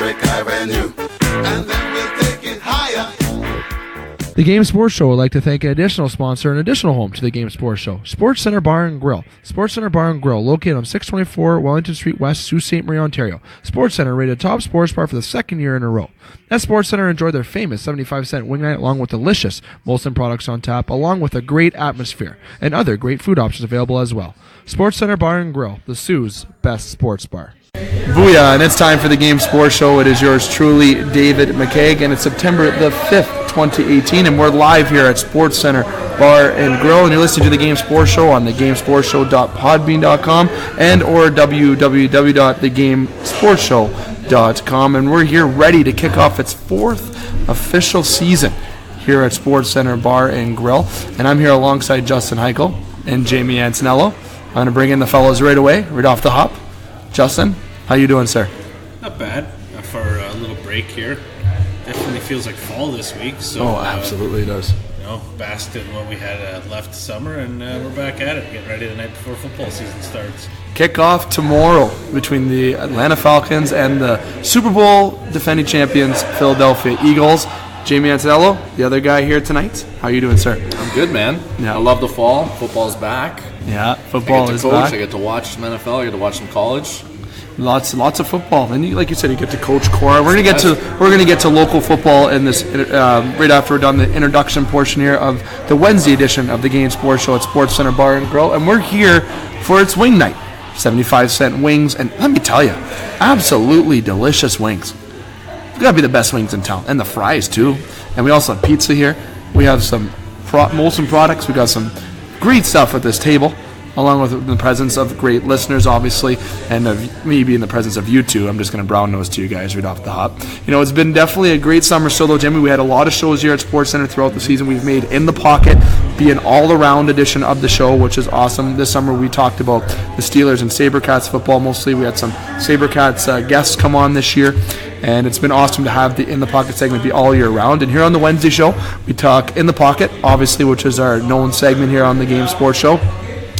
Warwick Avenue, and then we'll take it higher. The Game Sports Show would like to thank an additional sponsor and additional home to the Game Sports Show, Sportscenter Bar and Grill. Sportscenter Bar and Grill, located on 624 Wellington Street West, Sault Ste. Marie, Ontario. Sportscenter rated top sports bar for the second year in a row. At Sportscenter, enjoy their famous 75-cent wing night along with delicious Molson products on tap, along with a great atmosphere and other great food options available as well. Sportscenter Bar and Grill, the Sioux's best sports bar. Booyah, and it's time for the Game Sports Show. It is yours truly, David McCaig, and it's September the 5th, 2018, and we're live here at SportsCenter Bar and Grill, and you're listening to the Game Sports Show on thegamesportshow.podbean.com and or www.thegamesportshow.com, and we're here ready to kick off its fourth official season here at SportsCenter Bar and Grill, and I'm here alongside Justin Hykel and Jamie Antonello. I'm going to bring in the fellows right away, right off the hop. Justin, how you doing, sir? Not bad for a little break here. Definitely feels like fall this week. So, absolutely it does. Basked in what we had left summer, and we're back at it, getting ready the night before football season starts. Kickoff tomorrow between the Atlanta Falcons and the Super Bowl defending champions, Philadelphia Eagles. Jamie Antonello, the other guy here tonight. How you doing, sir? I'm good, man. Yeah. I love the fall. Football's back. Yeah, football is coach. back. I get to watch some NFL. I get to watch some college. Lots of football, and like you said, you get to coach Cora. We're gonna get to local football in this right after we're done the introduction portion here of the Wednesday edition of the Game Sports Show at SportsCenter Bar and Grill, and we're here for its wing night. 75-cent wings, and let me tell you, absolutely delicious wings. It's gotta be the best wings in town, and the fries too. And we also have pizza here. We have some Molson products. We got some great stuff at this table, along with the presence of great listeners, obviously, and maybe in the presence of you two. I'm just going to brown nose to you guys right off the hop. You know, it's been definitely a great summer solo, Jimmy. We had a lot of shows here at SportsCenter throughout the season. We've made In the Pocket be an all-around edition of the show, which is awesome. This summer we talked about the Steelers and Sabrecats football mostly. We had some Sabrecats guests come on this year, and it's been awesome to have the In the Pocket segment be all year round. And here on the Wednesday show, we talk In the Pocket, obviously, which is our known segment here on the Game Sports Show.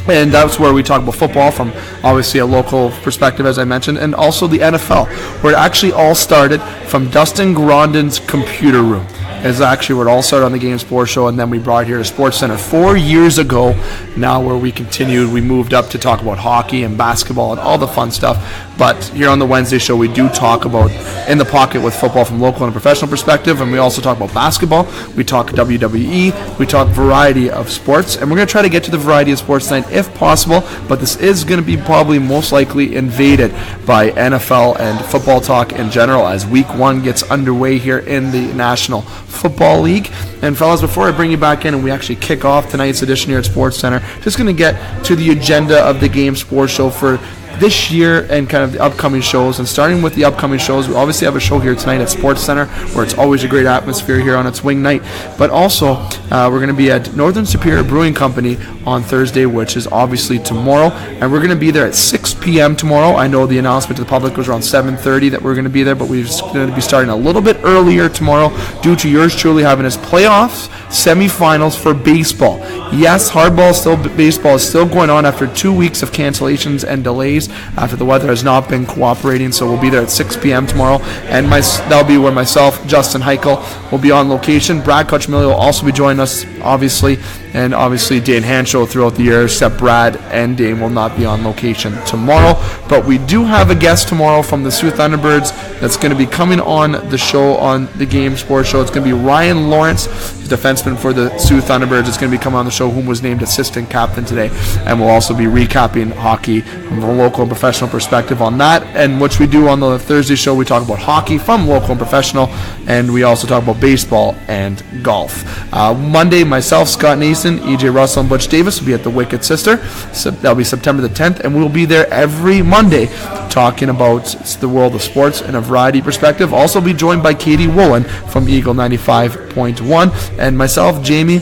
And that's where we talk about football from obviously a local perspective, as I mentioned, and also the NFL, where it actually all started from Dustin Grondin's computer room. Is actually where it all started on the Game Sports Show, and then we brought it here to SportsCenter 4 years ago now, where we continued. We moved up to talk about hockey and basketball and all the fun stuff. But here on the Wednesday show, we do talk about In the Pocket with football from local and professional perspective, and we also talk about basketball. We talk WWE. We talk variety of sports, and we're going to try to get to the variety of sports tonight if possible, but this is going to be probably most likely invaded by NFL and football talk in general as Week 1 gets underway here in the National Football League. And fellas, before I bring you back in and we actually kick off tonight's edition here at SportsCenter, just going to get to the agenda of the Game Sports Show for this year and kind of the upcoming shows. And starting with the upcoming shows, we obviously have a show here tonight at SportsCenter where it's always a great atmosphere here on its wing night. But also, we're going to be at Northern Superior Brewing Company on Thursday, which is obviously tomorrow. And we're going to be there at 6 p.m. tomorrow. I know the announcement to the public was around 7:30 that we're going to be there, but we're going to be starting a little bit earlier tomorrow due to yours truly having his playoffs semifinals for baseball. Yes, baseball is still going on after 2 weeks of cancellations and delays after the weather has not been cooperating. So we'll be there at 6 p.m. tomorrow, and that'll be where myself, Justin Hykel, will be on location. Brad Kuchmilli will also be joining us, obviously, and obviously Dane Hanshaw throughout the year, except Brad and Dane will not be on location tomorrow. But we do have a guest tomorrow from the Sioux Thunderbirds that's going to be coming on the show on the Game Sports Show. It's going to be Ryan Lawrence, defenseman for the Sioux Thunderbirds. It's going to be coming on the show, whom was named assistant captain today, and we'll also be recapping hockey from a local and professional perspective on that, and which we do on the Thursday show. We talk about hockey from local and professional, and we also talk about baseball and golf. Monday, myself, Scott Nason, EJ Russell, and Butch Davis will be at the Wicked Sister. So that'll be September the 10th, and we'll be there every Monday talking about the world of sports in a variety perspective. Also be joined by Katie Woolen from Eagle 95.1, and myself, Jamie,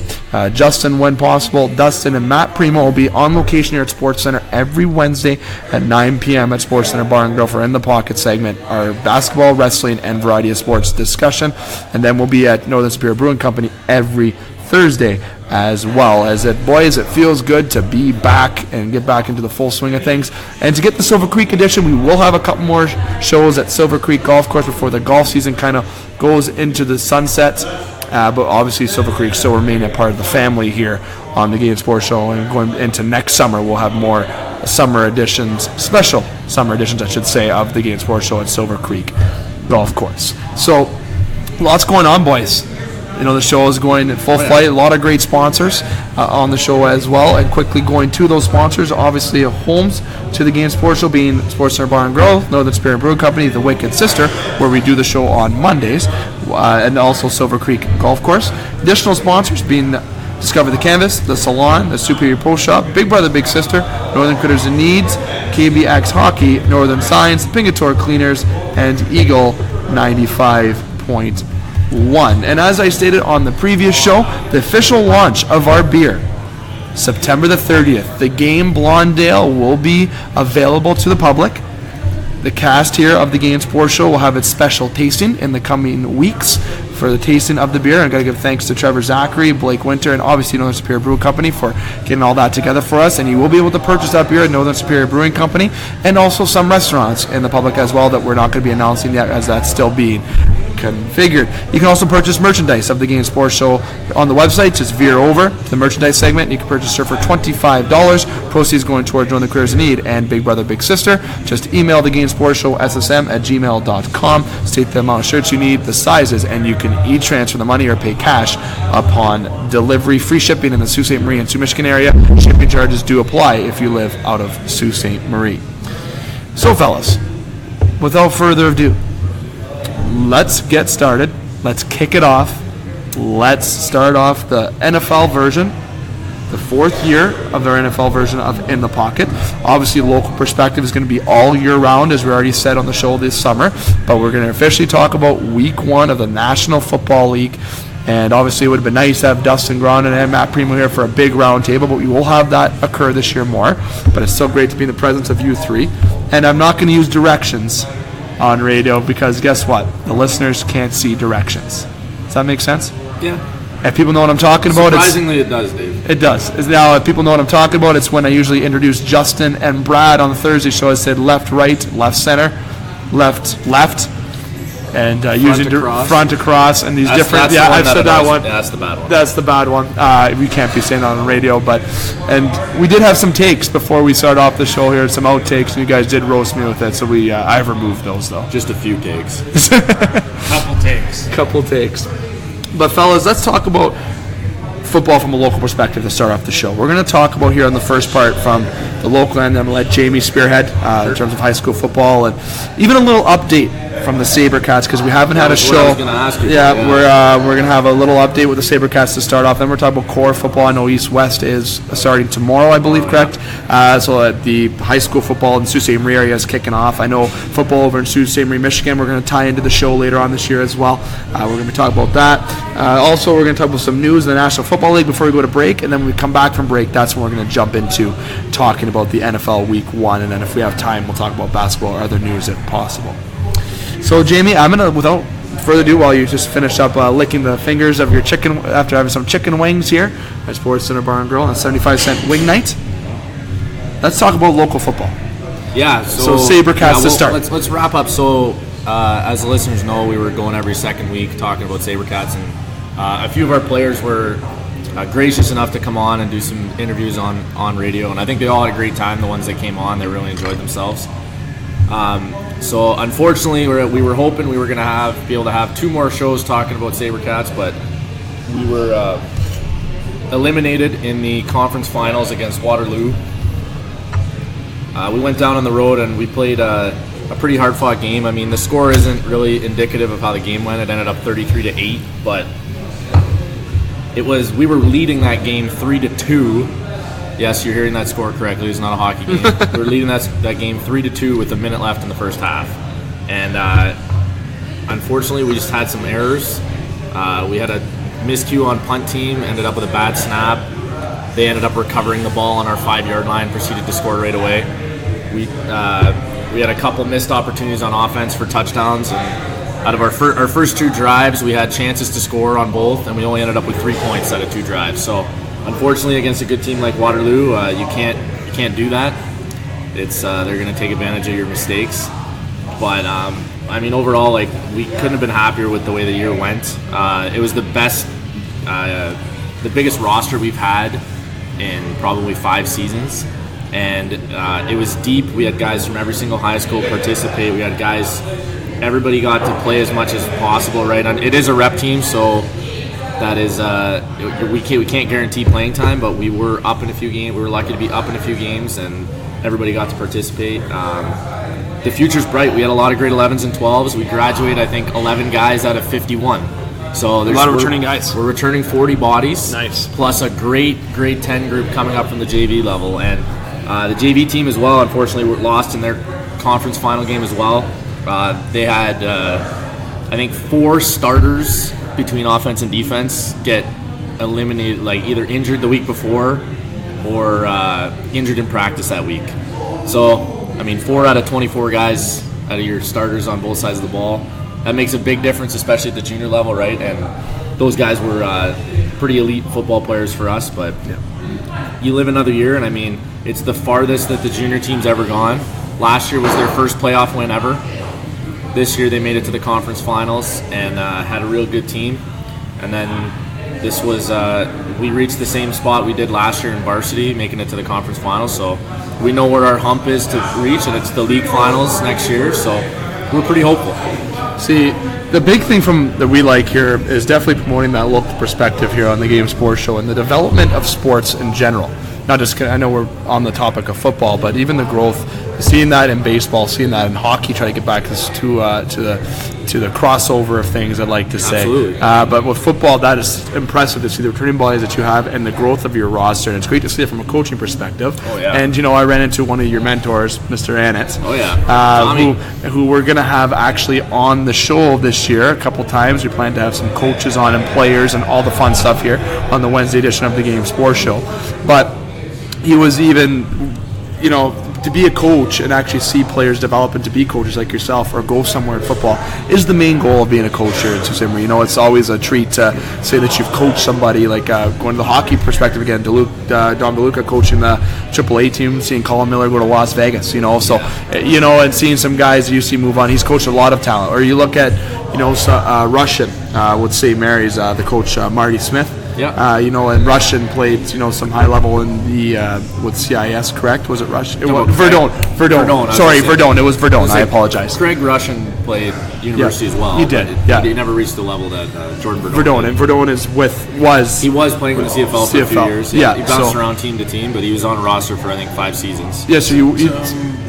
Justin, when possible, Dustin, and Matt Primo will be on location here at SportsCenter every Wednesday at 9 p.m. at SportsCenter Bar and Grill for In the Pocket segment, our basketball, wrestling, and variety of sports discussion. And then we'll be at Northern Superior Brewing Company every Thursday as well. As it, boys, it feels good to be back and get back into the full swing of things. And to get the Silver Creek edition, we will have a couple more shows at Silver Creek Golf Course before the golf season kind of goes into the sunset. But obviously Silver Creek still remain a part of the family here on the Game Sports Show, and going into next summer we'll have more summer editions, special summer editions I should say, of the Game Sports Show at Silver Creek Golf Course. So lots going on, boys. You know, the show is going in full flight. A lot of great sponsors on the show as well. And quickly going to those sponsors, obviously homes to the Game Sports Show being Sportscenter Bar and Grill, Northern Superior Brewing Company, the Wicked Sister, where we do the show on Mondays, and also Silver Creek Golf Course. Additional sponsors being Discover the Canvas, the Salon, the Superior Pro Shop, Big Brother Big Sister, Northern Critters and Needs, KBX Hockey, Northern Science, Pingator Cleaners, and Eagle 95.1. And as I stated on the previous show, the official launch of our beer, September the 30th, the Game Blonde Ale will be available to the public. The cast here of the Game Sports Show will have its special tasting in the coming weeks for the tasting of the beer. I've got to give thanks to Trevor Zachary, Blake Winter, and obviously Northern Superior Brewing Company for getting all that together for us. And you will be able to purchase that beer at Northern Superior Brewing Company, and also some restaurants in the public as well that we're not going to be announcing yet, as that's still being configured. You can also purchase merchandise of the Game Sports Show on the website. Just veer over to the merchandise segment. You can purchase her for $25. Proceeds going towards Northern Critters in Need and Big Brother Big Sister. Just email the Game Sports Show ssm@gmail.com. State the amount of shirts you need, the sizes, and you can e-transfer the money or pay cash upon delivery. Free shipping in the Sault Ste. Marie and Sault Michigan area. Shipping charges do apply if you live out of Sault Ste. Marie. So, fellas, without further ado, let's get started. Let's kick it off. Let's start off the NFL version, the fourth year of their NFL version of In the Pocket. Obviously, local perspective is going to be all year round, as we already said on the show this summer. But we're going to officially talk about Week 1 of the National Football League. And obviously, it would have been nice to have Dustin Grondin and Matt Primo here for a big round table, but we will have that occur this year more. But it's still great to be in the presence of you three. And I'm not going to use directions on radio, because guess what? The listeners can't see directions. Does that make sense? Yeah. If people know what I'm talking about, Surprisingly, it does, Dave. it does. Now, if people know what I'm talking about, it's when I usually introduce Justin and Brad on the Thursday show. I said left, right, left, center, left, and using front across, and these different. Yeah, I've said that one. Yeah, that's the bad one. That's the bad one. We can't be saying that on the radio, and we did have some takes before we started off the show here, some outtakes, and you guys did roast me with it, so I've removed those though. Just a few takes. Couple takes. But fellas, let's talk about football from a local perspective to start off the show. We're going to talk about here on the first part from the local end. I'm going to let Jamie spearhead in terms of high school football, and even a little update from the Sabercats, because we haven't had a show. I was going to ask you. Yeah, we're going to have a little update with the Sabercats to start off. Then we're talking about core football. I know East-West is starting tomorrow, I believe, correct? So the high school football in Sault Ste. Marie area is kicking off. I know football over in Sault Ste. Marie, Michigan, we're going to tie into the show later on this year as well. We're going to be talking about that. Also, we're going to talk about some news in the National Football League before we go to break, and then when we come back from break, that's when we're going to jump into talking about the NFL Week 1, and then if we have time, we'll talk about basketball or other news if possible. So, Jamie, I'm going to, without further ado, while you just finish up licking the fingers of your chicken after having some chicken wings here at Sportscenter Bar and Grill on a 75-cent wing night, let's talk about local football. Yeah, so Sabercats to start. Let's wrap up. So, as the listeners know, we were going every second week talking about Sabercats, and a few of our players were gracious enough to come on and do some interviews on radio, and I think they all had a great time. The ones that came on, they really enjoyed themselves. So unfortunately, we were hoping we were going to be able to have 2 more shows talking about Sabercats, but we were eliminated in the conference finals against Waterloo. We went down on the road and we played a pretty hard-fought game. I mean, the score isn't really indicative of how the game went. It ended up 33-8, but we were leading that game 3-2. Yes, you're hearing that score correctly. It's not a hockey game. We were leading that game 3-2 with a minute left in the first half. And unfortunately, we just had some errors. We had a miscue on punt team, ended up with a bad snap. They ended up recovering the ball on our 5-yard line, proceeded to score right away. We had a couple missed opportunities on offense for touchdowns, and out of our first 2 drives, we had chances to score on both, and we only ended up with 3 points out of 2 drives. So, unfortunately, against a good team like Waterloo, you can't do that. It's they're going to take advantage of your mistakes. But I mean, overall, like, we couldn't have been happier with the way the year went. It was the biggest roster we've had in probably 5 seasons. And it was deep. We had guys from every single high school participate. We had guys, everybody got to play as much as possible, right? And it is a rep team, so that is we can't guarantee playing time, but we were up in a few games. We were lucky to be up in a few games, and everybody got to participate. The future's bright. We had a lot of grade 11s and 12s. We graduated, I think, 11 guys out of 51. So there's a lot of returning guys. We're returning 40 bodies. Nice. Plus a great grade 10 group coming up from the JV level. And the JV team as well, unfortunately, were lost in their conference final game as well. They had, I think, 4 starters between offense and defense get eliminated, like either injured the week before or injured in practice that week. So, I mean, 4 out of 24 guys out of your starters on both sides of the ball. That makes a big difference, especially at the junior level, right? And those guys were pretty elite football players for us, but you live another year, and I mean, it's the farthest that the junior team's ever gone. Last year was their first playoff win ever. This year they made it to the conference finals and had a real good team. And then this was, we reached the same spot we did last year in varsity, making it to the conference finals. So we know where our hump is to reach, and it's the league finals next year. So we're pretty hopeful. See, the big thing that we like here is definitely promoting that local perspective here on the Game Sports Show and the development of sports in general. Not just, I know we're on the topic of football, but even the growth, seeing that in baseball, seeing that in hockey, trying to get back to the crossover of things, I'd like to say. Absolutely. But with football, that is impressive to see the returning bodies that you have and the growth of your roster, and it's great to see it from a coaching perspective. Oh, yeah. And, I ran into one of your mentors, Mr. Annett. Oh, yeah. Who we're going to have actually on the show this year a couple times. We plan to have some coaches on and players and all the fun stuff here on the Wednesday edition of the Game Sports Show. But he was even, to be a coach and actually see players develop into be coaches like yourself or go somewhere in football is the main goal of being a coach here at Sault Ste. It's always a treat to say that you've coached somebody, like going to the hockey perspective again, Don DeLuca coaching the AAA team, seeing Colin Miller go to Las Vegas, and seeing some guys you see move on. He's coached a lot of talent. Or you look at, Russian with St. Mary's, the coach Marty Smith. Yeah. And Russian played, some high level in the with CIS, correct? Was it Russian? Verdun. Sorry, Verdun. It was Verdun. I apologize. Craig Russian played university as well. He did. He never reached the level that Jordan Verdun. Verdun, and Verdun He was playing with the CFL for a few years. Yeah. He bounced around team to team, but he was on a roster for I think 5 seasons. Yeah. So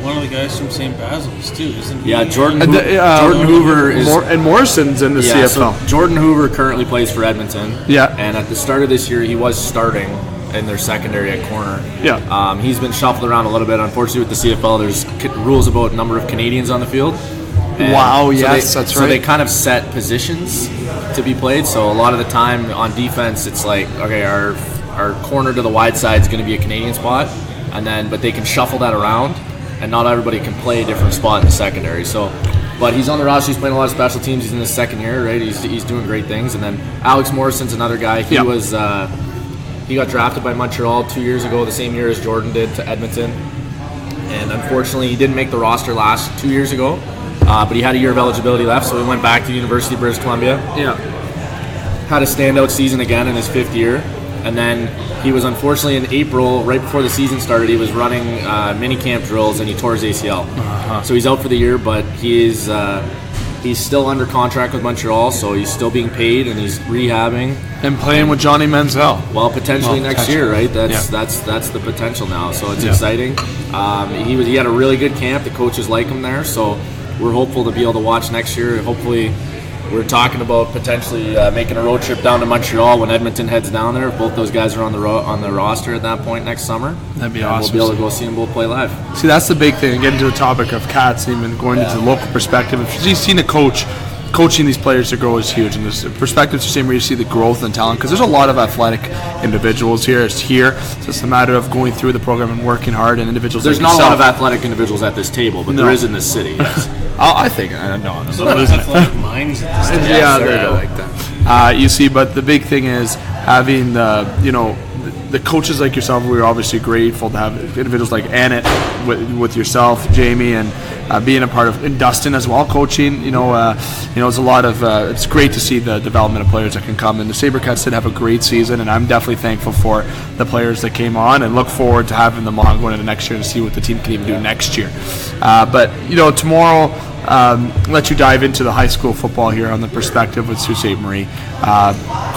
one of the guys from St. Basil's too, isn't he? Yeah, Jordan Hoover is, and Morrison's in the CFL. So Jordan Hoover currently plays for Edmonton. Yeah. And at the start of this year, he was starting in their secondary at corner. Yeah. He's been shuffled around a little bit. Unfortunately, with the CFL, there's rules about number of Canadians on the field. And wow, yes, that's right. So they kind of set positions to be played. So a lot of the time on defense, it's like, okay, our corner to the wide side is going to be a Canadian spot, but they can shuffle that around, and not everybody can play a different spot in the secondary. So, but he's on the roster. He's playing a lot of special teams. He's in his second year, right? He's doing great things. And then Alex Morrison's another guy. He was he got drafted by Montreal 2 years ago, the same year as Jordan did, to Edmonton. And unfortunately, he didn't make the roster last 2 years ago. But he had a year of eligibility left, so he went back to the University of British Columbia. Yeah. Had a standout season again in his 5th year. And then he was unfortunately in April, right before the season started, he was running mini camp drills and he tore his ACL. Uh-huh. So he's out for the year, but he's still under contract with Montreal, so he's still being paid and he's rehabbing. And playing with Johnny Menzel. Well, potentially next year, right? That's the potential now. So it's exciting. He had a really good camp. The coaches like him there, so we're hopeful to be able to watch next year. Hopefully, we're talking about potentially making a road trip down to Montreal when Edmonton heads down there. If both those guys are on the roster at that point next summer, that'd be awesome. We'll be able to go see them both play live. See, that's the big thing. Getting to the topic of Cats, even going into the local perspective. If you've seen a coach, coaching these players to grow is huge. And this perspective to where you see the growth and talent, because there's a lot of athletic individuals here. It's just a matter of going through the program and working hard. And individuals. There's like not yourself. a lot of athletic individuals at this table, but there is in this city. Yes. I think no. There's a lot of athletic minds at this time. Yeah, they're like that. You see, but the big thing is having the coaches like yourself. We're obviously grateful to have individuals like Annette with yourself, Jamie, and being a part of, and Dustin as well, coaching. It's a lot of. It's great to see the development of players that can come. And the Sabrecats did have a great season, and I'm definitely thankful for the players that came on, and look forward to having them on going into next year and see what the team can even do next year. But tomorrow. Let you dive into the high school football here on the perspective with Sault Ste. Marie.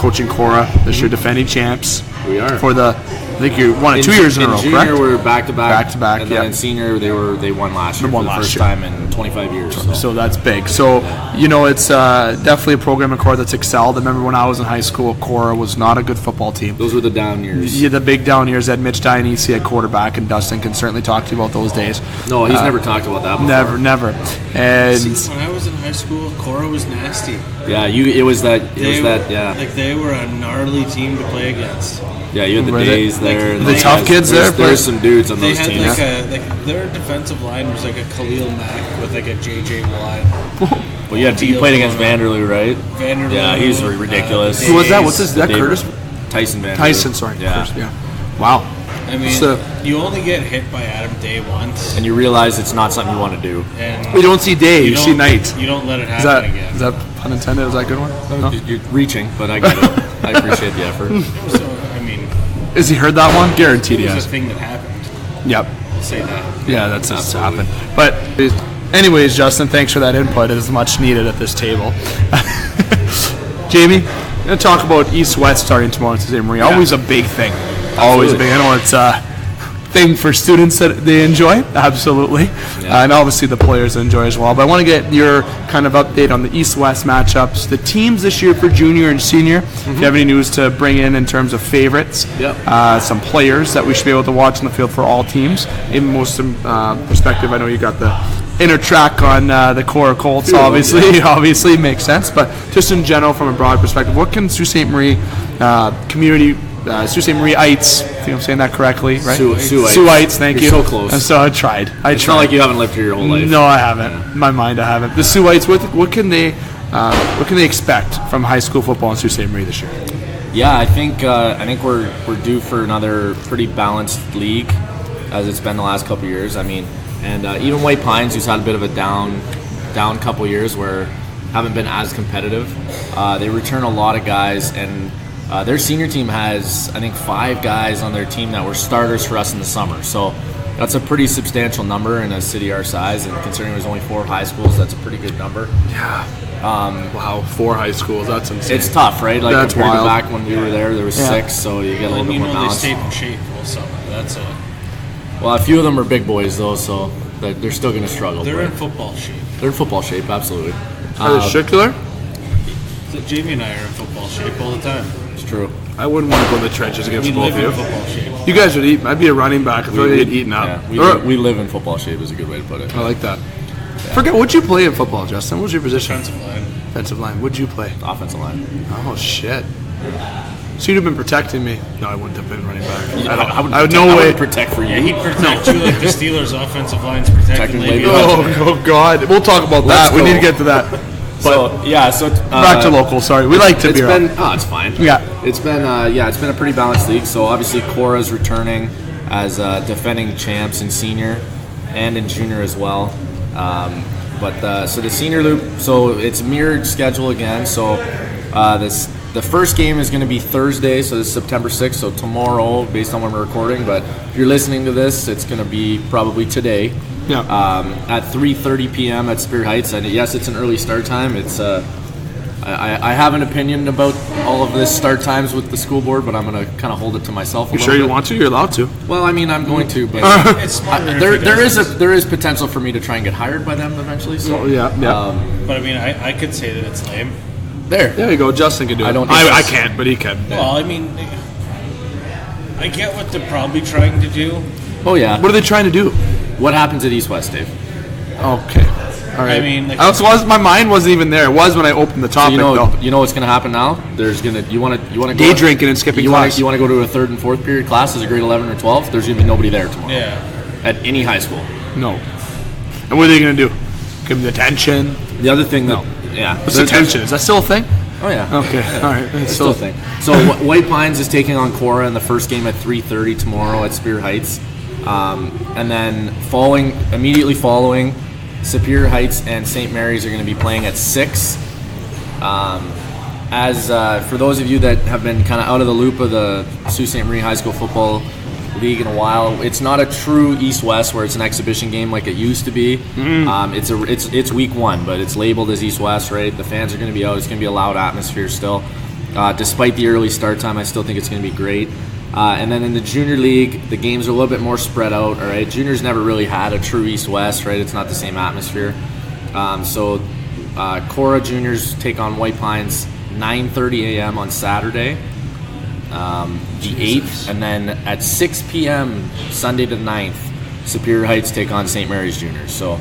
Coaching Cora, this year defending champs. We are. For I think you won it 2 years in a row, junior, correct? we're back-to-back. Back-to-back, And then in senior, they won last year for the first time in 25 years. So that's big. So, it's definitely a program in Cora that's excelled. I remember when I was in high school, Cora was not a good football team. Those were the down years. Yeah, the big down years. Had Mitch Dianese at quarterback, and Dustin can certainly talk to you about those days. No, he's never talked about that before. Never. And When I was in high school, Cora was nasty. Yeah, it was that. Yeah. Like, they were a gnarly team to play against. Yeah, you had the Were they- days there. the tough kids there? There's some dudes on They those had teams. their defensive line was like a Khalil Mack with like a JJ Watt. Well, you played against Vanderloo, right? Vanderloo. Yeah, he's ridiculous. who was that? What's his? Is that Curtis? Tyson Vanderloo. Tyson, sorry. Yeah. Curtis, yeah. Wow. I mean, So- you only get hit by Adam Day once, And you realize it's not something you want to do. and We don't see day, you see don't- night. You don't let it Is happen that again. is that pun intended? Was that a good one? No? You're reaching, but I get it. I appreciate the effort. So, I mean, Has he heard that one? Guaranteed he it was has. a thing that happened. Yep. I'll say that. Yeah, that's just happened. But anyways, Justin, thanks for that input. It is much needed at this table. Jamie, I'm going to talk about East-West starting tomorrow at Sault Ste. Marie. Always a big thing. Always a big. I know it's a thing for students that they enjoy. Absolutely. And obviously the players enjoy as well. But I want to get your kind of update on the East-West matchups. The teams this year for junior and senior. If you have any news to bring in terms of favorites. Some players that we should be able to watch on the field for all teams. In most perspective, I know you got the inner track on the Cora Colts, obviously makes sense. But just in general, from a broad perspective, what can Sault Ste. Marie community, Sault Ste. Marieites, I think I'm saying that correctly, right? Sault-ites, thank you. You're so close. And so I tried. It's not like you haven't lived here your whole life. No, I haven't. In my mind, I haven't. The Sault-ites, what can they expect from high school football in Sault Ste. Marie this year? Yeah, I think we're due for another pretty balanced league, as it's been the last couple of years. I mean, and even White Pines, who's had a bit of a down couple years where haven't been as competitive. They return a lot of guys, and their senior team has, I think, 5 guys on their team that were starters for us in the summer. So that's a pretty substantial number in a city our size, and considering there's only 4 high schools, that's a pretty good number. Yeah. Wow, 4 high schools. That's insane. It's tough, right? Like, That's compared to wild. back when we were there was 6, so you get a little bit more they balance. stayed in shape all summer. That's it. Well, a few of them are big boys, though, so they're still going to struggle. They're but in football shape. they're in football shape, absolutely. Are they circular? So Jamie and I are in football shape all the time. It's true. I wouldn't want to go in the trenches against We both live of in you. football shape. You guys would eat. I'd be a running back. I feel like you'd eaten up. Yeah, we live in football shape is a good way to put it. I like that. Forget, what'd you play in football, Justin? What was your position? Defensive line. Defensive line. What'd you play? Offensive line. Oh, shit. So you'd have been protecting me. No, I wouldn't have been running back. I would no way. protect for you. Yeah, he'd protect you like the Steelers' offensive line's protecting Protecting Le'Veon. Oh, God. We'll talk about that. We go. need to get to that. Back to local. Sorry. We like to It's be been around. it's fine. Yeah. It's been a pretty balanced league. So obviously Cora's returning as defending champs in senior and in junior as well. So the senior loop, so it's mirrored schedule again. So the first game is going to be Thursday, so this is September 6th, so tomorrow, based on when we're recording. But if you're listening to this, it's going to be probably today. Yeah. At 3:30 p.m. at Spear Heights, and yes, it's an early start time. It's I have an opinion about all of this start times with the school board, but I'm going to kind of hold it to myself. You sure you want to? You're allowed to. Well, I mean, I'm going to, but It's smarter if there is potential for me to try and get hired by them eventually. So Yeah. But I mean, I could say that it's lame. There you go. Justin can do it. I don't- I can't, but he can. Well, I mean, I get what they're probably trying to do. oh yeah. What are they trying to do? What happens at East West, Dave? Okay. All right. I mean, like, my mind wasn't even there. It was when I opened the topic. You know what's going to happen now? You want to day drinking and skipping class. You want to go to a third and fourth period class as a grade 11 or 12? There's going to be nobody there tomorrow. Yeah. At any high school. No. And what are they going to do? Give them detention? The other thing What's detention? Is that still a thing? Oh yeah. Okay. Yeah. All right. It's still a thing. So White Pines is taking on Cora in the first game at 3:30 tomorrow at Superior Heights, and then immediately following, Superior Heights and St. Mary's are going to be playing at 6. For those of you that have been kind of out of the loop of the Sault Ste. Marie High School Football League in a while, it's not a true East-West where it's an exhibition game like it used to be. It's week 1, but it's labeled as East-West, right? The fans are going to be out. It's going to be a loud atmosphere still. Despite the early start time, I still think it's going to be great. And then in the junior league, the games are a little bit more spread out. All right, juniors never really had a true East-West, right? It's not the same atmosphere. Cora juniors take on White Pines 9:30 a.m. on Saturday, the 8th, and then at 6 p.m. Sunday the 9th, Superior Heights take on St. Mary's juniors. So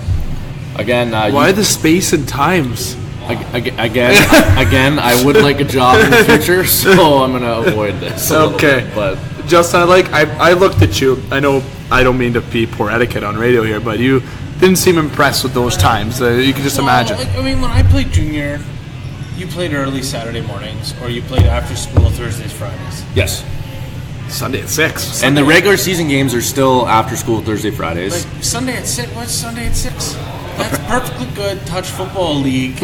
again, why the space and times? Again, I would like a job in the future, so I'm going to avoid this. Okay. But Justin, I looked at you. I know I don't mean to be poor etiquette on radio here, but you didn't seem impressed with those times. You can just imagine. When I played junior, you played early Saturday mornings, or you played after school Thursdays, Fridays. yes. Sunday at 6. And the regular season games are still after school Thursday, Fridays. Like Sunday at 6. What's Sunday at 6? That's perfectly good touch football league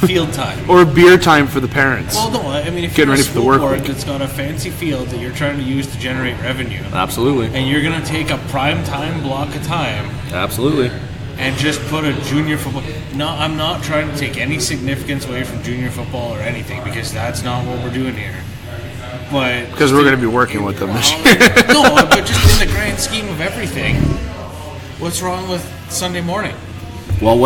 field time. Or beer time for the parents. Well, no, I mean, if Getting you're ready a for the school work board week. that's got a fancy field that you're trying to use to generate revenue, Absolutely. and you're going to take a prime time block of time Absolutely. and just put a junior football. No, I'm not trying to take any significance away from junior football or anything, because that's not what we're doing here. But Because we're going to be working with them this year. no, but just in the grand scheme of everything, what's wrong with Sunday morning? Well,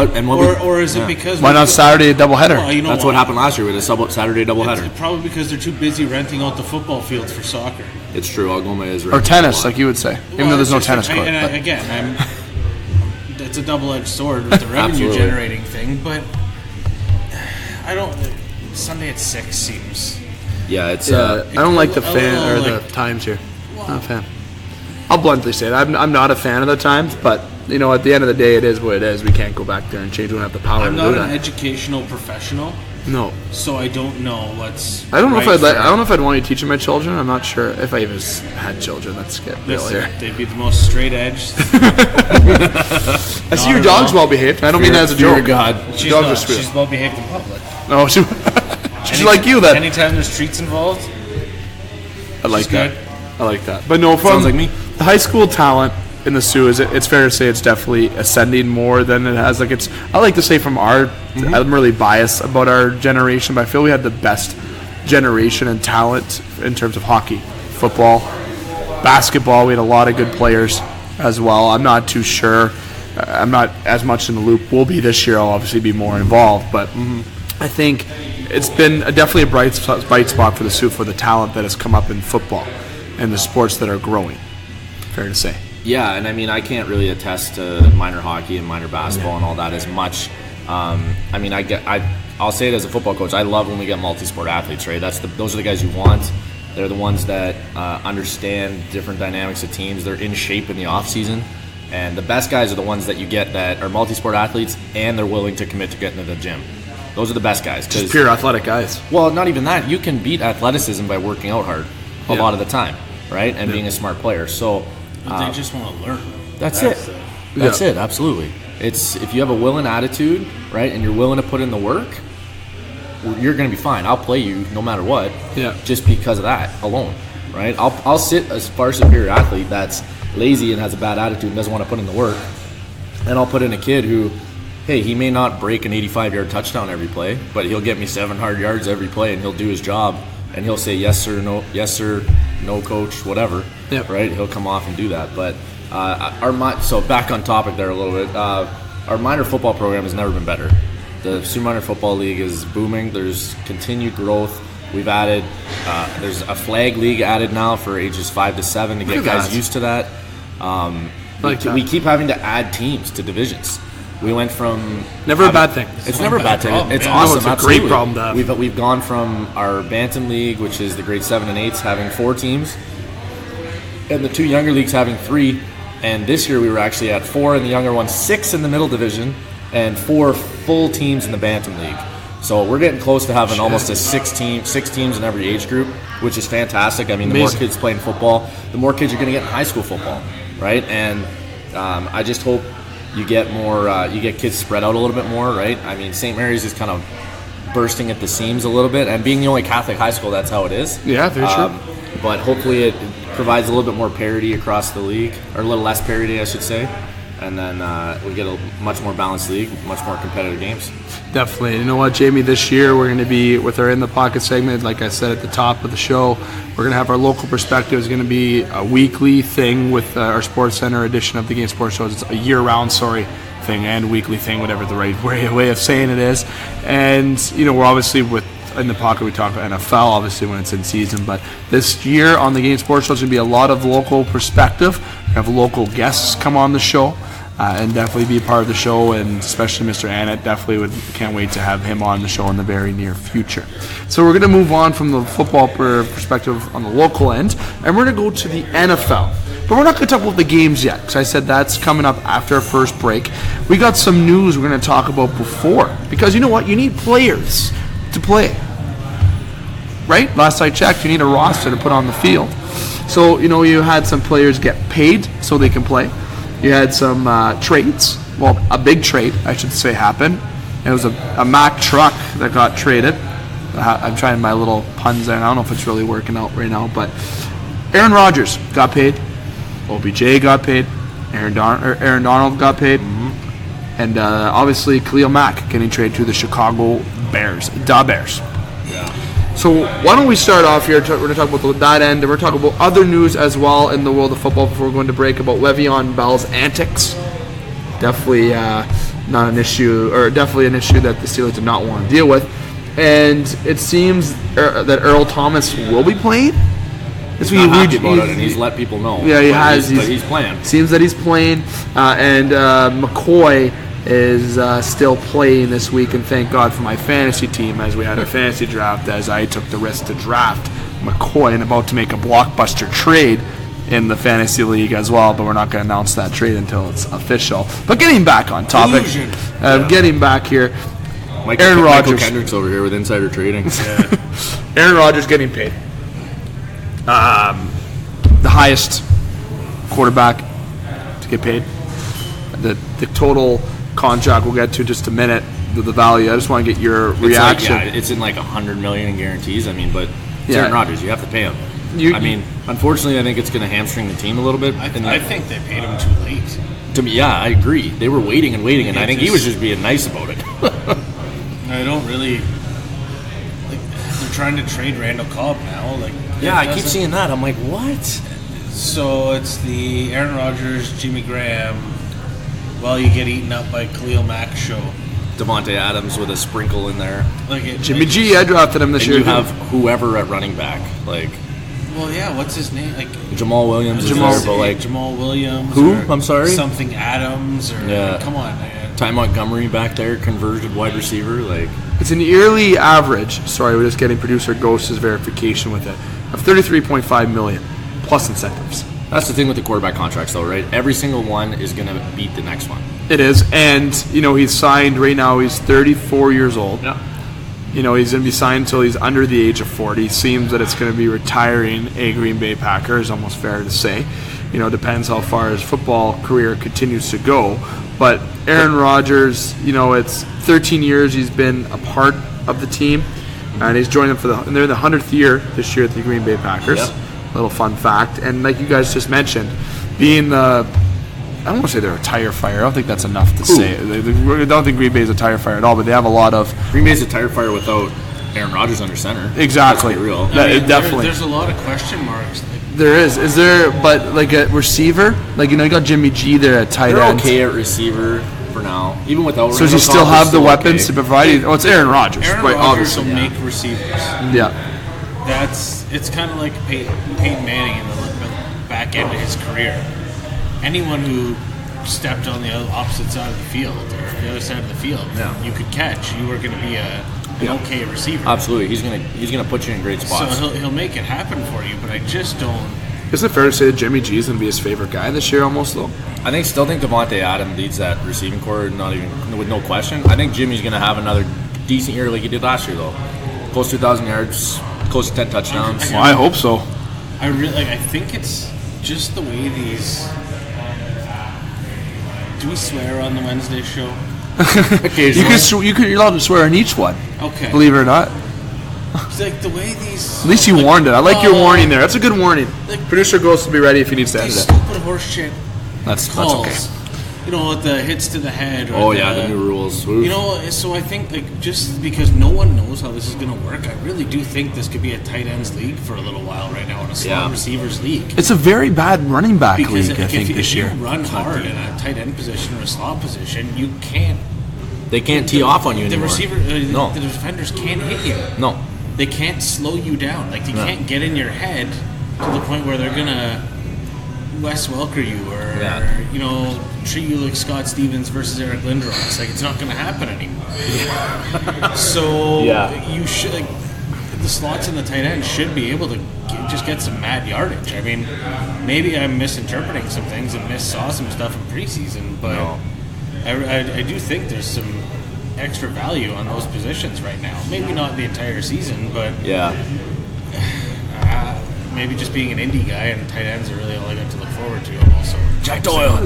Or is it because Why not Saturday a doubleheader? Well, you know That's what happened last year with a Saturday doubleheader. It's probably because they're too busy renting out the football fields for soccer. It's true. Algoma is Or tennis, like you would say. Even though there's no tennis court. but- It's a double-edged sword with the revenue Absolutely. generating thing, but I don't. Sunday at 6 seems. Yeah, it's I don't like the a fan or little, the times here. Not a fan. I'll bluntly say it. I'm not a fan of the times, but you know, at the end of the day, it is what it is. We can't go back there and change. We don't have the power I'm to not do an that. educational professional, No, so I don't know what's. I don't know if right I don't know if I'd want you teaching my children. I'm not sure if I even had children. Let's get real Listen, here. they'd be the most straight edge. I see your dog's well behaved. I don't mean that as a joke. God. She's Dogs are not. sweet. She's well behaved in public. No, she's like you then. Anytime there's treats involved, I like she's that. good. I like that. But no, from Sounds like me. the high school talent in the Sioux, it's fair to say it's definitely ascending more than it has. Like it's, I like to say from our, I'm really biased about our generation, but I feel we had the best generation and talent in terms of hockey, football, basketball. We had a lot of good players as well. I'm not too sure. I'm not as much in the loop. We'll be this year. I'll obviously be more involved, but I think it's been definitely a bright spot for the Sioux for the talent that has come up in football and the sports that are growing. Fair to say. Yeah, and I mean, I can't really attest to minor hockey and minor basketball and all that as much. I mean, I'll say it as a football coach. I love when we get multi-sport athletes, right? Those are the guys you want. They're the ones that understand different dynamics of teams. They're in shape in the off season, and the best guys are the ones that you get that are multi-sport athletes and they're willing to commit to getting to the gym. Those are the best guys. Just pure athletic guys. Well, not even that. You can beat athleticism by working out hard a lot of the time, right? And being a smart player. So But they just want to learn. that's it. That's it. Absolutely. It's if you have a willing attitude, right, and you're willing to put in the work, you're going to be fine. I'll play you no matter what. Yeah. Just because of that alone, right? I'll sit a far superior athlete that's lazy and has a bad attitude and doesn't want to put in the work, and I'll put in a kid who, hey, he may not break an 85-yard touchdown every play, but he'll get me 700 yards every play, and he'll do his job, and he'll say yes sir, no coach, whatever. Yep. Right? He'll come off and do that. But so back on topic there a little bit. Our minor football program has never been better. The Sioux Minor Football League is booming. There's continued growth. We've added, there's a flag league added now for ages 5 to 7 to get at guys that. used to that. Like that. We keep having to add teams to divisions. We went from Never a bad thing. It's never a bad thing. It's No, awesome. it's a absolutely. great problem to have. We've gone from our Bantam League, which is the grade 7 and 8s, having 4 teams, and the 2 younger leagues having 3. And this year we were actually at 4 in the younger ones, 6 in the middle division, and 4 full teams in the Bantam League. So we're getting close to having almost a 6 teams in every age group, which is fantastic. I mean, the more kids playing football, the more kids you're going to get in high school football, right? And I just hope you get more, you get kids spread out a little bit more, right? I mean, St. Mary's is kind of bursting at the seams a little bit, and being the only Catholic high school, that's how it is. Yeah, very true. But hopefully it provides a little bit more parity across the league, or a little less parity, I should say. And then we get a much more balanced league, much more competitive games. Definitely. You know what, Jamie, this year we're going to be, with our In the Pocket segment, like I said at the top of the show, we're going to have our local perspective. It's going to be a weekly thing with our Sports Center edition of the Game Sports Shows. It's a year-round, thing and weekly thing, whatever the right way of saying it is. And, you know, we're obviously with In the Pocket, we talk about NFL, obviously, when it's in season. But this year on the Game Sports Show, there's going to be a lot of local perspective. We have local guests come on the show. And definitely be a part of the show, and especially Mr. Annett, can't wait to have him on the show in the very near future. So we're going to move on from the football perspective on the local end, and we're going to go to the NFL. But we're not going to talk about the games yet, because I said that's coming up after our first break. We got some news we're going to talk about before, because you know what? You need players to play. Right? Last I checked, you need a roster to put on the field. So, you know, you had some players get paid so they can play. You had some trades. Well, a big trade, I should say, happened. It was a Mack truck that got traded. I'm trying my little puns there. I don't know if it's really working out right now, but Aaron Rodgers got paid. OBJ got paid. Aaron Donald got paid. Mm-hmm. And obviously Khalil Mack getting traded to the Chicago Bears. Da Bears. Yeah. So why don't we start off here? We're going to talk about that end, and we're talking about other news as well in the world of football before we're going to break about Le'Veon Bell's antics. Definitely not an issue, or definitely an issue that the Steelers do not want to deal with. And it seems that Earl Thomas will be playing. He's not happy about it, and he's let people know. Yeah, he has. But he's playing. Seems that he's playing, and McCoy is still playing this week, and thank God for my fantasy team, as we had a fantasy draft, as I took the risk to draft McCoy and about to make a blockbuster trade in the fantasy league as well, but we're not going to announce that trade until it's official. But getting back on topic, getting back here, Aaron Rodgers. Michael Kendrick's over here with insider trading. Aaron Rodgers getting paid. The highest quarterback to get paid. The total contract we'll get to just a minute, the value. I just want to get your reaction. It's in like $100 million in guarantees. I mean, but it's Yeah. Aaron Rodgers. You have to pay him. Unfortunately, I think it's going to hamstring the team a little bit. I think they paid him too late. To me, yeah, I agree. They were waiting, and I think he was just being nice about it. I don't really. Like, they're trying to trade Randall Cobb now. Yeah, I keep seeing that. I'm like, what? So it's the Aaron Rodgers, Jimmy Graham. Well, you get eaten up by Khalil Mack show. Devontae Adams with a sprinkle in there. Jimmy G, I drafted him this year. You have whoever at running back, Well, yeah, what's his name? Jamal Williams. Jamal Williams. Who? I'm sorry. Something Adams or come on, man. Ty Montgomery back there, converted wide receiver. It's an yearly average. Sorry, we're just getting producer Ghost's verification with it of $33.5 million plus incentives. That's the thing with the quarterback contracts, though, right? Every single one is going to beat the next one. It is, and he's signed right now. He's 34 years old. Yeah. He's going to be signed until he's under the age of 40. Seems that it's going to be retiring a Green Bay Packer, is almost fair to say. Depends how far his football career continues to go. But Aaron Rodgers, it's 13 years he's been a part of the team, and he's joined them and they're in the 100th year this year at the Green Bay Packers. Yep. Little fun fact. And like you guys just mentioned, being I don't want to say they're a tire fire. I don't think that's enough to say. I don't think Green Bay is a tire fire at all, but they have a lot of... Green Bay's a tire fire without Aaron Rodgers under center. Exactly. Let's be real. Definitely. There's a lot of question marks. There is. Is there, but like a receiver? You got Jimmy G there at tight end. They're okay at receiver for now, even without... So does he still have the weapons to provide? Oh, it's Aaron Rodgers. Aaron Rodgers will make receivers. Yeah. It's kind of like Peyton Manning in the back end of his career. Anyone who stepped on the opposite side of the field or the other side of the field, you could catch. You were going to be an okay receiver. Absolutely, he's gonna put you in great spots. So he'll make it happen for you, but I just don't. Isn't it fair to say that Jimmy G is going to be his favorite guy this year almost, though? I still think Devontae Adams leads that receiving core, not even with no question. I think Jimmy's going to have another decent year like he did last year, though. Close to 2,000 yards, close to 10 touchdowns. Well, I hope so. I think it's just the way these. Do we swear on the Wednesday show? Occasionally. You're allowed to swear on each one. Okay. Believe it or not. It's like the way these. At least you warned it. I like your warning there. That's a good warning. Producer Ghost will be ready if he needs to edit it. Stupid horse shit. That's calls. okay. You know, the hits to the head. Or the new rules. Oof. You know, so I think just because no one knows how this is going to work, I really do think this could be a tight ends league for a little while right now, in a slot receivers league. It's a very bad running back because league, I think, this year. If you run hard in a tight end position or a slot position, you can't. They can't tee off on you anymore. The defenders can't hit you. No. They can't slow you down. Like, they can't get in your head to the point where they're going to Wes Welker you or, treat you like Scott Stevens versus Eric Lindros. Like, it's not going to happen anymore. So you should, the slots in the tight end should be able to just get some mad yardage. I mean, maybe I'm misinterpreting some things and saw some stuff in preseason, but I do think there's some extra value on those positions right now. Maybe not the entire season, but maybe just being an indie guy and tight ends are really all I got to look forward to. I'm also Jack Doyle.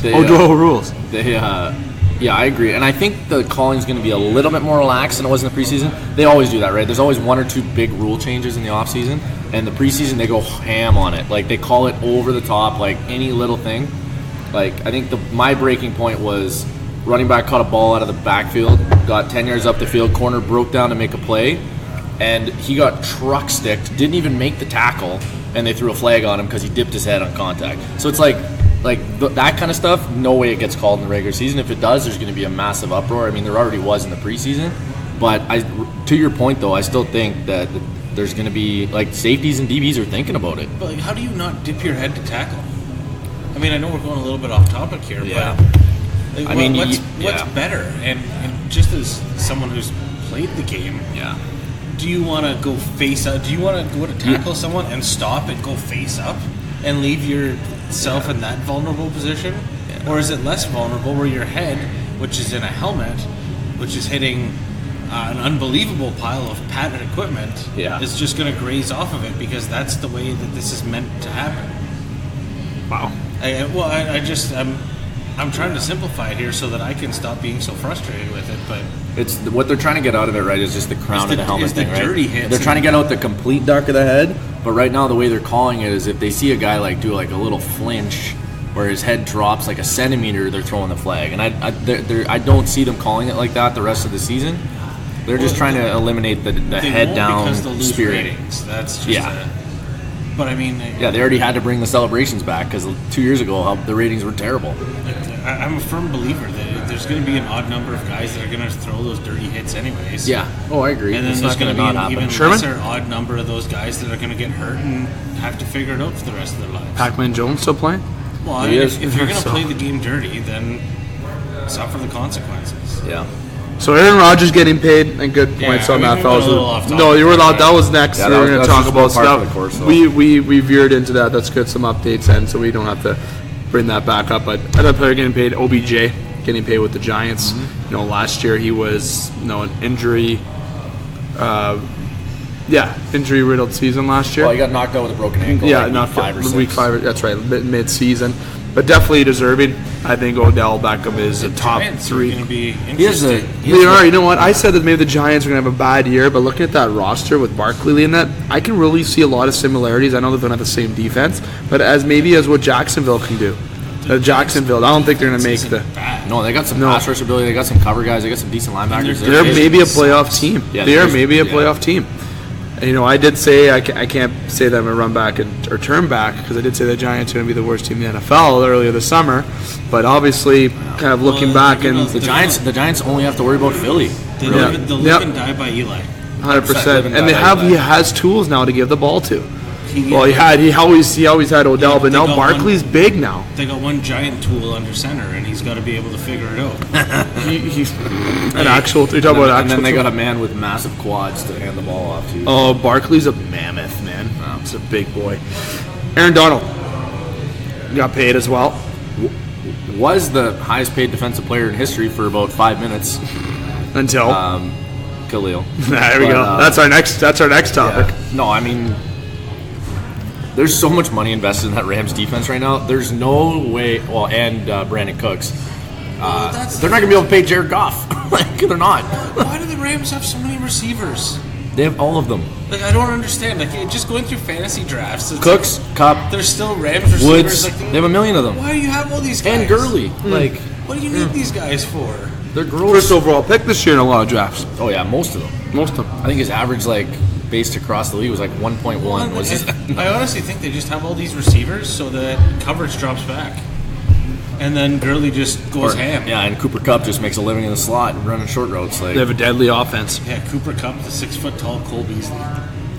Doyle rules. I agree. And I think the calling's going to be a little bit more relaxed than it was in the preseason. They always do that, right? There's always one or two big rule changes in the offseason. And the preseason, they go ham on it. Like, they call it over the top, like any little thing. Like, I think my breaking point was running back caught a ball out of the backfield, got 10 yards up the field, corner broke down to make a play, and he got truck sticked, didn't even make the tackle, and they threw a flag on him because he dipped his head on contact. So it's like that kind of stuff, no way it gets called in the regular season. If it does, there's going to be a massive uproar. I mean, there already was in the preseason. But to your point, though, I still think that there's going to be, safeties and DBs are thinking about it. But, how do you not dip your head to tackle? I mean, I know we're going a little bit off topic here, but what's better? And just as someone who's played the game, do you want to go face up? Do you want to go to tackle someone and stop and go face up and leave yourself in that vulnerable position? Or is it less vulnerable where your head, which is in a helmet, which is hitting an unbelievable pile of padded equipment, is just going to graze off of it because that's the way that this is meant to happen? Wow. I'm trying to simplify it here so that I can stop being so frustrated with it, but it's what they're trying to get out of it, right? Is just the crown of the helmet thing, right? Dirty hits. They're trying to get out the complete duck of the head, but right now the way they're calling it is if they see a guy do a little flinch where his head drops like a centimeter, they're throwing the flag, and I don't see them calling it like that the rest of the season. They're just trying to eliminate the head down because they'll lose spirit. Ratings. That's just but I mean, they already had to bring the celebrations back because 2 years ago the ratings were terrible. I'm a firm believer that there's going to be an odd number of guys that are going to throw those dirty hits anyways. Yeah. Oh, I agree. And then it's there's going to be an happen. even lesser odd number of those guys that are going to get hurt and have to figure it out for the rest of their lives. Pac-Man Jones still playing? Well, if you're going to play the game dirty, then suffer the consequences. Yeah. So Aaron Rodgers getting paid, and good points on that, fellas. No, you were allowed. That was next. We were going to talk about stuff. We veered into that. That's good. Some updates, and so we don't have to bring that back up. But another player getting paid, OBJ, getting paid with the Giants. Mm-hmm. Last year he was an injury. Injury-riddled season last year. Well, he got knocked out with a broken ankle. Yeah, knocked out week 5. That's right, mid-season. But definitely deserving. I think Odell Beckham is a top 3. Going to be They are. You know what? I said that maybe the Giants are going to have a bad year, but looking at that roster with Barkley in that, I can really see a lot of similarities. I know they don't have the same defense, but as what Jacksonville can do. Jacksonville, I don't think they're going to make the. No, they got some pass rush ability. They got some cover guys. They got some decent linebackers. They're maybe a playoff team. They are maybe a playoff team. And, I did say I can't say that I'm going to run back or turn back because I did say the Giants are going to be the worst team in the NFL earlier this summer. But obviously, kind of looking back, and the Giants only have to worry about Philly. They'll live and die by Eli. 100%. And he has tools now to give the ball to. He always had Odell, but now Barkley's big now. They got one giant tool under center, and he's got to be able to figure it out. He's an actual. They talk about and then they got a man with massive quads to hand the ball off to. Oh, Barkley's a mammoth, man. It's a big boy. Aaron Donald got paid as well. Was the highest paid defensive player in history for about 5 minutes until Khalil. There we go. That's our next topic. Yeah. No, I mean, there's so much money invested in that Rams defense right now. There's no way. Well, and Brandon Cooks. They're not going to be able to pay Jared Goff. Like, they're not. Why do the Rams have so many receivers? They have all of them. Like, I don't understand. Like, just going through fantasy drafts. Cooks, Cup. There's still Rams receivers. Woods. Like, they have a million of them. Why do you have all these guys? And Gurley. Like, what do you need these guys for? They're gross. First overall pick this year in a lot of drafts. Oh yeah, most of them. I think his average, like, based across the league was like 1.1. Was it? I honestly think they just have all these receivers so that coverage drops back. And then Gurley just goes ham. Yeah, and Cooper Kupp just makes a living in the slot and running short routes. Like, they have a deadly offense. Yeah, Cooper Kupp, the 6-foot-tall Cole Beasley.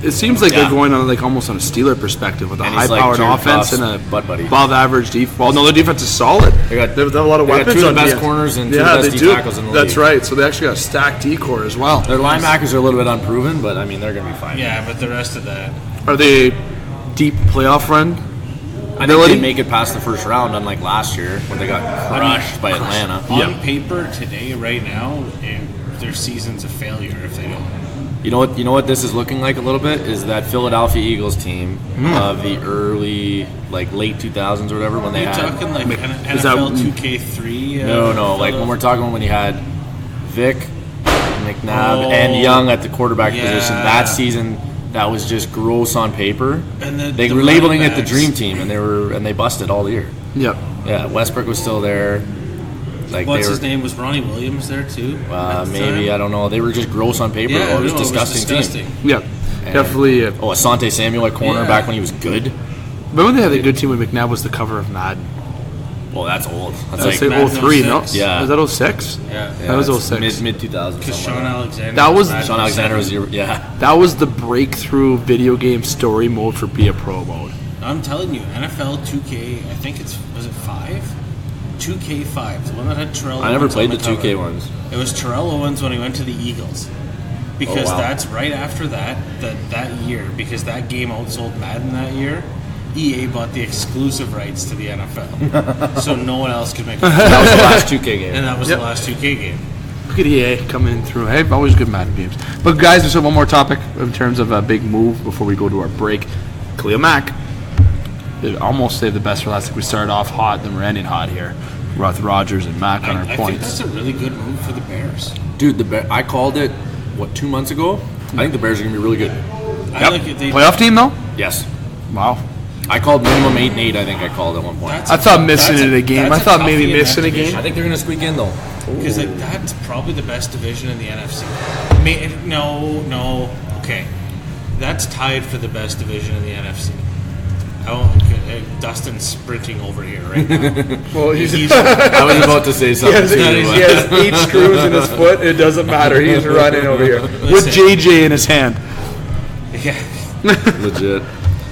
It seems like they're going on like almost on a Steeler perspective with a high-powered offense and a above-average defense. Well, no, their defense is solid. They have a lot of weapons. Two of the best corners and two of the best D tackles in the league. That's right. So they actually got a stacked D-core as well. Their linebackers are a little bit unproven, but I mean they're going to be fine. Yeah, but the rest of that. Are they deep playoff run? I think they make it past the first round, unlike last year when they got crushed by Atlanta. On paper, today, right now, their season's a failure if they don't. You know what this is looking like a little bit is that Philadelphia Eagles team of the early, like late 2000s or whatever when they had. Are you talking like NFL 2K3? No, like when we're talking when you had Vic, McNabb, and Young at the quarterback position. That season. That was just gross on paper. And they were labeling it the dream team, and they busted all year. Yep. Yeah, Westbrook was still there. Like his name? Was Ronnie Williams there too? Maybe, I don't know. They were just gross on paper. Yeah, it was disgusting team. Yeah, definitely. Asante Samuel at corner back when he was good. Remember when they had a good team when McNabb was the cover of Madden? Well, that's old. That's like 03, no? Yeah. Was that 06? Yeah. That was 06. Mid 2000s. Because Sean Alexander. Sean Alexander was That was the breakthrough video game story mode for Be a Pro mode. I'm telling you, NFL 2K, I think was it 5? 2K5, the one that had Terrell Owens. I never played the 2K ones. It was Terrell Owens when he went to the Eagles. Because that's right after that year, because that game outsold Madden that year. EA bought the exclusive rights to the NFL, so no one else could make it. That was the last 2K game, and that was the last 2K game. Look at EA coming through. Hey, always good Madden games. But guys, there's one more topic in terms of a big move before we go to our break. Khalil Mack. It almost saved the best for last. We started off hot, then we're ending hot here. With Rodgers and Mack on our points. I think that's a really good move for the Bears. Dude, I called it 2 months ago. I think the Bears are gonna be really good. Playoff team though? Yes. Wow. I called minimum 8-8. I think I called at one point. I thought missing it a game. I thought maybe missing a game. I think they're gonna squeak in though. Because that's probably the best division in the NFC. No. Okay, that's tied for the best division in the NFC. Dustin's sprinting over here right now. Well, I was about to say something. He has 8 screws in his foot. It doesn't matter. He's running over here with JJ in his hand. Yeah. Legit.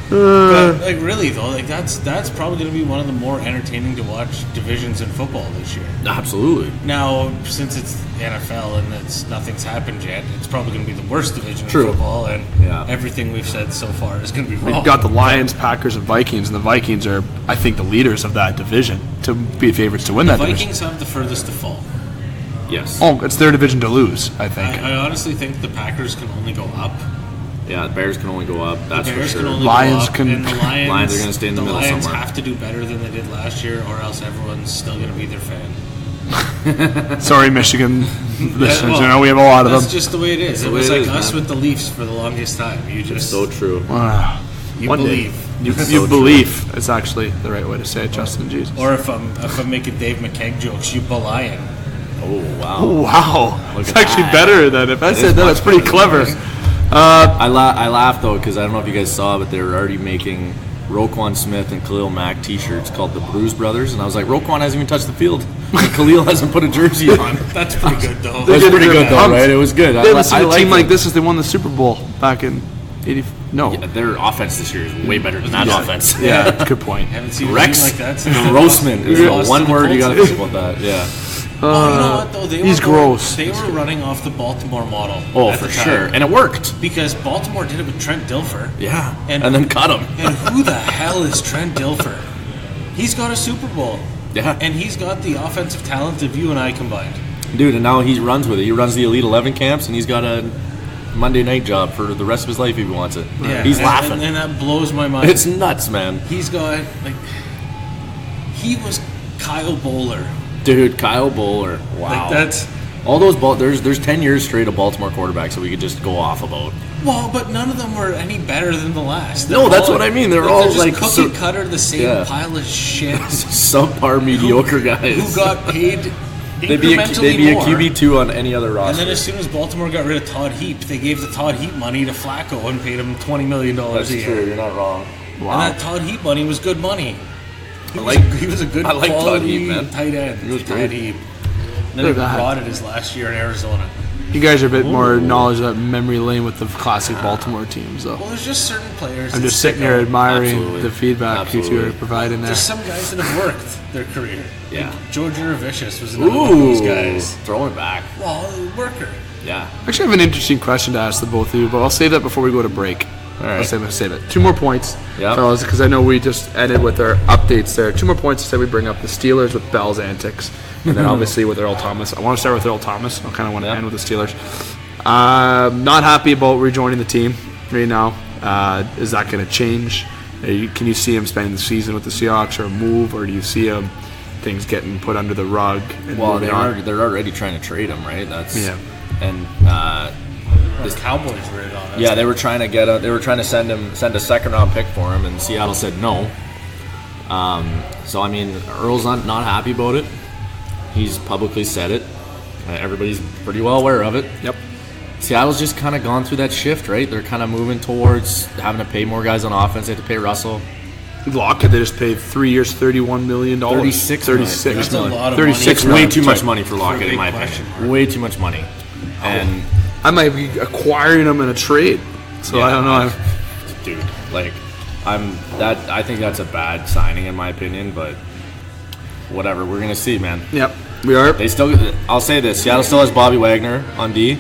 But really though, that's probably going to be one of the more entertaining to watch divisions in football this year. Absolutely. Now, since it's NFL and nothing's happened yet, it's probably going to be the worst division in football, and everything we've said so far is going to be wrong. We've got the Lions, Packers, and Vikings, and the Vikings are, I think, the leaders of that division to be favorites to win that division. The Vikings have the furthest to fall. Yes. Oh, it's their division to lose, I think. I honestly think the Packers can only go up. Yeah, the Bears can only go up. That's for sure. Lions can. And the Lions are going to stay in the middle somewhere. The Lions have to do better than they did last year, or else everyone's still going to be their fan. Sorry, Michigan listeners. I know we have a lot of them. That's just the way it is. It was like us with the Leafs for the longest time. It's so true. You believe. You believe is actually the right way to say it, Justin. Jesus. Or if I'm making Dave McCaig jokes, you believe. Oh wow! Oh wow! It's actually better than if I said that. That's pretty clever. I laughed though because I don't know if you guys saw, but they were already making Roquan Smith and Khalil Mack T-shirts called the Bruise Brothers, and I was like, Roquan hasn't even touched the field, and Khalil hasn't put a jersey on. That's pretty good though. It was pretty good though, right? It was good. A team like this as they won the Super Bowl back in No. Yeah, their offense this year is way better than that offense. Yeah, good point. Haven't seen Rex like that since Grossman is the one word you got to think about that. Yeah. You know what, though? He's gross. They were running off the Baltimore model. Oh, at for the time. sure. And it worked. Because Baltimore did it with Trent Dilfer. Yeah. And then cut him. And who the hell is Trent Dilfer? He's got a Super Bowl. Yeah. And he's got the offensive talent of you and I combined. Dude, and now he runs with it. He runs the Elite 11 camps, and he's got a Monday night job for the rest of his life if he wants it. Yeah, he's laughing. And that blows my mind. It's nuts, man. He's got, he was Kyle Bowler. Dude, Kyle Bowler. Wow. That's... All those there's 10 years straight of Baltimore quarterbacks that we could just go off about. Well, but none of them were any better than the last. No, that's what I mean. They're all just like cookie cutter, the same pile of shit. Subpar mediocre guys who got paid they'd be a QB2 on any other roster. And then as soon as Baltimore got rid of Todd Heap, they gave the Todd Heap money to Flacco and paid him $20 million a year. That's true. You're not wrong. Wow. And that Todd Heap money was good money. He was a good quality tight end. He was Todd Heap. And then he rotted his last year in Arizona. You guys are a bit more knowledge of memory lane with the classic Baltimore teams, though. Well, there's just certain players. I'm just sitting here admiring the feedback you two are providing there. There's some guys that have worked their career. Yeah. Like George Uravicius was another one of those guys. Throwing back. Well, worker. Yeah. Actually, I have an interesting question to ask the both of you, but I'll save that before we go to break. All right. I'll save it. 2 more points, fellas, because I know we just ended with our updates there. 2 more points to say we bring up the Steelers with Bell's antics. And then obviously with Earl Thomas. I want to start with Earl Thomas. I kind of want to end with the Steelers. Not happy about rejoining the team right now. Is that going to change? Can you see him spending the season with the Seahawks or move, or do you see him things getting put under the rug? And they're already trying to trade him, right? And the Cowboys were in on it. Yeah, they were trying to send a second round pick for him, and Seattle said no. So I mean, Earl's not happy about it. He's publicly said it. Everybody's pretty well aware of it. Yep. Seattle's just kind of gone through that shift, right? They're kind of moving towards having to pay more guys on offense. They have to pay Russell. Lockett, they just paid 3 years, $31 million. 36 That's a lot of 36 money. Way too much money for Lockett, in my opinion. Way too much money. And I might be acquiring him in a trade. So I don't know. Dude, I think that's a bad signing in my opinion, but whatever, we're gonna see, man. Yep, we are. I'll say this: Seattle still has Bobby Wagner on D.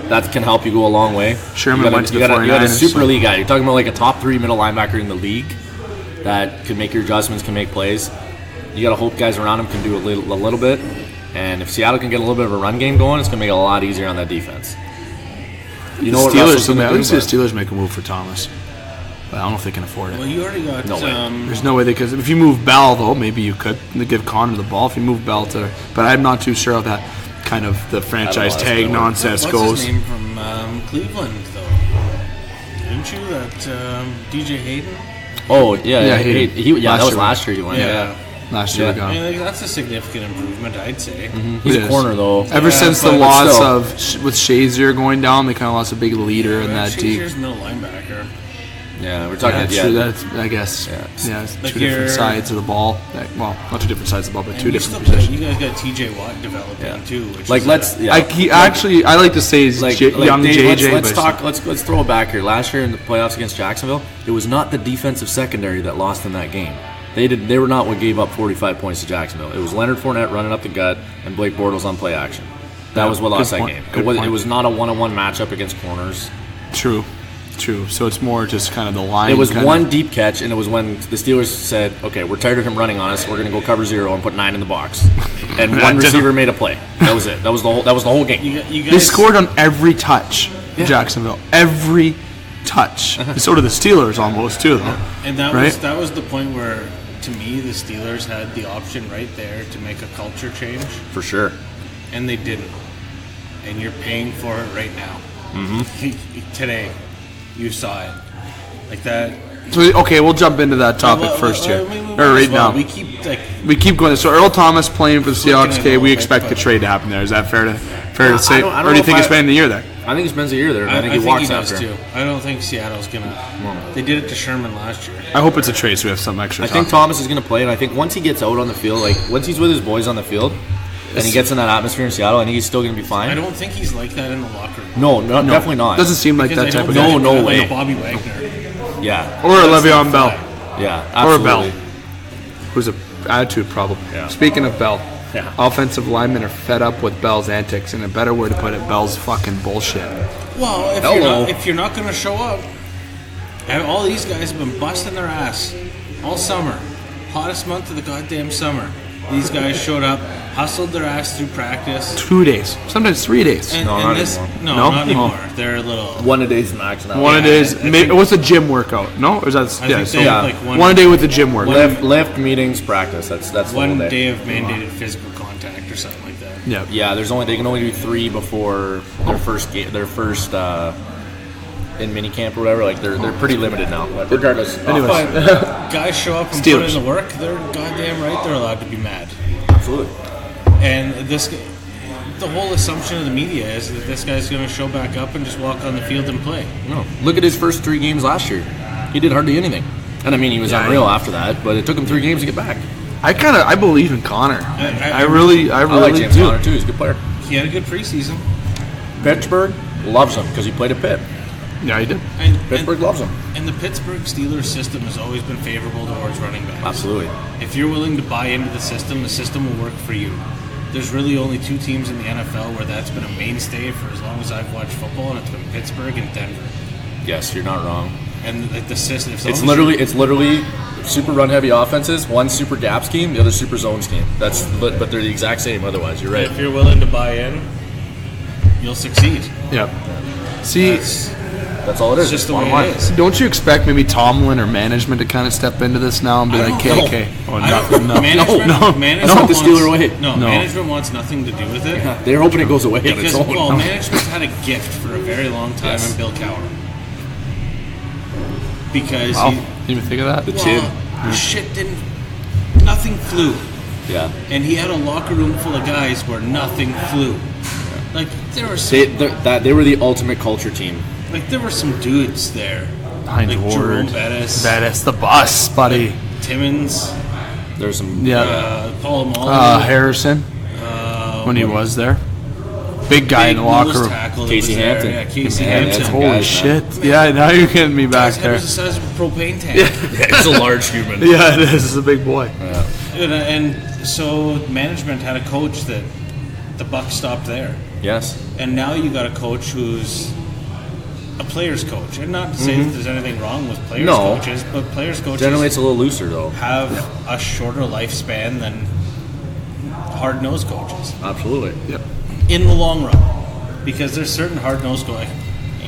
That can help you go a long way. Sherman went to the 49ers. You got a super league guy. You're talking about like a top 3 middle linebacker in the league that can make your adjustments, can make plays. You got to hope guys around him can do a little bit. And if Seattle can get a little bit of a run game going, it's gonna make it a lot easier on that defense. You know what Russell's gonna do? I would say the Steelers make a move for Thomas. But I don't know if they can afford it. Well, you already got... There's no way they could. If you move Bell, though, maybe you could give Connor the ball. If you move Bell to... But I'm not too sure of that kind of the franchise tag nonsense goes. What's his name from Cleveland, though? Didn't you? That DJ Hayden? Oh, yeah. That was last year he went. Last year ago. I mean, that's a significant improvement, I'd say. Mm-hmm. He's a corner, though. Ever since the loss with Shazier going down, they kind of lost a big leader in that team. Shazier's no linebacker. Yeah, we're talking. That's, I guess. Yeah, like two different sides of the ball. Well, not two different sides of the ball, but two different positions. You guys got TJ Watt developing too. Which I like to say he's young Dave, JJ. Let's throw it back here. Last year in the playoffs against Jacksonville, it was not the defensive secondary that lost in that game. They were not what gave up 45 points to Jacksonville. It was Leonard Fournette running up the gut and Blake Bortles on play action. That was what lost that game. It was not a one-on-one matchup against corners. True. So it's more just kind of the line. It was one deep catch, and it was when the Steelers said, "Okay, we're tired of him running on us. We're going to go cover 0 and put 9 in the box." And one receiver made a play. That was it. That was the whole game. You guys, they scored on every touch. Jacksonville, every touch. So did the Steelers almost too, though. And that was the point where, to me, the Steelers had the option right there to make a culture change. For sure. And they didn't. And you're paying for it right now. Mm-hmm. Today. You saw it like that. So we'll jump into that topic first here. Now. We keep going. So Earl Thomas playing for the Seahawks. We expect the trade to happen there. Is that fair to say? Or do you think he spends the year there? I think he spends the year there. I think he walks after. Too. I don't think Seattle's gonna. They did it to Sherman last year. I hope it's a trade so we have some extra. I think Thomas is gonna play, and I think once he gets out on the field, like once he's with his boys on the field, and he gets in that atmosphere in Seattle, I think he's still going to be fine. I don't think he's like that in the locker room. No, definitely not. Doesn't seem like Because that I type don't of think guy. No way. Like Bobby Wagner. Yeah, Or Le'Veon Bell, yeah, or absolutely. Bell, who's an attitude problem. Yeah. Speaking of Bell, Yeah. offensive linemen are fed up with Bell's antics, and a better way to put it, Bell's fucking bullshit. Well, Hello. if you're not going to show up, and all these guys have been busting their ass all summer, hottest month of the goddamn summer. These guys showed up, hustled their ass through practice. 2 days, sometimes 3 days. And, No, and not this, anymore. no, No? not No. anymore. They're a little. One a day's max now. One a day is, I maybe, think- what's a gym workout? No? Or is that, I yeah, think so they yeah. have like one a day with the gym workout. Lift meetings, practice. That's the one whole day of mandated physical contact or something like that. Yeah. Yeah, they can only do 3 before their first game, in minicamp or whatever. Like they're pretty limited now. But regardless, Anyways. Guys show up and Steelers. put in the work. They're goddamn right. They're allowed to be mad. absolutely. And the whole assumption of the media is that this guy's going to show back up and just walk on the field and play. No, look at his first 3 games last year. He did hardly anything. And I mean, he was unreal after that, but it took him 3 games to get back. I believe in Connor. I really I like James do. Conner too. He's a good player. He had a good preseason. Pittsburgh loves him because he played at Pitt. Yeah, he did. Pittsburgh loves him. And the Pittsburgh Steelers system has always been favorable towards running backs. Absolutely. If you're willing to buy into the system will work for you. There's really only 2 teams in the NFL where that's been a mainstay for as long as I've watched football, and it's been Pittsburgh and Denver. Yes, you're not wrong. And the system, It's literally super run heavy offenses. One super gap scheme, the other super zone scheme. But they're the exact same. Otherwise, you're right. if you're willing to buy in, you'll succeed. Yeah. See, That's all it is. It's just the Bottom way line. it is. don't you expect maybe Tomlin or management to kind of step into this now and be like, don't know. okay, oh, I don't- no. Management, no. management That's not the wants- Steeler way. No, No. management wants nothing to do with it. They're hoping it goes away on its Because, own. well, management's had a gift for a very long time Yes. in Bill Cowher. Because Wow, he, didn't even think of that. nothing flew. Yeah. And he had a locker room full of guys where nothing flew. Like, there were some, They were the ultimate culture team. there were some dudes there. Heinz like Ward. Jerome Bettis, Bettis, the bus, buddy. Timmons, There's some. Yeah. Paul Amali. Harrison, when he was there. Big guy in the locker room. Casey Hampton. Yeah, Casey Hampton. Hampton. Holy guys, shit. Yeah, now you're getting me back His head there. was the size of a propane tank. It's a large human. Yeah, it is. It's a big boy. And so management had a coach that the buck stopped there. Yes. And now you got a coach who's a player's coach. And not to say that there's anything wrong with players' No. coaches, but players' coaches Generally, it's a little looser though. have a shorter lifespan than hard-nosed coaches Absolutely. Yep. in the long run. Because there's certain hard-nosed coaches.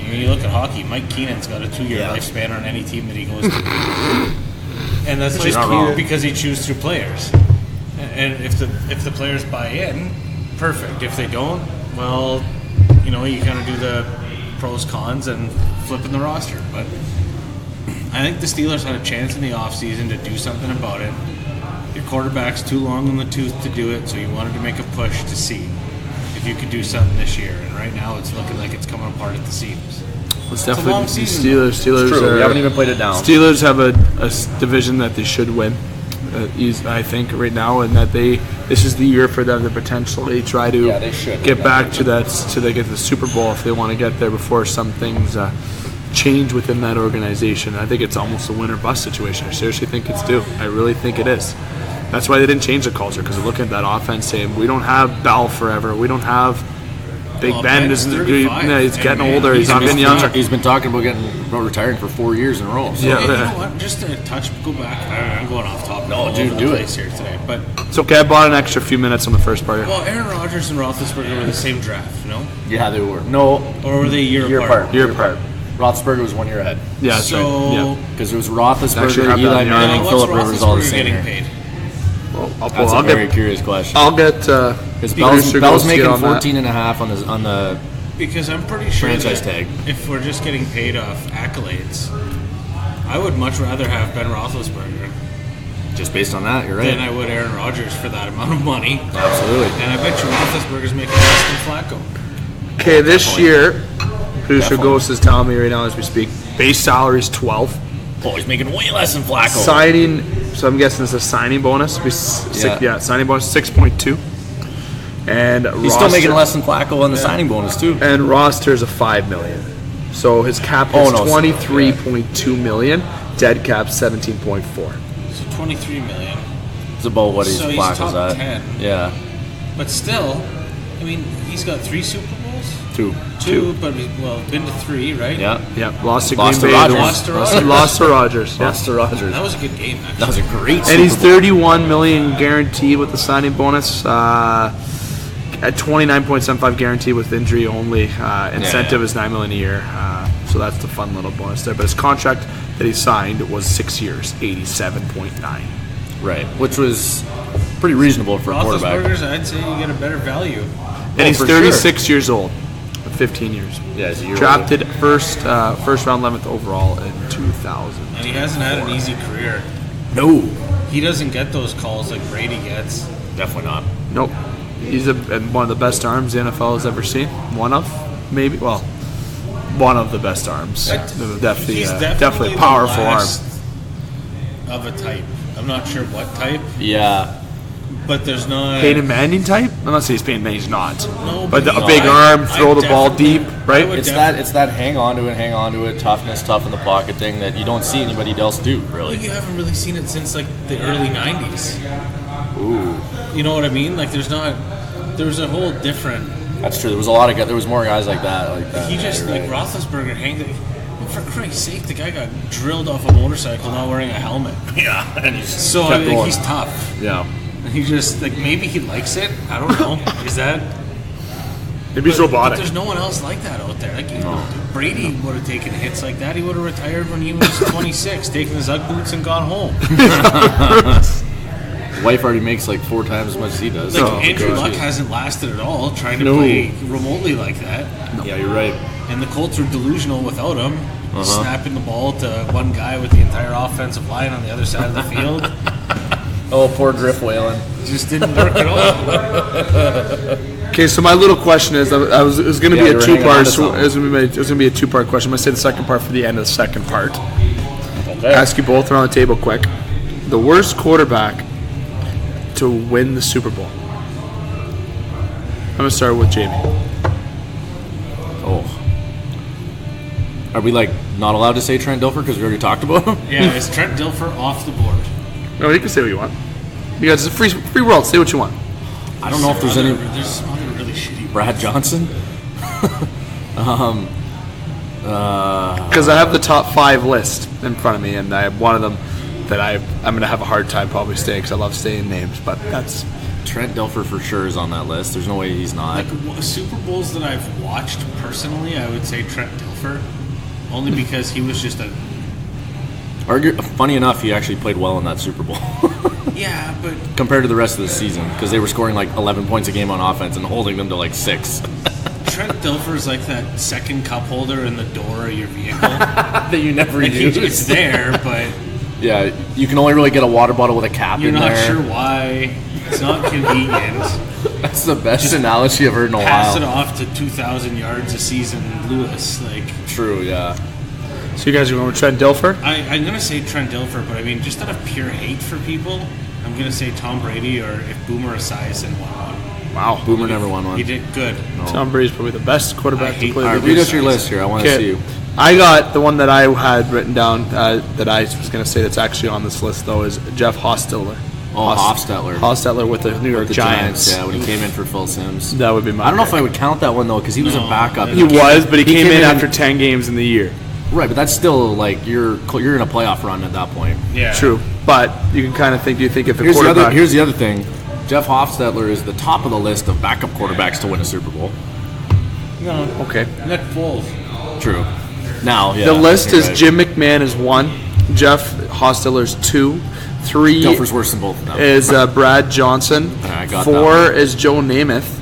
When you look at hockey, Mike Keenan's got a 2-year lifespan on any team that he goes to. And that's just not wrong. because he chews through players. And if the players buy in, perfect. If they don't, well, you kind of do the pros, cons, and flipping the roster. But I think the Steelers had a chance in the offseason to do something about it. Your quarterback's too long in the tooth to do it, so you wanted to make a push to see if you could do something this year. And right now, it's looking like it's coming apart at the seams. It's a definitely long the season, Steelers. True. Are, We haven't even played it down. Steelers have a division that they should win. I think right now, and that this is the year for them to potentially try to they should. get back to that, so they get to the Super Bowl if they want to get there before some things change within that organization. I think it's almost a win or bust situation. I seriously think it's due. I really think it is. That's why they didn't change the culture, because they're looking at that offense saying, we don't have Bell forever. We don't have Big Ben. Ben's 35. He's getting And older. He's not getting younger. He's been talking about retiring for 4 years in a row. So. Yeah. Hey, you know what? Just to go back. I'm going off topic. No, all over dude, the do it. place here today. But It's okay. I bought an extra few minutes on the first part here. well, Aaron Rodgers and Roethlisberger were the same draft, no? Yeah, they were. No. Or were they a year apart? Year apart. Roethlisberger was 1 year ahead. Yeah, that's So right. Yeah. Because it was Actually, Roethlisberger, have that Eli in your Manning, what's Phillip Rivers, all the Roethlisberger same getting year. paid? That's a very curious question. I'll get. Because producer Bell's goes to making get on that. 14.5 on the Because I'm pretty sure franchise that tag. if we're just getting paid off accolades, I would much rather have Ben Roethlisberger Just based on that, you're right. than I would Aaron Rodgers for that amount of money. Absolutely. And I bet you Roethlisberger's making less than Flacco. Okay, this year, producer Ghost is telling me right now as we speak, base salary is 12. Oh, he's making way less than Flacco. Signing, so I'm guessing it's a signing bonus. Signing bonus 6.2. And he's still making less than Flacco on the signing bonus too. And roster's a $5 million. So his cap is $23.2 million. Dead cap $17.4. So $23 million. It's about what he's Flacco's top at. 10. Yeah. But still, I mean, he's got 3 Super Bowls. Two, but been to 3, right? Yeah. Lost to Rogers. Lost to Rogers. Lost to Rogers. That was a good game, actually. That was a great. And he's $31 million guaranteed with the signing bonus. At $29.75 guaranteed with injury only. Incentive is $9 million a year. So that's the fun little bonus there. But his contract that he signed was 6 years, $87.9. Right, which was pretty reasonable for a quarterback. I'd say you get a better value. And he's 36 years old, 15 years. Yeah, he's a year drafted first round 11th overall in 2000. And he hasn't had an easy career. No, he doesn't get those calls like Brady gets. Definitely not. Nope. He's one of the best arms the NFL has ever seen. One of the best arms. Definitely a powerful arm. Of a type. I'm not sure what type. Yeah. But there's not... Peyton Manning type? I'm not saying he's Peyton Manning, he's not. No, but a big arm, throw the ball deep, right? It's that hang on to it, toughness, tough in the pocket thing that you don't see anybody else do, really. Well, you haven't really seen it since, like, the early 90s. Ooh. You know what I mean? Like, there's a whole different... That's true. There was more guys like that. He just, like, Roethlisberger for Christ's sake, the guy got drilled off a motorcycle not wearing a helmet. Yeah. And he's tough. Yeah. He just, like, maybe he likes it. I don't know. Is that... Maybe he's robotic. But there's no one else like that out there. Like, Brady would have taken hits like that. He would have retired when he was 26, taken his Ugg boots and gone home. His wife already makes like 4 times as much as he does. Like, Andrew Luck hasn't lasted at all trying to play remotely like that. No. Yeah, you're right. And the Colts are delusional without him. Snapping the ball to one guy with the entire offensive line on the other side of the field. Oh, poor Griff Whalen. It just didn't work at all. Okay, so my little question is, it was going to be a two-part. It was going to be a two-part question. I'm going to say the second part for the end of the second part. Okay. Ask you both around the table quick. The worst quarterback to win the Super Bowl. I'm going to start with Jamie. Oh. Are we, like, not allowed to say Trent Dilfer because we already talked about him? Yeah, is Trent Dilfer off the board? No, you can say what you want. You guys, it's a free world. Say what you want. I don't know if there's any... There's some other really shitty... Brad Johnson? Because I have the top 5 list in front of me, and I have one of them that I'm going to have a hard time probably saying because I love saying names, but that's... Trent Dilfer for sure is on that list. There's no way he's not. Like, Super Bowls that I've watched personally, I would say Trent Dilfer. Only because he was just a... Funny enough, he actually played well in that Super Bowl. Yeah, but... Compared to the rest of the season, because they were scoring like 11 points a game on offense and holding them to like 6. Trent Dilfer's like that second cup holder in the door of your vehicle. That you never use. It's there, but... Yeah, you can only really get a water bottle with a cap in there. You're not sure why. It's not convenient. That's the best analogy I've heard in a while. Pass it off to 2,000 yards a season, Lewis. True, yeah. So you guys are going with Trent Dilfer? I'm going to say Trent Dilfer, but I mean, just out of pure hate for people, I'm going to say Tom Brady, or if Boomer Esiason won one. Wow. Boomer never won one. He did good. No. Tom Brady's probably the best quarterback to play. Read us your list here. I want to see you. I got the one that I had written down that I was going to say that's actually on this list, though, is Jeff Hostetler. Oh, Hostetler. Hostetler with the New York Giants. Yeah, when he came in for Phil Simms. That would be my I don't know if I would count that one, though, because he was a backup. He was, but he came in after 10 games in the year. Right, but that's still, like, you're in a playoff run at that point. Yeah. True. But you can kind of think, if the quarterback... Here's the other thing. Jeff Hostetler is the top of the list of backup quarterbacks to win a Super Bowl. No. Okay. Nick Foles. True. Now, yeah. The list is right. Jim McMahon is 1, Jeff Hostetler's 2, 3 Dilfer's worse than both of them. Is Brad Johnson, I got 4 is Joe Namath,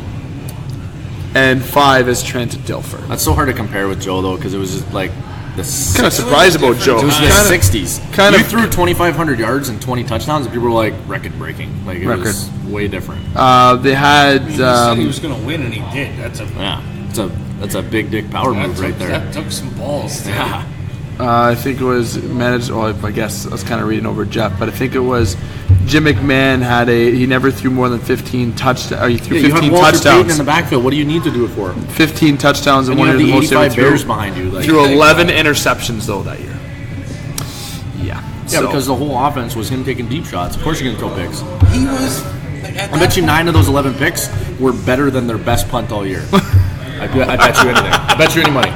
and 5 is Trent Dilfer. That's so hard to compare with Joe, though, because it was just like the kind of surprised about Joe. It was the 60s. You threw 2,500 yards and 20 touchdowns, and people were like record-breaking. Like, it was way different. They had... he said he was going to win, and he did. That's a big dick power move right there. That took some balls. Yeah. I think it was managed... Well, I guess I was kind of reading over Jeff, but I think it was Jim McMahon he never threw more than 15 touchdowns. He threw 15 you have touchdowns. Payton in the backfield. What do you need to do it for? 15 touchdowns and one of the most 85 Bears behind you. Threw 11 interceptions though that year. Yeah. Yeah, because the whole offense was him taking deep shots. Of course you're going to throw picks. He was. I bet you 9 of those 11 picks were better than their best punt all year. I bet you anything. I bet you any money.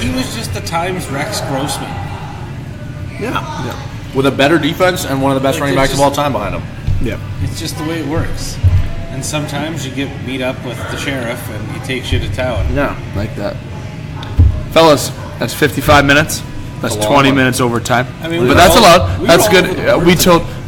He was just the Times Rex Grossman. Yeah. With a better defense and one of the best running backs of all time behind him. Yeah. It's just the way it works. And sometimes you get meet up with the sheriff and he takes you to town. Yeah, like that. Fellas, that's 55 minutes. That's 20 minutes overtime. I mean, but that's allowed. That's good.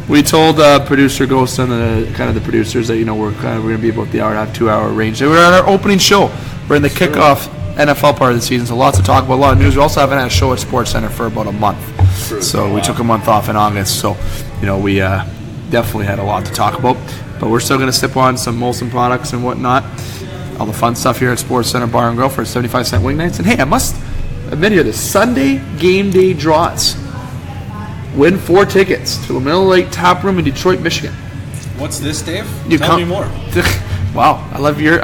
We told producer Ghost and kind of the producers that we're going to be about the hour and a half, 2 hour range. They were on our opening show. We're in the kickoff NFL part of the season, so lots to talk about, a lot of news. We also haven't had a show at Sportscenter for about a month. So we took a month off in August. So we definitely had a lot to talk about. But we're still going to sip on some Molson products and whatnot. All the fun stuff here at Sportscenter Bar and Grill for 75-cent wing nights. And hey, I must admit here, the Sunday game day draws. Win 4 tickets to the Miller Lake Tap Room in Detroit, Michigan. What's this, Dave? Tell me more. Wow, I love your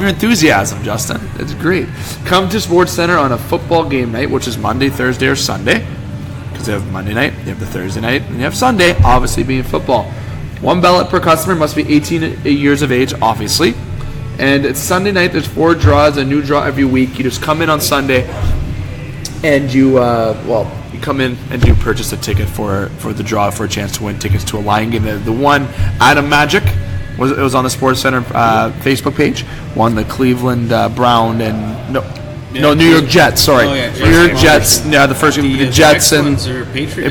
enthusiasm, Justin. It's great. Come to SportsCenter on a football game night, which is Monday, Thursday, or Sunday. Because you have Monday night, you have the Thursday night, and you have Sunday, obviously being football. 1 ballot per customer, must be 18 years of age, obviously. And it's Sunday night. There's 4 draws, a new draw every week. You just come in on Sunday, and you come in and you purchase a ticket for the draw for a chance to win tickets to a Lion game. The one, Adam Magic, was on the SportsCenter Facebook page. Won the Cleveland Brown and New York Jets. Sorry, New York Jets. Yeah, the first game, the Jets and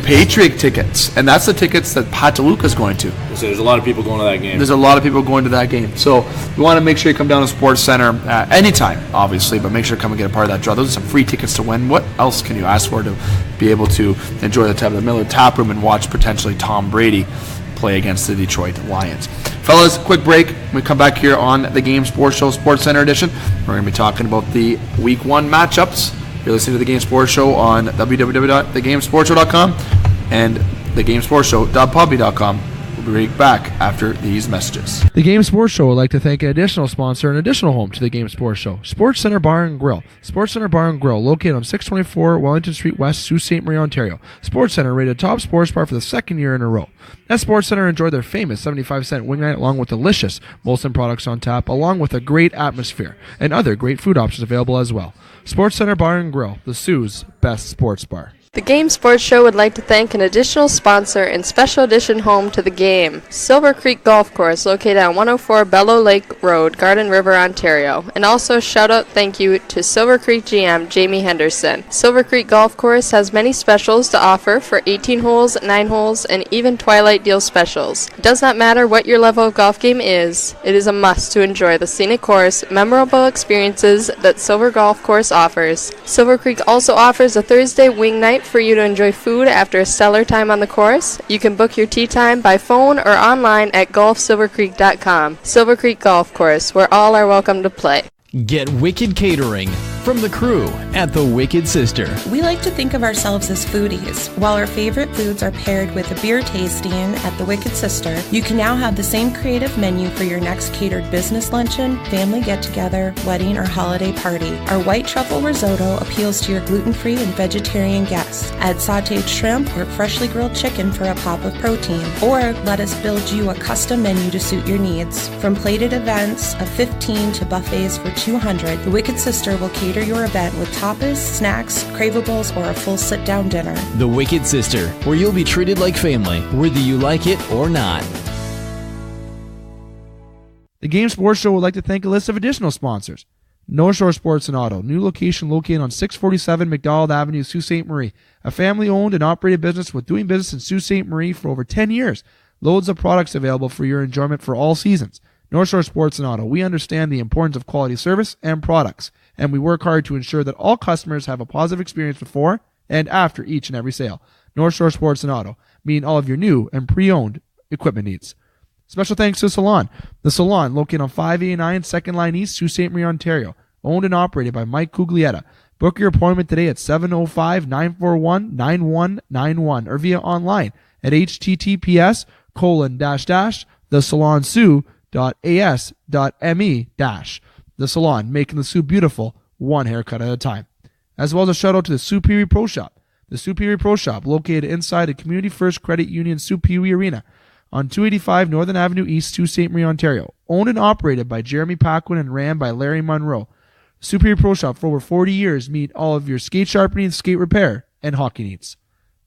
Patriot tickets, and that's the tickets that Pataluca's going to. So there's a lot of people going to that game. There's a lot of people going to that game. So you want to make sure you come down to SportsCenter anytime, obviously, but make sure to come and get a part of that draw. Those are some free tickets to win. What else can you ask for to be able to enjoy the time of the Miller Tap Room and watch potentially Tom Brady play against the Detroit Lions? Fellas, quick break. When we come back here on the Game Sports Show SportsCenter edition, we're going to be talking about the Week 1 matchups. You're listening to the Game Sports Show on www.thegamesportshow.com and thegamesportshow.podbean.com. We'll be right back after these messages. The Game Sports Show would like to thank an additional sponsor and additional home to the Game Sports Show, SportsCenter Bar and Grill. SportsCenter Bar and Grill, located on 624 Wellington Street West, Sault Ste. Marie, Ontario. SportsCenter rated top sports bar for the 2nd year in a row. At SportsCenter, enjoy their famous 75-cent wing night along with delicious Molson products on tap, along with a great atmosphere and other great food options available as well. SportsCenter Bar and Grill, the Sioux's best sports bar. The Game Sports Show would like to thank an additional sponsor and special edition home to the game, Silver Creek Golf Course, located on 104 Bellow Lake Road, Garden River, Ontario. And also shout out thank you to Silver Creek GM Jamie Henderson. Silver Creek Golf Course has many specials to offer for 18 holes, 9 holes, and even Twilight Deal specials. It does not matter what your level of golf game is, it is a must to enjoy the scenic course, memorable experiences that Silver Golf Course offers. Silver Creek also offers a Thursday wing night for you to enjoy food after a stellar time on the course. You can book your tee time by phone or online at golfsilvercreek.com. Silver Creek Golf Course, where all are welcome to play. Get Wicked Catering from the crew at the Wicked Sister. We like to think of ourselves as foodies. While our favorite foods are paired with a beer tasting at the Wicked Sister, you can now have the same creative menu for your next catered business luncheon, family get-together, wedding, or holiday party. Our white truffle risotto appeals to your gluten-free and vegetarian guests. Add sautéed shrimp or freshly grilled chicken for a pop of protein. Or let us build you a custom menu to suit your needs. From plated events of 15 to buffets for 200, the Wicked Sister will cater your event with tapas, snacks, cravables, or a full sit-down dinner. The Wicked Sister, where you'll be treated like family, whether you like it or not. The Game Sports Show would like to thank a list of additional sponsors. North Shore Sports and Auto, new location located on 647 McDonald Avenue, Sault Ste. Marie. A family-owned and operated business with doing business in Sault Ste. Marie for over 10 years. Loads of products available for your enjoyment for all seasons. North Shore Sports and Auto, we understand the importance of quality service and products, and we work hard to ensure that all customers have a positive experience before and after each and every sale. North Shore Sports and Auto, meeting all of your new and pre-owned equipment needs. Special thanks to Salon. The Salon, located on 589 2nd Line East, Sault Ste. Marie, Ontario. Owned and operated by Mike Cuglietta. Book your appointment today at 705-941-9191 or via online at https://thesalonsue.as.me-. The Salon, making the Sioux beautiful, one haircut at a time. As well as a shout out to the Superior Pro Shop. The Superior Pro Shop, located inside the Community First Credit Union Superior Arena on 285 Northern Avenue East, Sault Ste. Marie, Ontario. Owned and operated by Jeremy Paquin and ran by Larry Monroe. Superior Pro Shop, for over 40 years, meet all of your skate sharpening, skate repair, and hockey needs.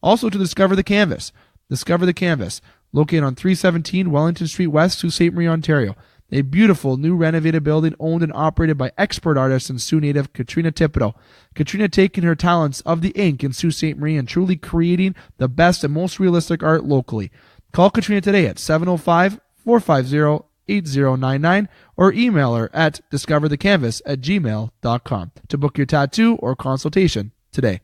Also to Discover the Canvas. Discover the Canvas, located on 317 Wellington Street West, Sault Ste. Marie, Ontario. A beautiful, new renovated building owned and operated by expert artist and Sioux native Katrina Thibodeau. Katrina taking her talents of the ink in Sault Ste. Marie and truly creating the best and most realistic art locally. Call Katrina today at 705-450-8099 or email her at discoverthecanvas@gmail.com to book your tattoo or consultation today.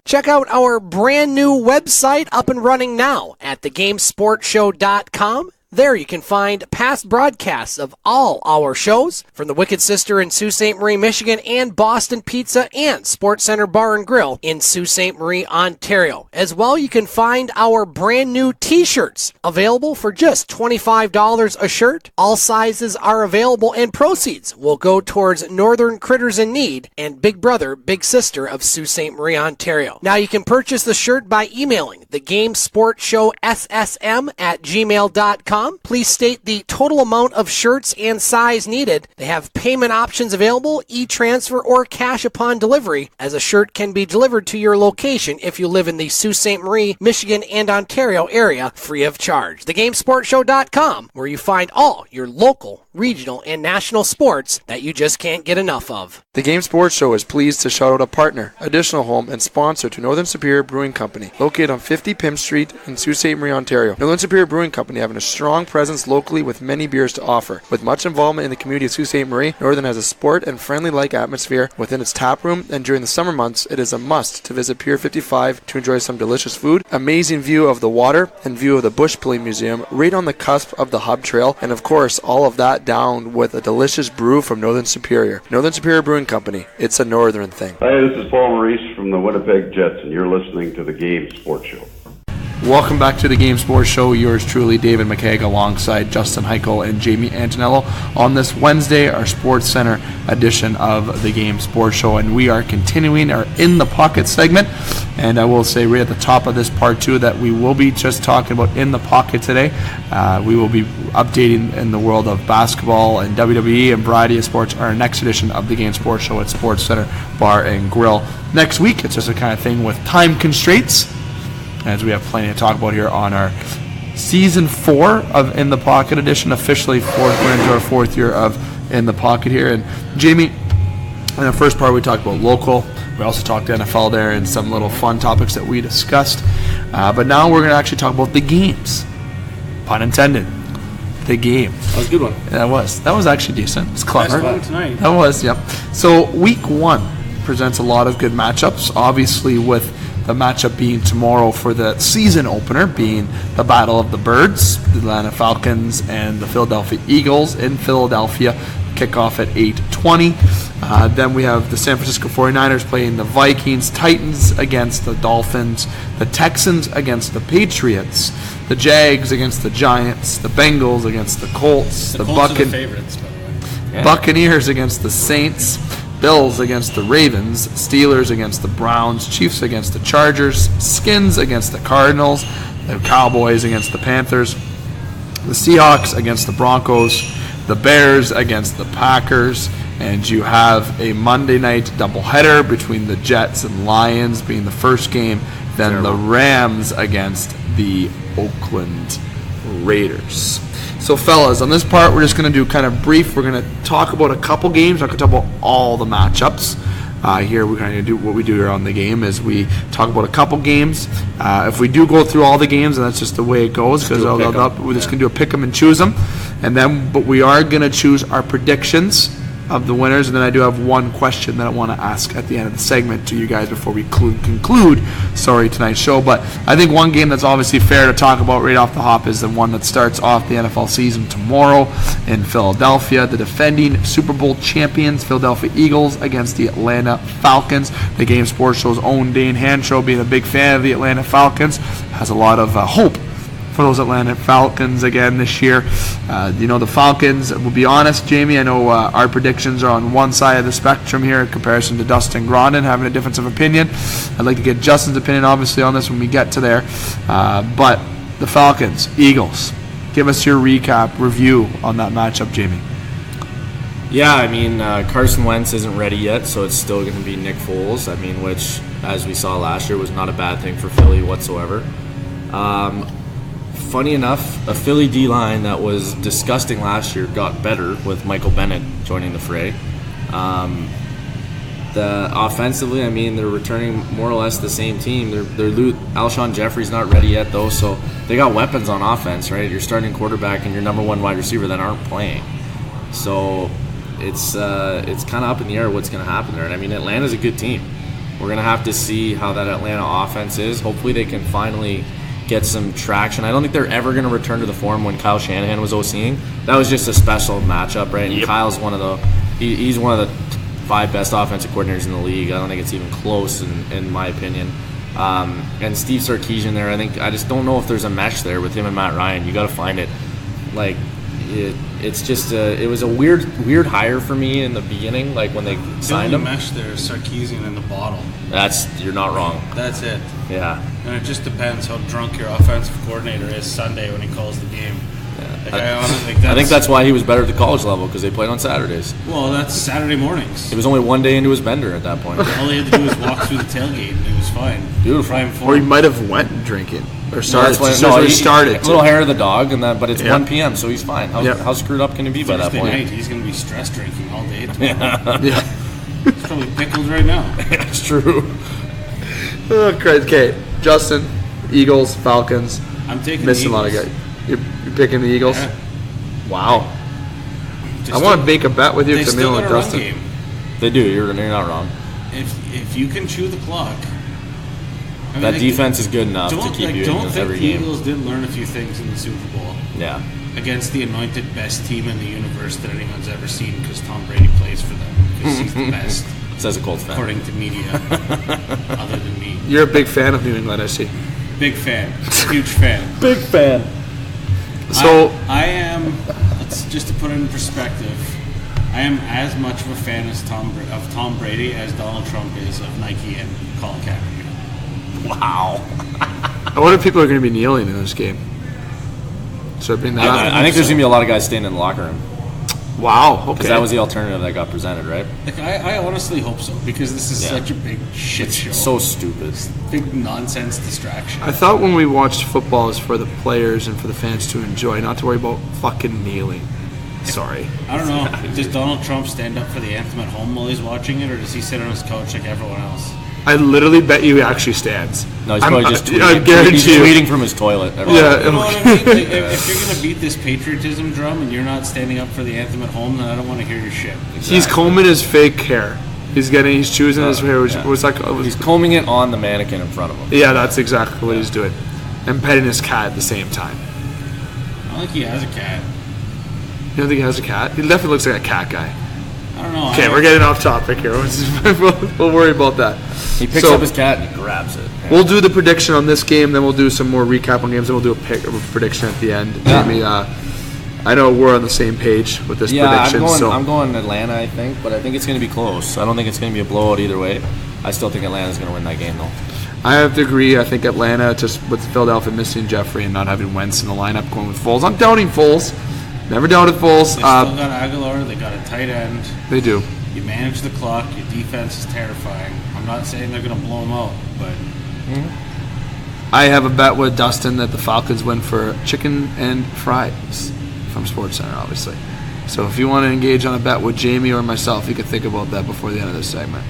Check out our brand new website up and running now at thegamesportshow.com. There you can find past broadcasts of all our shows from the Wicked Sister in Sault Ste. Marie, Michigan, and Boston Pizza and Sportscenter Bar and Grill in Sault Ste. Marie, Ontario. As well, you can find our brand new t-shirts available for just $25 a shirt. All sizes are available and proceeds will go towards Northern Critters in Need and Big Brother, Big Sister of Sault Ste. Marie, Ontario. Now you can purchase the shirt by emailing thegamesportshowssm@gmail.com. Please state the total amount of shirts and size needed. They have payment options available, e-transfer, or cash upon delivery, as a shirt can be delivered to your location if you live in the Sault Ste. Marie, Michigan, and Ontario area, free of charge. TheGameSportsShow.com, where you find all your local, regional, and national sports that you just can't get enough of. The Game Sports Show is pleased to shout out a partner, additional home, and sponsor to Northern Superior Brewing Company, located on 50 Pym Street in Sault Ste. Marie, Ontario. Northern Superior Brewing Company having a strong presence locally with many beers to offer. With much involvement in the community of Sault Ste. Marie, Northern has a sport and friendly-like atmosphere within its tap room, and during the summer months, it is a must to visit Pier 55 to enjoy some delicious food, amazing view of the water, and view of the Bush Pulling Museum, right on the cusp of the Hub Trail, and of course, all of that down with a delicious brew from Northern Superior. Northern Superior Brewing Company. It's a Northern thing. Hi, this is Paul Maurice from the Winnipeg Jets, and you're listening to the Game Sports Show. Welcome back to the Game Sports Show. Yours truly, David McCaig, alongside Justin Hykel and Jamie Antonello on this Wednesday, our Sports Center edition of the Game Sports Show. And we are continuing our In the Pocket segment. And I will say right at the top of this part two that we will be just talking about In the Pocket today. We will be updating in the world of basketball and WWE and variety of sports our next edition of the Game Sports Show at Sportscenter Bar and Grill. Next week, it's just a kind of thing with time constraints, as we have plenty to talk about here on our Season 4 of In the Pocket edition. Officially, we're into our fourth year of In the Pocket here. And Jamie, in the first part we talked about local. We also talked NFL there and some little fun topics that we discussed. But now we're going to actually talk about the games. Pun intended. The game. That was a good one. That was actually decent. It's clever. Nice one tonight. That was, yep. So Week 1 presents a lot of good matchups, obviously with the matchup being tomorrow for the season opener, being the Battle of the Birds, the Atlanta Falcons and the Philadelphia Eagles in Philadelphia. Kickoff at 8:20. Then we have the San Francisco 49ers playing the Vikings, Titans against the Dolphins, the Texans against the Patriots, the Jags against the Giants, the Bengals against the Colts, the Colts are the favorites, by the way. Yeah. Buccaneers against the Saints, Bills against the Ravens, Steelers against the Browns, Chiefs against the Chargers, Skins against the Cardinals, the Cowboys against the Panthers, the Seahawks against the Broncos, the Bears against the Packers, and you have a Monday night doubleheader between the Jets and Lions being the first game, then the Rams against the Oakland Raiders. So, fellas, on this part, we're just going to do kind of brief. We're going to talk about a couple games. I'm not going to talk about all the matchups. Here, we're going to do what we do here on the game is we talk about a couple games. If we do go through all the games, and that's just the way it goes, because we're just going to do a pick them and choose them. But we are going to choose our predictions of the winners, and then I do have one question that I want to ask at the end of the segment to you guys before we conclude tonight's show. But I think one game that's obviously fair to talk about right off the hop is the one that starts off the NFL season tomorrow in Philadelphia. The defending Super Bowl champions, Philadelphia Eagles, against the Atlanta Falcons. The Game Sports Show's own Dane Hanshaw, being a big fan of the Atlanta Falcons, has a lot of hope for those Atlanta Falcons again this year. The Falcons, we'll be honest, Jamie, I know our predictions are on one side of the spectrum here in comparison to Dustin Grondin having a difference of opinion. I'd like to get Justin's opinion, obviously, on this when we get to there. But the Falcons, Eagles, give us your review on that matchup, Jamie. Yeah, I mean, Carson Wentz isn't ready yet, so it's still going to be Nick Foles, which, as we saw last year, was not a bad thing for Philly whatsoever. Funny enough, a Philly D-line that was disgusting last year got better with Michael Bennett joining the fray. Offensively, I mean, they're returning more or less the same team. Alshon Jeffrey's not ready yet, though, so they got weapons on offense, right? Your starting quarterback and your number one wide receiver that aren't playing. So it's kind of up in the air what's going to happen there. And I mean, Atlanta's a good team. We're going to have to see how that Atlanta offense is. Hopefully they can finally get some traction. I don't think they're ever going to return to the form when Kyle Shanahan was OCing. That was just a special matchup, right? And Kyle's he's one of the 5 best offensive coordinators in the league. I don't think it's even close in my opinion. And Steve Sarkisian there, I just don't know if there's a mesh there with him and Matt Ryan. You got to find it. It's just it was a weird hire for me in the beginning, like when they signed him. The only mesh there is Sarkisian in the bottle. You're not wrong. That's it. Yeah. And it just depends how drunk your offensive coordinator is Sunday when he calls the game. Yeah. I think that's why he was better at the college level, because they played on Saturdays. Well, that's Saturday mornings. It was only one day into his bender at that point. All he had to do was walk through the tailgate, and he was fine. Beautiful. Or he might have went drinking. Or started. He started. A little hair of the dog, but it's 1 p.m., so he's fine. How screwed up can he be by that point? Night, he's going to be stress drinking all day tomorrow. He's probably pickled right now. It's true. Okay, Justin, Eagles, Falcons. I'm taking missing the Eagles. A lot of guys. You're picking the Eagles? Yeah. Wow. I want to make a bet with you because I'm dealing with Dustin. Game. They do. You're not wrong. If you can chew the clock. That defense is good enough to keep you in every game. Don't think the Eagles didn't learn a few things in the Super Bowl. Yeah. Against the anointed best team in the universe that anyone's ever seen, because Tom Brady plays for them, because he's the best. Says a Colts fan. According to media. Other than me. You're a big fan of New England, I see. Big fan. Huge fan. Big fan. So I am, just to put it in perspective, I am as much of a fan of Tom Brady as Donald Trump is of Nike and Colin Kaepernick. Wow. I wonder if people are going to be kneeling in this game. So I think there's going to be a lot of guys staying in the locker room. Wow, okay. Because that was the alternative that got presented, right? I honestly hope so, because this is such a big shit show. So stupid. Big nonsense distraction. I thought when we watched football is for the players and for the fans to enjoy, not to worry about fucking kneeling. Sorry. I don't know. Does Donald Trump stand up for the anthem at home while he's watching it, or does he sit on his couch like everyone else? I literally bet you he actually stands. No, he's probably just tweeting. I guarantee he's tweeting from his toilet. You know what I mean? Like, if you're going to beat this patriotism drum and you're not standing up for the anthem at home, then I don't want to hear your shit. Exactly. He's combing his fake hair. He's choosing his hair, which was like... He's combing it on the mannequin in front of him. Yeah, that's exactly what he's doing. And petting his cat at the same time. I don't think he has a cat. You don't think he has a cat? He definitely looks like a cat guy. I don't know. Okay, we're getting off topic here. We'll worry about that. He picks up his cat and he grabs it. Yeah. We'll do the prediction on this game, then we'll do some more recap on games, then we'll do a prediction at the end. Yeah. Jamie, I know we're on the same page with this prediction. I'm going Atlanta, I think, but I think it's going to be close. I don't think it's going to be a blowout either way. I still think Atlanta's going to win that game, though. I have to agree. I think Atlanta, just with Philadelphia missing Jeffrey and not having Wentz in the lineup, going with Foles. I'm doubting Foles. Never doubted Foles. They still got Aguilar. They got a tight end. They do. You manage the clock. Your defense is terrifying. I'm not saying they're going to blow them out, but... I have a bet with Dustin that the Falcons win for chicken and fries from Sportscenter, obviously. So if you want to engage on a bet with Jamie or myself, you can think about that before the end of this segment.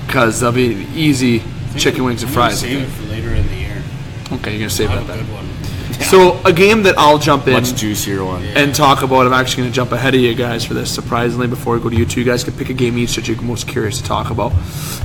Because they'll be easy chicken wings and fries. Save it for later in the year. Okay, you're going to save that bet. Good one. Yeah. So a game that I'll jump in much juicier one and talk about. I'm actually going to jump ahead of you guys for this. Surprisingly, before we go to you two, you guys can pick a game each that you're most curious to talk about.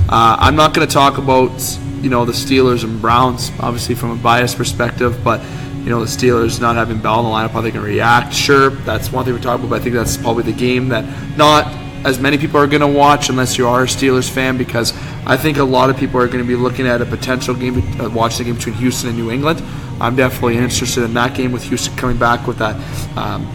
I'm not going to talk about the Steelers and Browns, obviously from a biased perspective, but the Steelers not having Bell in the lineup, how they can react. Sure, that's one thing we're talking about, but I think that's probably the game that not as many people are going to watch unless you are a Steelers fan, because I think a lot of people are going to be looking at a potential game, watching the game between Houston and New England. I'm definitely interested in that game with Houston coming back with that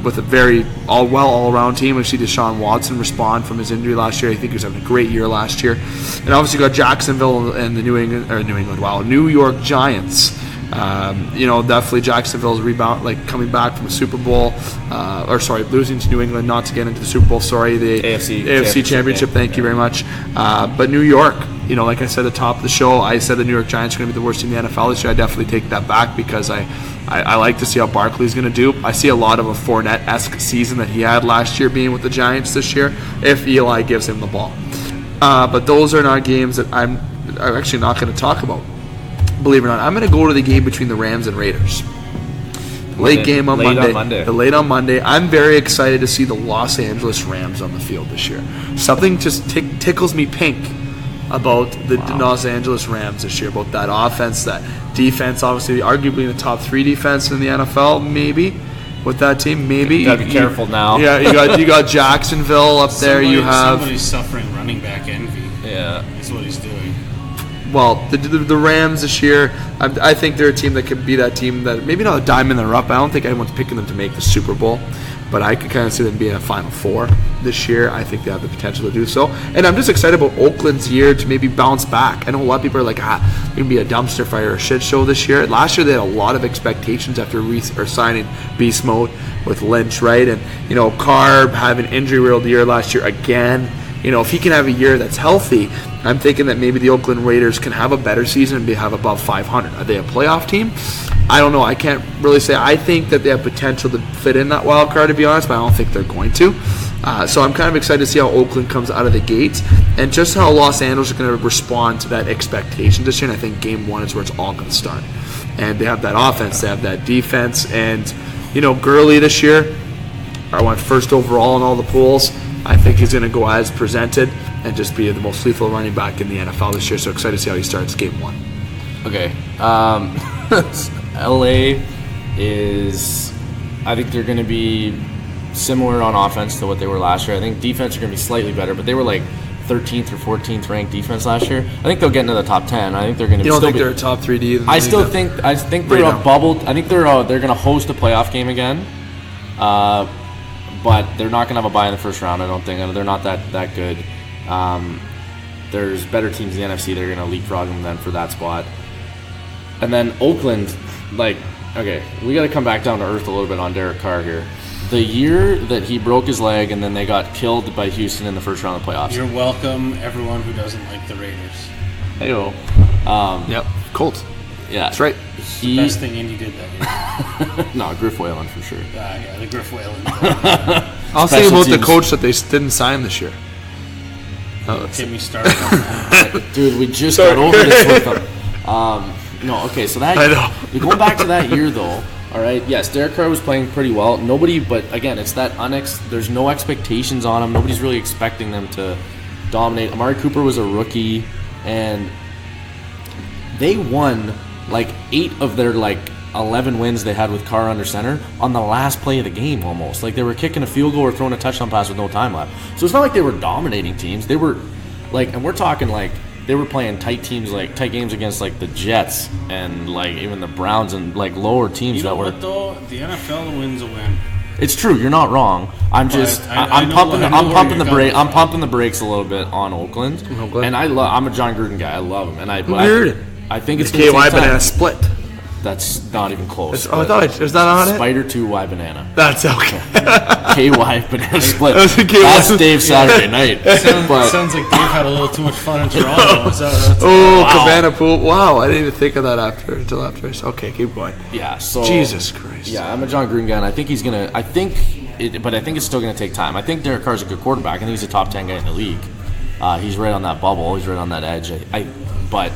with a very all-around team. We see Deshaun Watson respond from his injury last year. I think he was having a great year last year. And obviously got Jacksonville and the New York Giants. Definitely Jacksonville's rebound, coming back from the Super Bowl, losing to New England, not to get into the Super Bowl. The AFC Championship. Thank you very much. But New York, like I said at the top of the show, I said the New York Giants are going to be the worst team in the NFL this year. I definitely take that back because I like to see how Barkley's going to do. I see a lot of a Fournette-esque season that he had last year being with the Giants this year if Eli gives him the ball. But those are not games that I'm actually not going to talk about. Believe it or not, I'm going to go to the game between the Rams and Raiders. Late on Monday. I'm very excited to see the Los Angeles Rams on the field this year. Something just tickles me pink about the Los Angeles Rams this year, about that offense, that defense, obviously arguably in the top 3 defense in the NFL, maybe, with that team, maybe. You gotta be careful now. Yeah, you got Jacksonville up there. Somebody's suffering running back envy. Yeah. That's what he's doing. Well, the Rams this year, I think they're a team that could be that team that maybe not a diamond in the rough. I don't think anyone's picking them to make the Super Bowl, but I could kind of see them being a Final Four this year. I think they have the potential to do so, and I'm just excited about Oakland's year to maybe bounce back. I know a lot of people are like, they're going to be a dumpster fire or a shit show this year. Last year they had a lot of expectations after signing Beast Mode with Lynch, right? And Carr having injury-riddled year last year again. If he can have a year that's healthy, I'm thinking that maybe the Oakland Raiders can have a better season and have above 500. Are they a playoff team? I don't know. I can't really say. I think that they have potential to fit in that wild card, to be honest, but I don't think they're going to. So I'm kind of excited to see how Oakland comes out of the gates and just how Los Angeles is going to respond to that expectation this year. And I think Game 1 is where it's all going to start. And they have that offense. They have that defense. And, Gurley this year, I went first overall in all the polls. I think he's going to go as presented and just be the most lethal running back in the NFL this year. So excited to see how he starts Game 1. Okay. LA is, I think they're going to be similar on offense to what they were last year. I think defense are going to be slightly better, but they were 13th or 14th ranked defense last year. I think they'll get into the top 10. I think they're going to. You don't think they're a top 3 D? I think they're a bubble. I think they're going to host a playoff game again. But they're not going to have a bye in the first round, I don't think. They're not that good. There's better teams in the NFC. They're going to leapfrog them then for that spot. And then Oakland, okay, we got to come back down to earth a little bit on Derek Carr here. The year that he broke his leg and then they got killed by Houston in the first round of the playoffs. You're welcome, everyone who doesn't like the Raiders. Hey-o. Yep, Colts. Yeah. That's right. It's the best thing Indy did that year. No, Griff Whalen for sure. Yeah, the Griff Whalen. I was thinking about the coach that they didn't sign this year. Get me started on that. Dude, we just got over this with them. No, okay, so that... I know. Going back to that year, though, all right, yes, Derek Carr was playing pretty well. But again, it's that there's no expectations on him. Nobody's really expecting them to dominate. Amari Cooper was a rookie, and they won 8 of their 11 wins they had with Carr under center on the last play of the game almost. They were kicking a field goal or throwing a touchdown pass with no time left. So it's not like they were dominating teams. They were and we're talking they were playing tight teams, tight games against the Jets and even the Browns and lower teams you know that were. What though? The NFL wins a win. It's true. You're not wrong. I'm pumping the brakes a little bit on Oakland. And I'm a John Gruden guy. I love him. And I think it's KY Banana split. That's not even close. I thought is that on it? Spider 2 Y Banana. That's okay. KY Banana split. That's Dave's Saturday night. Sounds like Dave had a little too much fun in Toronto. Cabana Pool. Wow, I didn't even think of that until after. Okay, keep going. Yeah. So Jesus Christ. Yeah, I'm a John Gruden guy, and I think he's gonna. I think it's still gonna take time. I think Derek Carr's a good quarterback. I think he's a top 10 guy in the league. He's right on that bubble. He's right on that edge. But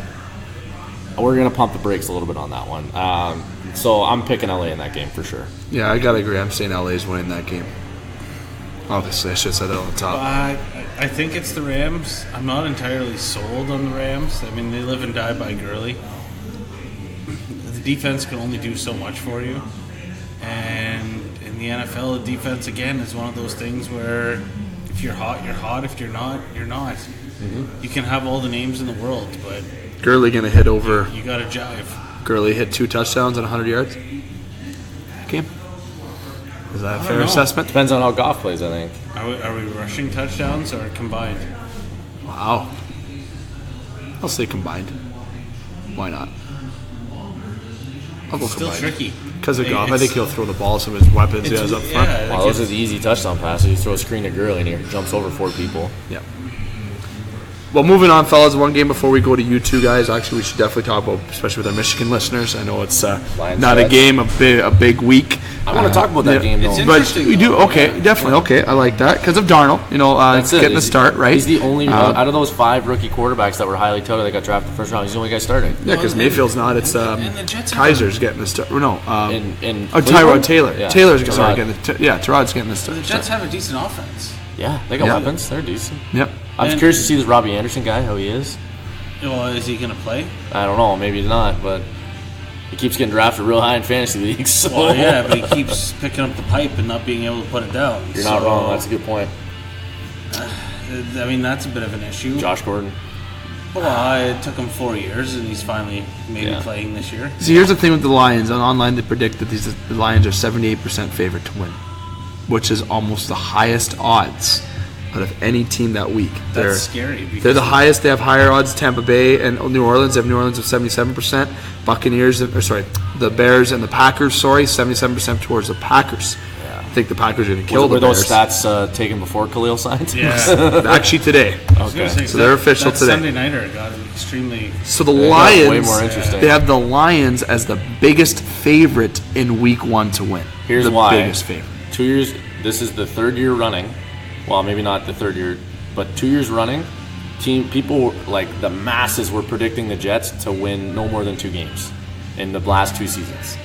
we're going to pump the brakes a little bit on that one. So I'm picking LA in that game for sure. Yeah, I got to agree. I'm saying LA's winning that game. Obviously, I should have said that on the top. I think it's the Rams. I'm not entirely sold on the Rams. I mean, they live and die by Gurley. The defense can only do so much for you. And in the NFL, the defense, again, is one of those things where if you're hot, you're hot. If you're not, you're not. Mm-hmm. You can have all the names in the world, but Gurley going to hit over. You got to jive. Gurley hit 2 touchdowns and 100 yards. Game. Is that a fair assessment? Depends on how Goff plays, I think. Are we rushing touchdowns or combined? Wow. I'll say combined. Why not? I'll go Still combined. tricky. Because of Goff, I think he'll throw the ball some of his weapons he has up front. Yeah, Well, those are the easy touchdown passes. You throw a screen to Gurley and he jumps over 4 people. Yeah. Well, moving on, fellas. One game before we go to you two guys. Actually, we should definitely talk about, especially with our Michigan listeners. I know it's not a game, a big week. I want to talk about that game, though. It's But interesting, we do, though. okay, definitely, okay. I like that because of Darnold. Getting the start, right? He's the only out of those 5 rookie quarterbacks that were highly touted that got drafted the first round. He's the only guy starting. Yeah, because Mayfield's not. It's and the Jets have Kaiser's getting the start. No, In Tyrod Cleveland? Taylor. Yeah. Taylor's Tyrod. getting the. Tyrod's getting the start. The Jets have a decent offense. Yeah, they got Yeah. weapons. They're decent. Yep. I'm just curious to see this Robbie Anderson guy, how he is. Well, is he going to play? I don't know. Maybe he's not, but he keeps getting drafted real high in fantasy leagues. So. Well, yeah, but he keeps picking up the pipe and not being able to put it down. You're not wrong. That's a good point. I mean, that's a bit of an issue. Josh Gordon. Well, it took him 4 years, and he's finally maybe playing this year. So here's the thing with the Lions. Online, they predict that the Lions are 78% favorite to win, which is almost the highest odds out of any team that week. That's scary. They're the highest. They have higher odds. Tampa Bay and New Orleans. They have New Orleans at 77%. The Bears and the Packers. 77% towards the Packers. Yeah. I think the Packers are going to kill the Bears. Were those stats taken before Khalil signed? Yeah. Actually today. Okay. So they're official that today. Sunday nighter got extremely. So the Lions, way more interesting. They have the Lions as the biggest favorite in Week 1 to win. Here's the why. Biggest favorite. 2 years. This is the 3rd year running. Well, maybe not the 3rd year, but 2 years running. People like the masses were predicting the Jets to win no more than 2 games in the last 2 seasons.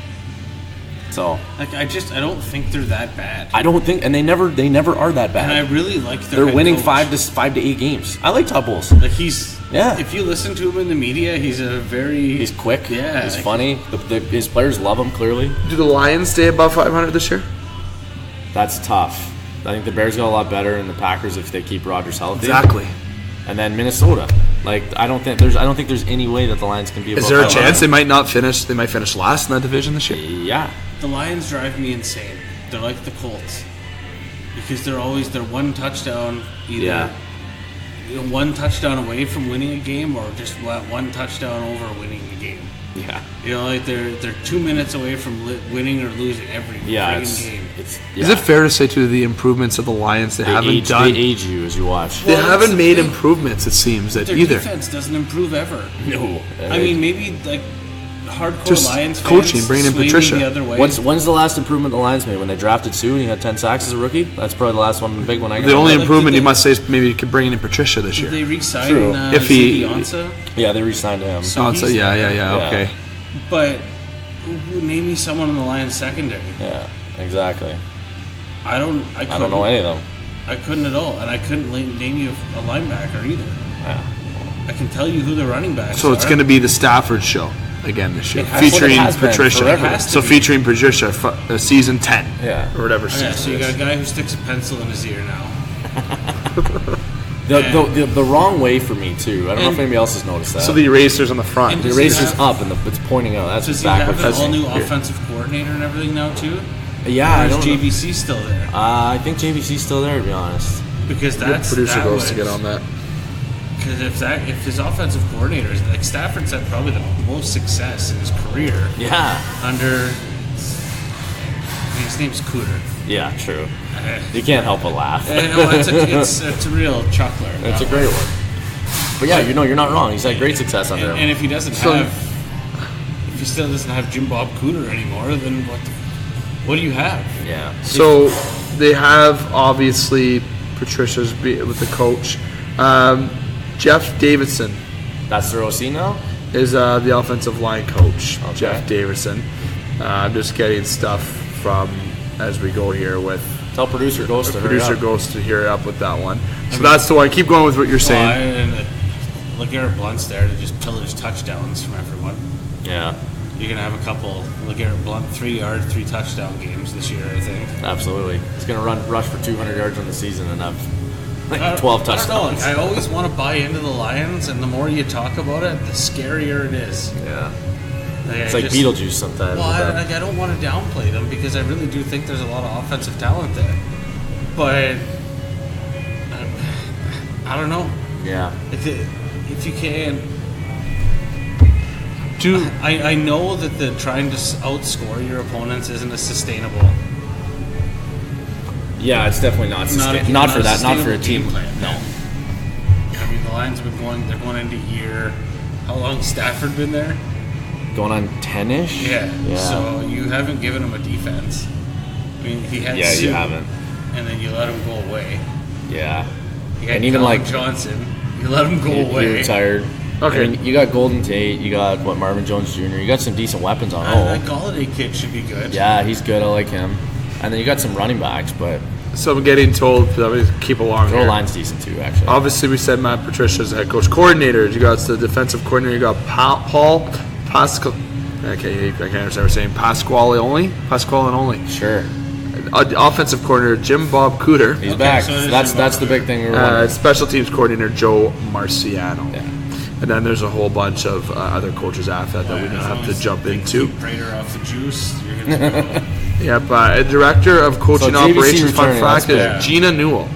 So I don't think they're that bad. I don't think, and they never are that bad. And I really like their They're winning coach. 5 to 8 games. I like Todd Bowles. Like he's If you listen to him in the media, he's he's quick. Yeah, he's funny. His players love him clearly. Do the Lions stay above 500 this year? That's tough. I think the Bears got a lot better than the Packers if they keep Rodgers healthy. Exactly. And then Minnesota. I don't think there's any way that the Lions can be above Is there a 500. chance they might not finish? They might finish last in that division this year. Yeah. The Lions drive me insane. They're like the Colts because they're one touchdown either one touchdown away from winning a game or just one touchdown over winning the game. Yeah. They're 2 minutes away from winning or losing every friggin' game. Is it fair to say to the improvements of the Lions they haven't done? They age you as you watch. They haven't made improvements. It seems that Their either. defense doesn't improve ever. No. I mean maybe like hardcore Just Lions fans coaching, bringing in sway me Patricia. the other way. When's the last improvement the Lions made? When they drafted Sue and he had 10 sacks as a rookie? That's probably the last one, the big one I got. The only improvement you must say is maybe you could bring in Patricia this year. Did they re-sign True. If he- Ansah? Yeah, they re-signed him. So he's Yeah. Okay. But name me someone in the Lions secondary. Yeah, exactly. I don't know any of them. I couldn't at all, and I couldn't name you a linebacker either. Yeah. I can tell you who the running backs So are. it's going to be the Stafford show again this year, It has- featuring it has been Patricia. forever. So featuring Patricia, season 10, Yeah. or whatever. Yeah, season so you it got is. a guy who sticks a pencil in his ear now. The wrong way for me, too. I don't know if anybody else has noticed that. So the erasers on the front. And the does he eraser's have- up and it's pointing out. That's Does he have backwards. an all-new Here. offensive coordinator and everything now too? Yeah, Or I is don't know. JVC still there? I think JVC's still there, to be honest. Because Good producer that goes was, to get on that. Because if his offensive coordinator is like Stafford's had probably the most success in his career Yeah. under. His name's Cooter. Yeah, true. You can't help but laugh. No, it's a real chuckler. It's a great one. But yeah, you're not wrong. He's had great success under him. And if he doesn't if he still doesn't have Jim Bob Cooter anymore, then what do you have? Yeah. So they have obviously Patricia's with the coach. Jeff Davidson That's their OC now? is the offensive line coach. Okay. Jeff Davidson. I'm just getting stuff from as we go here with. Tell producer Ghost to hurry Producer up. goes to hear up with that one. So that's the one. Keep going with what you're saying. LeGarrette Blunt's there to just pillage touchdowns from everyone. Yeah, You're going to have a couple LeGarrette Blunt 3-yard, 3-touchdown games this year, I think. absolutely. He's going to rush for 200 yards on the season and have 12 touchdowns. I always want to buy into the Lions, and the more you talk about it, the scarier it is. Yeah. It's like Beetlejuice sometimes. Well, I don't want to downplay them because I really do think there's a lot of offensive talent there. But I don't know. Yeah. If you can. I know that the trying to outscore your opponents isn't a sustainable. Yeah, it's definitely not sustainable. Not for that. Not for a team. Plan, no. I mean, the Lions have been going. They're going into year. How long Stafford been there? Going on 10-ish. Yeah. So you haven't given him a defense. I mean, he had. Yeah, Sue, you haven't. And then you let him go away. Yeah. And even like Johnson, you let him go away. He retired. Okay. I mean, you got Golden Tate. You got Marvin Jones Jr. You got some decent weapons on. That Galladay kid should be good. Yeah, he's good. I like him. And then you got some running backs, but. So I'm getting told that we keep along. Their line's decent too, actually. Obviously, we said Matt Patricia's the head coach. Coordinator, you got the defensive coordinator. You got Paul Pascal. Okay, I can't understand what we're saying. Pasquale only. Sure. Offensive coordinator Jim Bob Cooter. He's back. So that's the big thing. Special teams coordinator Joe Marciano. Yeah. And then there's a whole bunch of other coaches after that we don't have to jump into. Prater off the juice. You're gonna Yep. Director of coaching operations. Fun fact is Gina Newell.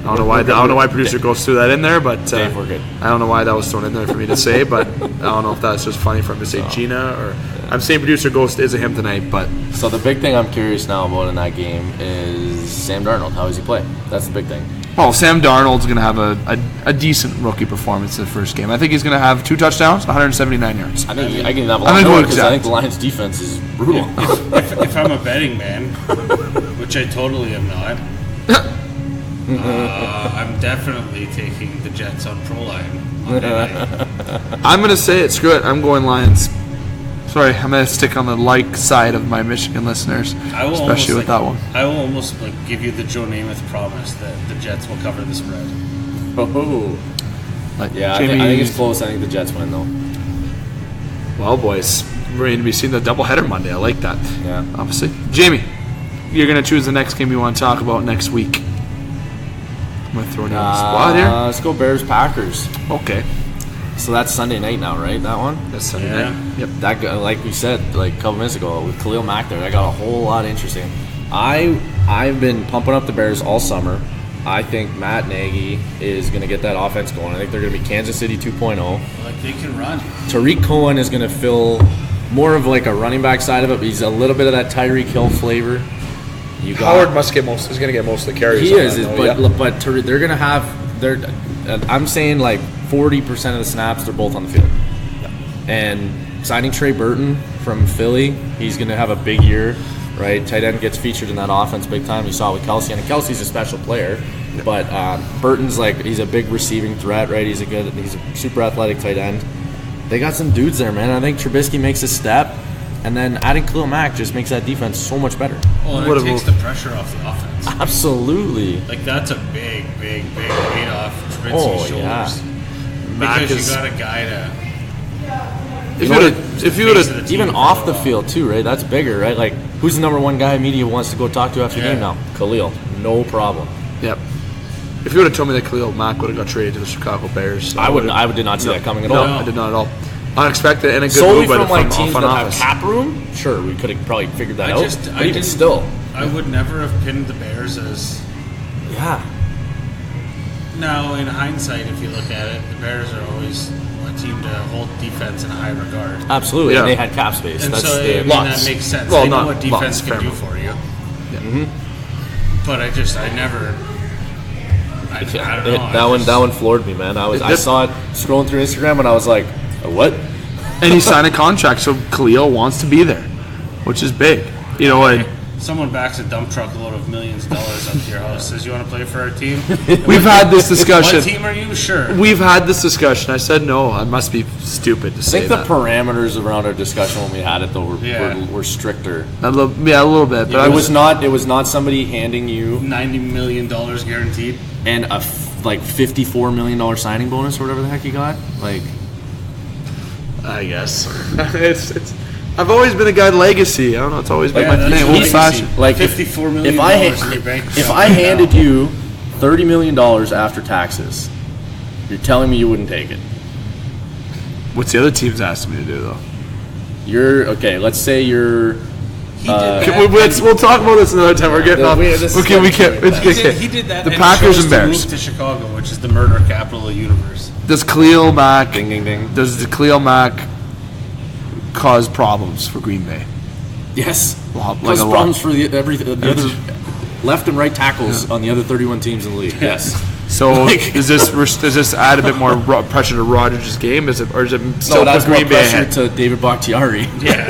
I don't know why producer goes through that in there, but Dave, we're good. I don't know why that was thrown in there for me to say, but I don't know if that's just funny for him to say Gina or I'm saying producer Ghost is a him tonight, but so the big thing I'm curious now about in that game is Sam Darnold. How does he play? That's the big thing. Well, Sam Darnold's going to have a decent rookie performance in the first game. I think he's going to have 2 touchdowns, 179 yards. I think I can have a lot more because I think the Lions' defense is brutal. If I'm a betting man, which I totally am not, I'm definitely taking the Jets on Pro Line. I'm going to say it. Screw it. I'm going Lions. Sorry, I'm going to stick on the like side of my Michigan listeners, especially with that one. I will almost give you the Joe Namath promise that the Jets will cover the spread. Oh. Yeah, I think it's close. I think the Jets win, though. Well, boys, we're going to be seeing the doubleheader Monday. I like that. Yeah. Obviously. Jamie, you're going to choose the next game you want to talk about next week. I'm going to throw you on the spot here. Let's go Bears-Packers. Okay. So that's Sunday night now, right? That one? That's Sunday night. Yep. That, like we said, like a couple minutes ago with Khalil Mack there, that got a whole lot interesting. I've been pumping up the Bears all summer. I think Matt Nagy is going to get that offense going. I think they're going to be Kansas City 2.0. Like they can run. Tariq Cohen is going to fill more of like a running back side of it, but he's a little bit of that Tyreek Hill flavor. Howard is going to get most of the carries. He is, but they're going to have I'm saying like 40% of the snaps, they're both on the field. Yeah. And signing Trey Burton from Philly, he's going to have a big year, right? Tight end gets featured in that offense big time. You saw it with Kelsey, and Kelsey's a special player. Yeah. But Burton's he's a big receiving threat, right? He's a super athletic tight end. They got some dudes there, man. I think Trubisky makes a step, and then adding Khalil Mack just makes that defense so much better. Well, and it takes the pressure off the offense. Absolutely. Like that's a big weight off Trubisky's shoulders. Yeah. Because you got a guy to. If you would have even off the field too, right? That's bigger, right? Like who's the number one guy media wants to go talk to after the game now? Khalil, no problem. Yep. If you would have told me that Khalil Mack would have got traded to the Chicago Bears, I did not see that coming at all. No, I did not at all. Unexpected and a good solely move by from teams that have cap room. Sure, we could have probably figured that out. But even still, I would never have pinned the Bears as. Yeah. Now, in hindsight, if you look at it, the Bears are always a team to hold defense in high regard. Absolutely, and they had cap space. And that makes sense. Well, they know what defense can do for you. Yeah. Mm-hmm. But I never. I don't know. That one floored me, man. I saw it scrolling through Instagram, and I was like, what? And he signed a contract, so Khalil wants to be there, which is big. You know what? Someone backs a dump truck load of millions of dollars up to your house, says you want to play for our team. We've had this discussion. What team are you? Sure. We've had this discussion. I said no. I must be stupid to say that. I think the parameters around our discussion when we had it though were stricter. A little bit. But it was not somebody handing you $90 million guaranteed and a $54 million signing bonus or whatever the heck you got. Like, I guess it's. I've always been a guy legacy. I don't know. It's always been my thing. Old fashioned. Like $54 million. If I handed you $30 million after taxes, you're telling me you wouldn't take it. What's the other teams asking me to do though? Let's say you're. We'll talk about this another time. We're getting off. Okay, we can't. He did that. The Packers and Bears. Moved to Chicago, which is the murder capital of the universe. Does Khalil Mack? Ding ding ding. Does the Khalil Mack cause problems for Green Bay? Yes. Cause problems for the other left and right tackles on the other 31 teams in the league. Yes. So does this add a bit more pressure to Rodgers' game? Is it still that's Green more Bay pressure ahead? to David Bakhtiari? Yeah.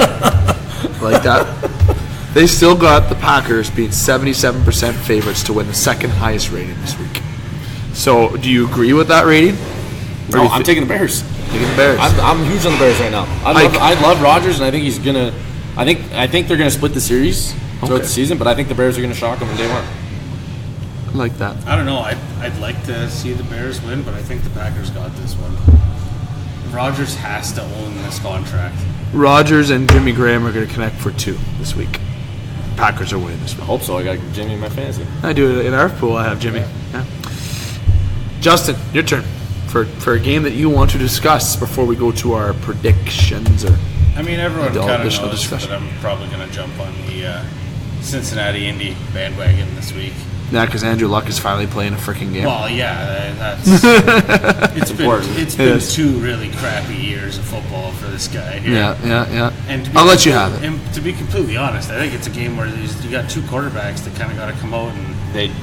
Like that. They still got the Packers being 77% favorites to win the second highest rating this week. So do you agree with that rating? No, I'm taking the Bears. Taking the Bears. I'm huge on the Bears right now. I love Rodgers, and I think he's gonna. I think they're gonna split the series throughout the season, but I think the Bears are gonna shock them on day one. I like that. I don't know. I'd like to see the Bears win, but I think the Packers got this one. Rodgers has to own this contract. Rodgers and Jimmy Graham are going to connect for 2 this week. Packers are winning this week. I hope so. I got Jimmy in my fantasy. I do. In our pool, I have Jimmy. Yeah. Justin, your turn for a game that you want to discuss before we go to our predictions. I mean, everyone kind of knows that I'm probably going to jump on the Cincinnati Indy bandwagon this week. Yeah, because Andrew Luck is finally playing a freaking game. Well, yeah, that's it's been 2 really crappy years of football for this guy here. Yeah. And I'll let you have it. And to be completely honest, I think it's a game where you got 2 quarterbacks that kind of got to come out and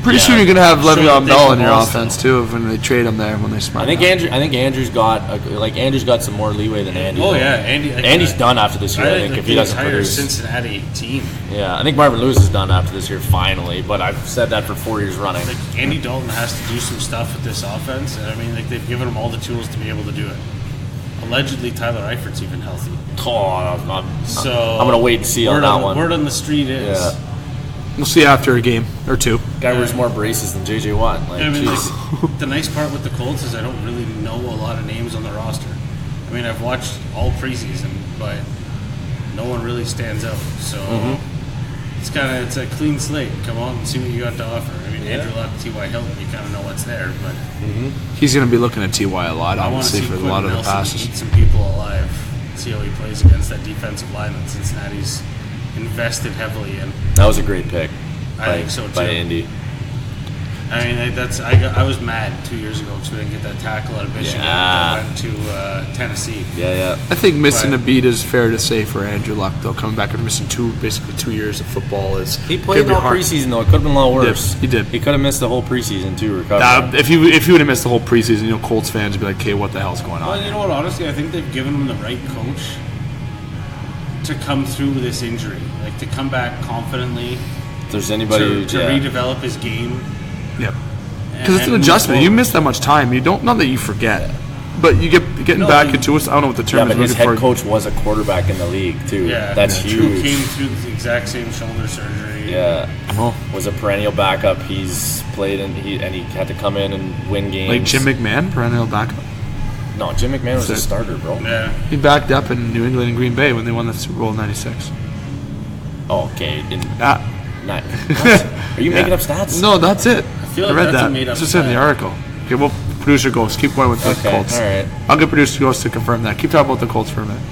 pretty soon you're going to have Le'Veon Bell in your offense too when they trade him there when they smart. I think Andrew's got Andrew's got some more leeway than Andy. Oh yeah, Andy's done after this year. I think if he doesn't produce. Cincinnati team. Yeah, I think Marvin Lewis is done after this year finally, but I've said that for 4 years running. Like Andy Dalton has to do some stuff with this offense, and I mean, like they've given him all the tools to be able to do it. Allegedly, Tyler Eifert's even healthy. I'm gonna wait and see on that one. Word on the street is. Yeah. We'll see after a game or 2. Guy wears more braces than J.J. Watt. The nice part with the Colts is I don't really know a lot of names on the roster. I mean, I've watched all preseason, but no one really stands out. So it's a clean slate. Come on and see what you got to offer. I mean, Andrew Luck, T.Y. Hilton, you kind of know what's there, but he's going to be looking at T.Y. a lot, obviously, for a lot of the passes. Eat some people alive. See how he plays against that defensive line that Cincinnati's invested heavily in. That was a great pick. I think so too. By Indy. I mean, I was mad 2 years ago because we didn't get that tackle out of Michigan. I went to Tennessee. Yeah. I think missing a beat is fair to say for Andrew Luck, though. Coming back and missing 2 years of football is. He played all preseason though. It could have been a lot worse. He did. He could have missed the whole preseason too. If he would have missed the whole preseason, Colts fans would be like, "Okay, what the hell's going on?" Well, you know what? Honestly, I think they've given him the right coach to come through this injury, like to come back confidently. If there's anybody to redevelop his game. Yep. Because it's an adjustment. You miss that much time. You don't. Not that you forget, but you getting back into us. I don't know what the term is. But his head coach was a quarterback in the league too. Yeah, that's huge. Came through the exact same shoulder surgery. Yeah, was a perennial backup. He's played and he had to come in and win games. Like Jim McMahon, perennial backup. No, Jim McMahon was a starter, bro. Yeah, he backed up in New England and Green Bay when they won the Super Bowl in '96. Oh, okay. Are you making up stats? No, that's it. I feel like read that's that. a made up It's just in the article. Okay, well, producer Ghost, keep going with the Colts. All right. I'll get producer Ghost to confirm that. Keep talking about the Colts for a minute.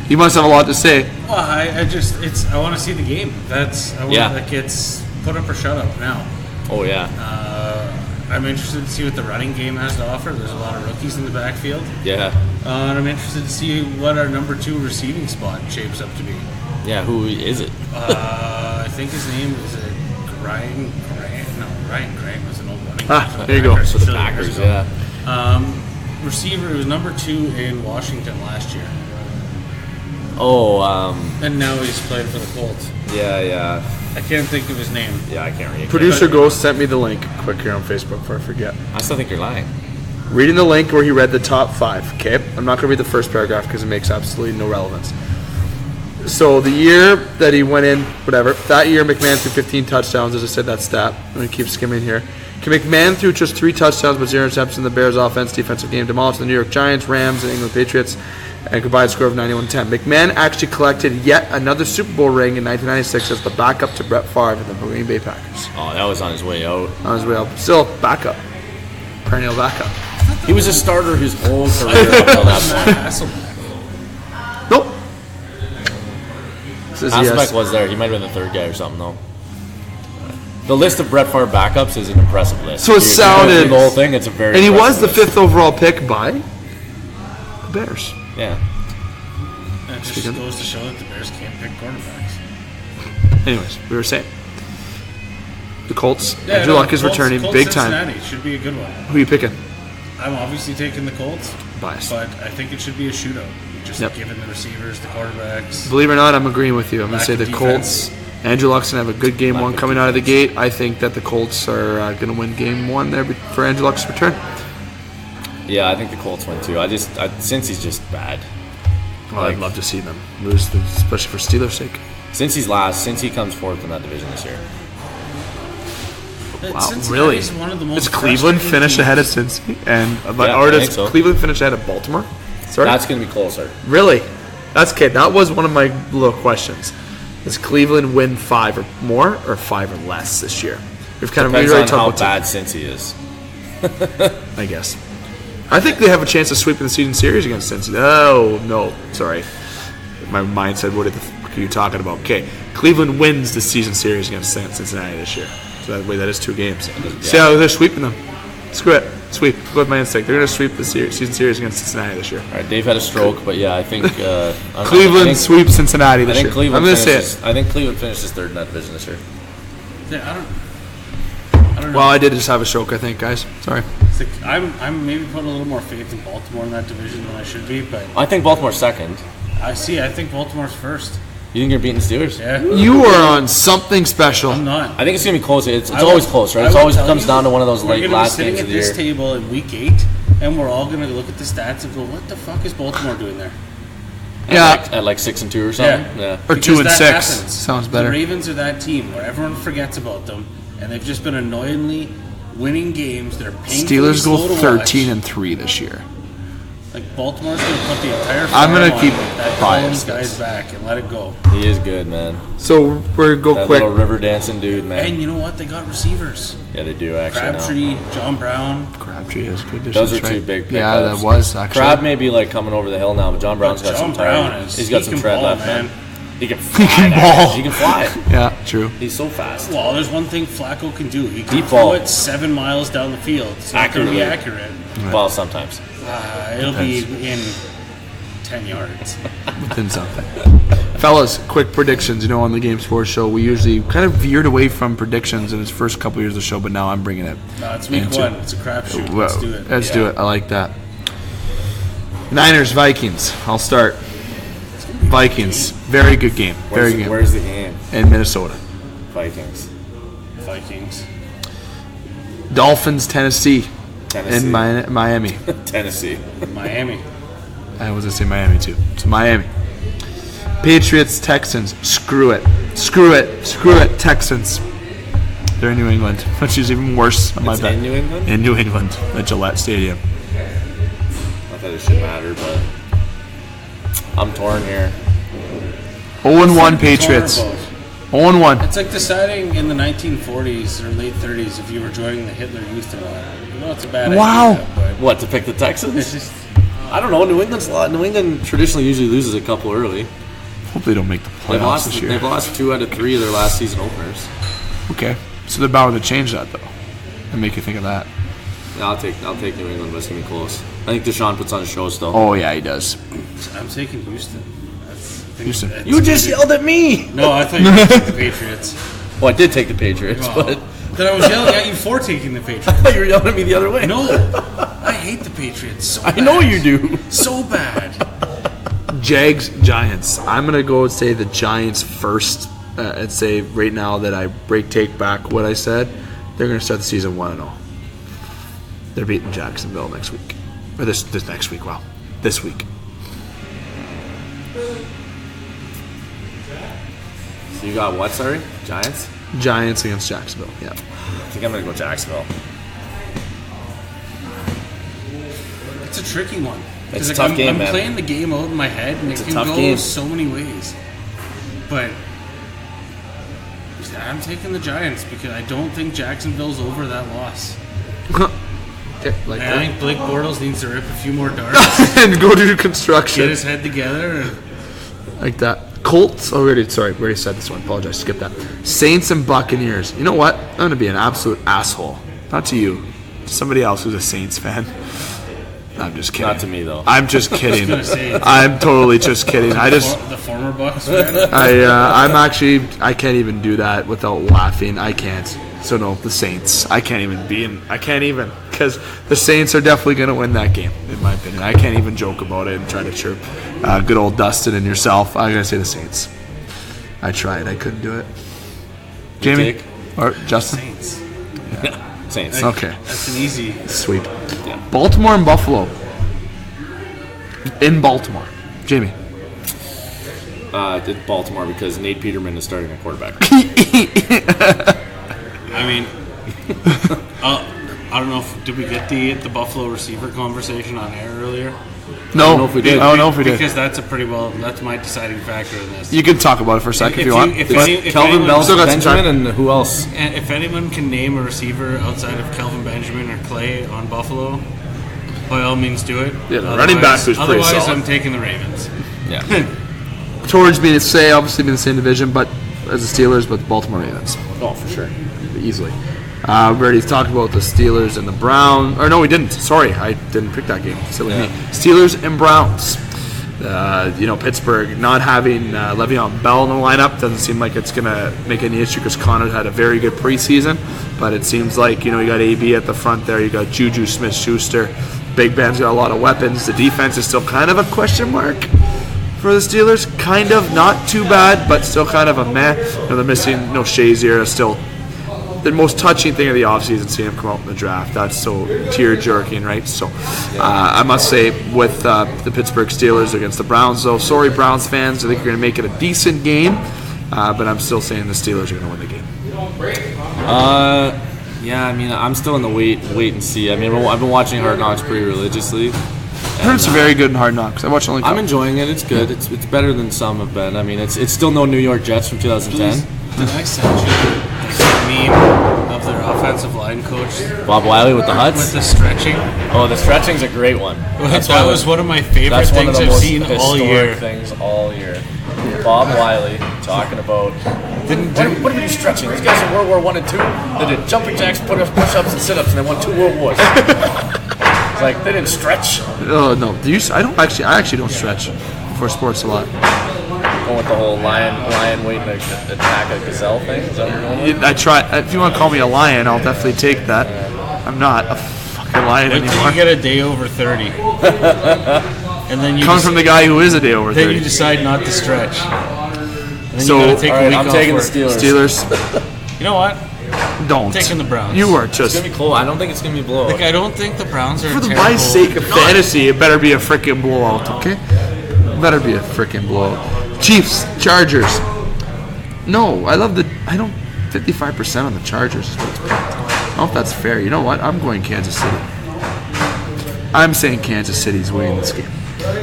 You must have a lot to say. Well, I want to see the game. That gets put up or shut up now. Oh yeah. I'm interested to see what the running game has to offer. There's a lot of rookies in the backfield. Yeah. And I'm interested to see what our number 2 receiving spot shapes up to be. Yeah, who is it? I think his name is Ryan Grant. No, Ryan Grant was an old running back. There you go. For the Packers, yeah. Receiver, who was number 2 in Washington last year. And now he's playing for the Colts. Yeah. I can't think of his name. Yeah, I can't read. Producer Ghost sent me the link quick here on Facebook before I forget. I still think you're lying. Reading the link where he read the top 5, okay? I'm not going to read the first paragraph because it makes absolutely no relevance. So the year that he went in, that year McMahon threw 15 touchdowns, as I said, that stat. I'm going to keep skimming here. McMahon threw just 3 touchdowns but 0 interceptions in the Bears' defensive game, demolished the New York Giants, Rams, and England Patriots, and a combined score of 91-10. McMahon actually collected yet another Super Bowl ring in 1996 as the backup to Brett Favre and the Green Bay Packers. Oh, that was on his way out. Still backup. Perennial backup. He was a starter his whole career up until that point. Hasselbeck was there. He might have been the third guy or something, though. The list of Brett Favre backups is an impressive list. So it sounded the whole thing. It's a very and he was the list. 5th overall pick by the Bears. Yeah. It just goes to show that the Bears can't pick quarterbacks. Anyways, we were saying the Colts. Andrew Luck is returning big time. Cincinnati should be a good one. Who are you picking? I'm obviously taking the Colts, Biased. but I think it should be a shootout. Just given the receivers, the quarterbacks. Believe it or not, I'm agreeing with you. I'm going to say the defense. Colts. Andrew Luck's going to have a good game 1 coming out of the gate. I think that the Colts are going to win game 1 there for Andrew Luck's return. Yeah, I think the Colts win too. Since he's just bad. Well, I'd love to see them lose, especially for Steelers' sake. Since he comes fourth in that division this year. Wow, really? Does Cleveland finish ahead of Cincy? Or does Cleveland finish ahead of Baltimore? Sorry? That's going to be closer. Really? That's okay. That was one of my little questions. Does Cleveland win 5 or more or 5 or less this year? We've kind Depends of on how bad Cincy is. I guess. I think they have a chance of sweeping the season series against Cincy. Oh, no. Sorry. My mind said, what the fuck are you talking about? Okay. Cleveland wins the season series against Cincinnati this year. So that is 2 games. Yeah. See how they're sweeping them. Screw it. Sweep. Go with my instinct. They're going to sweep the season series against Cincinnati this year. All right, Dave had a stroke, but yeah, I think Cleveland sweeps Cincinnati this year. I'm going to say it. I think Cleveland finishes 3rd in that division this year. Yeah, I don't know. Well, I did just have a stroke, I think, guys. Sorry. I'm maybe putting a little more faith in Baltimore in that division than I should be, but I think Baltimore's 2nd. I think Baltimore's 1st. You think you're beating the Steelers? Yeah. You are on something special. I'm not. I think it's going to be close. It's always close, right? It always comes down to one of those last games of the year. We're going to be sitting at this table in week 8, and we're all going to look at the stats and go, what the fuck is Baltimore doing there? Yeah. At 6-2 or something? Yeah. Or 2-6. Sounds better. The Ravens are that team where everyone forgets about them, and they've just been annoyingly winning games that are painfully Steelers go slow to 13-3 this year. Like Baltimore's going to put the entire I'm going to keep that biased. guy's back and let it go. He is good, man. So we're go that quick. Little river dancing dude, man. And you know what? They got receivers. Yeah, they do actually. Crabtree, John Brown. Crabtree is good. Those are 2 big pickups. Yeah, that was actually. Crab may be coming over the hill now, but John Brown's got some tread. He's got some tread left, man. He can ball. He can fly. Yeah, true. He's so fast. Well, there's one thing Flacco can do. He can throw it 7 miles down the field. So it can be accurate. Well, sometimes. It'll be in 10 yards. Within something. Fellas, quick predictions. On the Game Sports Show, we usually kind of veered away from predictions in its first couple years of the show, but now I'm bringing it. No, it's week 1. It's a crapshoot. Let's do it. Let's do it. I like that. Niners, Vikings. I'll start. Vikings. Very good game. Very good game. Where's the game? In Minnesota. Vikings. Dolphins, Tennessee. In Miami. Tennessee. Miami. I was going to say Miami, too. It's Miami. Patriots, Texans. Screw it. Texans. They're in New England, which is even worse. In New England? In New England, at Gillette Stadium. I thought it should matter, but I'm torn here. 0-1 Patriots. 0-1. It's like deciding in the 1940s or late 30s if you were joining the Hitler Youth or not. It's a bad idea. But what, to pick the Texans? I don't know. New England traditionally usually loses a couple early. Hope they don't make the playoffs this year. They've lost 2 out of 3 of their last season openers. Okay, so they're bound to change that though, and make you think of that. Yeah, I'll take New England, but it's gonna be close. I think Deshaun puts on a show still. Oh yeah, he does. I'm taking Houston. Houston. You just yelled at me. No, I thought you were taking the Patriots. Well, I did take the Patriots, but then I was yelling at you for taking the Patriots. I thought you were yelling at me the other way. No, I hate the Patriots so bad. I know you do. So bad. Jags, Giants. I'm going to go and say the Giants first and say right now that I take back what I said. They're going to start the season 1-0. They're beating Jacksonville next week. Or this next week, wow. This week. So you got what, sorry? Giants? Giants against Jacksonville, yeah. I think I'm going to go Jacksonville. It's a tricky one. It's a tough game, man. I'm playing the game out in my head, and it can go so many ways. But I'm taking the Giants because I don't think Jacksonville's over that loss. I think Blake Bortles needs to rip a few more darts and go do construction. Get his head together. Like that. Colts. We already said this one. Apologize. Skip that. Saints and Buccaneers. You know what? I'm going to be an absolute asshole. Not to you. To somebody else who's a Saints fan. I'm just kidding. Not to me, though. I'm just kidding. I'm totally just kidding. The former Bucs fan? I can't even do that without laughing. I can't. So no, the Saints. I can't even, because the Saints are definitely going to win that game, in my opinion. I can't even joke about it and try to chirp good old Dustin and yourself. I'm going to say the Saints. I tried. I couldn't do it. Jamie? Or Justin? Saints. Yeah. Saints. Okay. That's an easy. Sweet. Yeah. Baltimore and Buffalo. In Baltimore. Jamie? It's Baltimore because Nate Peterman is starting a quarterback. I mean, I don't know did we get the Buffalo receiver conversation on air earlier? No, I don't know if we did. Because that's my deciding factor in this. You can talk about it for a second if you want. Kelvin Benjamin and who else? And if anyone can name a receiver outside of Kelvin Benjamin or Clay on Buffalo, by all means do it. Yeah, the running back was pretty solid. Otherwise, I'm taking the Ravens. Yeah. Towards me to say, obviously, in the same division, but as the Steelers, but the Baltimore Ravens. Oh, for sure. Easily. We already talked about the Steelers and the Browns. Or no, we didn't. Sorry, I didn't pick that game. Silly me. Steelers and Browns. Pittsburgh not having Le'Veon Bell in the lineup doesn't seem like it's going to make any issue because Connor had a very good preseason. But it seems like, you got AB at the front there. You got Juju Smith-Schuster. Big Ben's got a lot of weapons. The defense is still kind of a question mark for the Steelers. Kind of. Not too bad, but still kind of a meh. They're missing Shazier. Still the most touching thing of the offseason, seeing him come out in the draft. That's so tear-jerking, right? So I must say, with the Pittsburgh Steelers against the Browns, though, sorry, Browns fans, I think you're going to make it a decent game, but I'm still saying the Steelers are going to win the game. Yeah, I mean, I'm still in the wait and see. I mean, I've been watching Hard Knocks pretty religiously. I heard it's very good in Hard Knocks. I watched only. I'm enjoying it. It's good. It's better than some have been. I mean, it's still no New York Jets from 2010. Did I send you the meme of their offensive line coach? Bob Wiley with the Huts? With the stretching. Oh, the stretching's a great one. That was one of my favorite things I've seen all year. Things all year. Bob Wiley talking about what do we do stretching? These guys in World War I and II, they did jumping jacks, push-ups, and sit-ups, and they won 2 World Wars. It's like they didn't stretch. Oh no, I actually don't stretch for sports a lot. Going with the whole lion waiting to attack a gazelle thing? Is that what you're going with? I try. If you want to call me a lion, I'll definitely take that. I'm not a fucking lion anymore. You get a day over 30. And then Coming from the guy who is a day over 30. Then you decide not to stretch. So, I'm taking the Steelers. You know what? Don't. I'm taking the Browns. You are just. It's going to be close. I don't think it's going to be a blowout. I don't think the Browns are For my sake of fantasy, it better be a freaking blowout, okay? It better be a freaking blowout. Chiefs, Chargers. No, I don't 55% on the Chargers is what it's picked. I don't know if that's fair. You know what? I'm going Kansas City. I'm saying Kansas City's winning this game.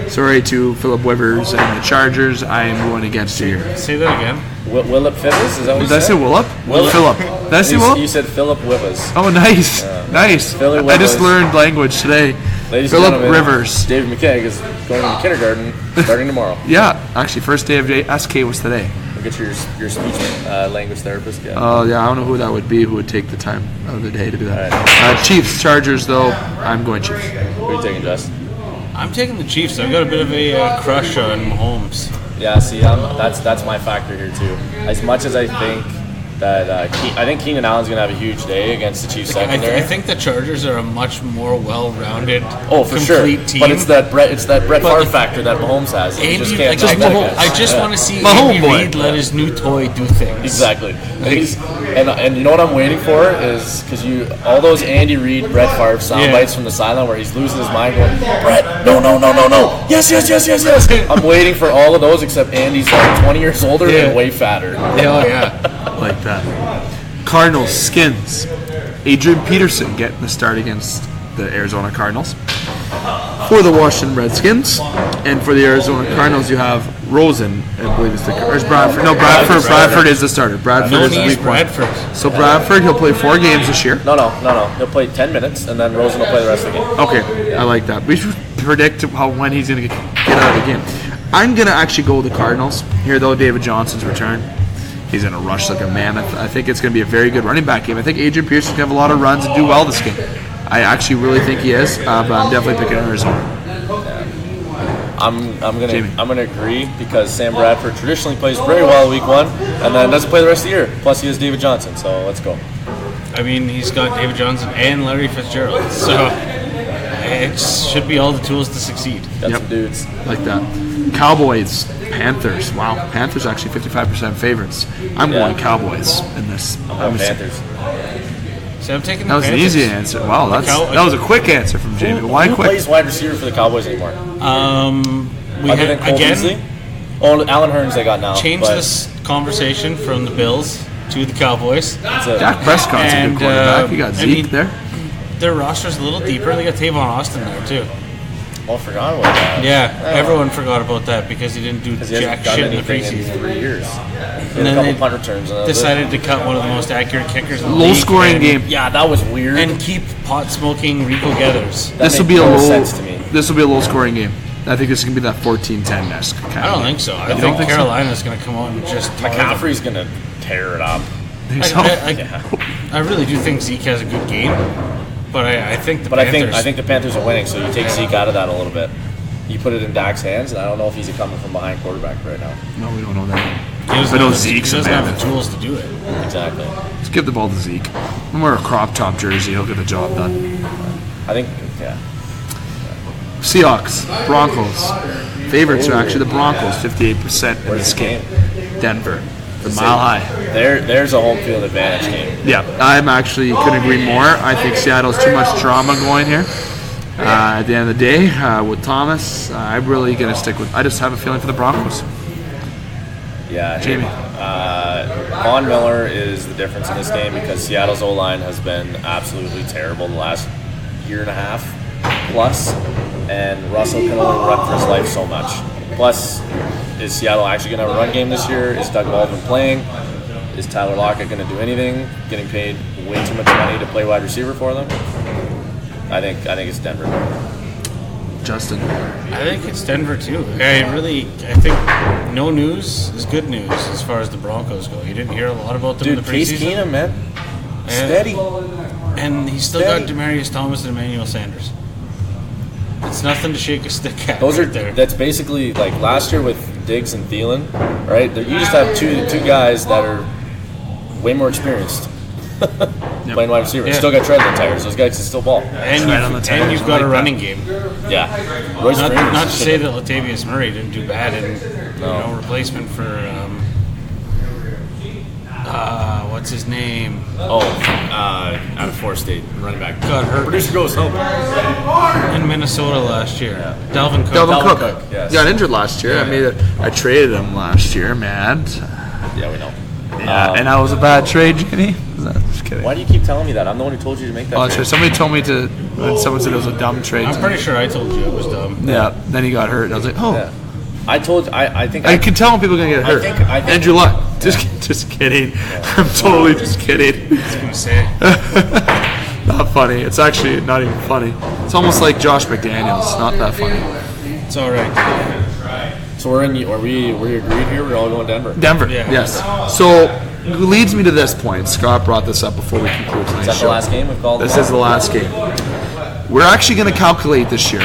Sorry to Philip Rivers and the Chargers. I am going against you here. Say that again. Willip Fivers? Is that what you said? Did I say Willip? Philip. Did I say Willip? You said Philip Wivers. Oh, nice. Nice. I just learned language today. Ladies Philip and Rivers. David McCaig is going to kindergarten starting tomorrow. Yeah. Actually, first day of SK was today. We'll get your speech language therapist. Yeah. I don't know who that would be who would take the time out of the day to do that. Right. Chiefs, Chargers, though. I'm going Chiefs. Who are you taking, Justin? I'm taking the Chiefs. I've got a bit of a crush on Mahomes. Yeah, see, that's my factor here too. As much as I think that I think Keenan Allen's going to have a huge day against the Chiefs secondary. I think the Chargers are a much more well-rounded, for sure. team. But it's that Brett Favre factor that Mahomes has. Andy, just can't I just want to see Andy Reid let his new toy do things. Exactly. And you know what I'm waiting for is because all those Andy Reid, Brett Favre sound bites from the sideline where he's losing his mind going, Brett, no, yes. I'm waiting for all of those except Andy's like 20 years older and way fatter. Like that. Cardinals, Skins. Adrian Peterson getting the start against the Arizona Cardinals. For the Washington Redskins. And for the Arizona Cardinals, you have Rosen, I believe is Bradford. No, Bradford is the starter. Bradford is week 1. So Bradford, he'll play 4 games this year. No. He'll play 10 minutes, and then Rosen will play the rest of the game. Okay, I like that. We should predict when he's going to get out of the game. I'm going to actually go with the Cardinals here, though. David Johnson's return. He's going to rush like a mammoth. I think it's going to be a very good running back game. I think Adrian Pearson's going to have a lot of runs and do well this game. I actually really think he is, but I'm definitely picking Arizona. I'm gonna agree because Sam Bradford traditionally plays very well week 1 and then doesn't play the rest of the year. Plus he has David Johnson, so let's go. I mean, he's got David Johnson and Larry Fitzgerald, so it should be all the tools to succeed. Got some dudes like that. Cowboys, Panthers. Wow, Panthers actually 55% favorites. I'm going Cowboys in this. I'm Panthers. So I'm taking that was Panthers. An easy answer. Wow, that was a quick answer from Jamie. Why who quick? plays wide receiver for the Cowboys anymore? Other than Cole Beasley? Oh, Alan Hearns they got now. Change this conversation from the Bills to the Cowboys. Dak Prescott's a good quarterback. You got Zeke there. Their roster's a little deeper. They got Tavon Austin there too. Oh, I forgot about that. Yeah, everyone forgot about that because he didn't do jack shit in the preseason. In 3 years. And then a couple punt returns. Decided to cut one of the most accurate kickers in the low league. Scoring game. Yeah, that was weird. And keep pot smoking Rico Geathers. This will be a low scoring game. I think this is going to be that 14-10-esque kind I don't think so. I think Carolina's going to come out and just... McCaffrey's going to tear it up. I really do think Zeke has a good game, but I think the Panthers... I think the Panthers are winning, so you take Zeke out of that a little bit. You put it in Dak's hands, and I don't know if he's a coming from behind quarterback right now. No, we don't know that. He doesn't have the tools to do it. Exactly. Just give the ball to Zeke. Wear a crop top jersey, he'll get the job done. I think, yeah. Seahawks, Broncos. Favorites are actually the Broncos, 58% in this game. Denver, the Mile High. There's a home field advantage game. Yeah, I'm actually couldn't agree more. I think Seattle's too much drama going here. At the end of the day, with Thomas, I'm really going to stick with. I just have a feeling for the Broncos. Yeah, Jamie. Von Miller is the difference in this game because Seattle's O-line has been absolutely terrible the last year and a half plus, and Russell can only run for his life so much. Plus, is Seattle actually going to have a run game this year? Is Doug Baldwin playing? Is Tyler Lockett going to do anything? Getting paid way too much money to play wide receiver for them? I think it's Denver. Justin. I think it's Denver too. I think no news is good news as far as the Broncos go. You didn't hear a lot about them in the preseason. Case Keenum, man. Steady. And he's still got Demaryius Thomas and Emmanuel Sanders. It's nothing to shake a stick at. That's basically like last year with Diggs and Thielen, right? You just have two guys that are way more experienced. Playing wide receiver. Yeah. Still got tread on the tires. Those guys can still ball. And you've got a running game. Yeah. Not to say that Latavius Murray didn't do bad in replacement for what's his name? Out of Forest State, running back. Got hurt. Producer goes help. In Minnesota last year. Yeah. Dalvin Cook. Dalvin Cook. Yes. Got injured last year. Yeah. I traded him last year, man. Yeah, we know. Yeah, and that was a bad trade, Jenny. Just kidding. Why do you keep telling me that? I'm the one who told you to make that trade. Sorry. Somebody told me to. When someone said it was a dumb trade. I'm pretty sure I told you it was dumb. Yeah. Then he got hurt. And I was like, oh. Yeah. I told. I think. I can tell when people are gonna get hurt. I think Andrew Luck. Just kidding. Yeah. I'm totally just kidding. I was gonna say. Not funny. It's actually not even funny. It's almost like Josh McDaniels. Not that funny. It's all right. So we agreed here? We're all going Denver. Denver. Yeah. Yes. So it leads me to this point. Scott brought this up before we conclude tonight's show. Is that the last game we've called? This is the last game. We're actually going to calculate this year.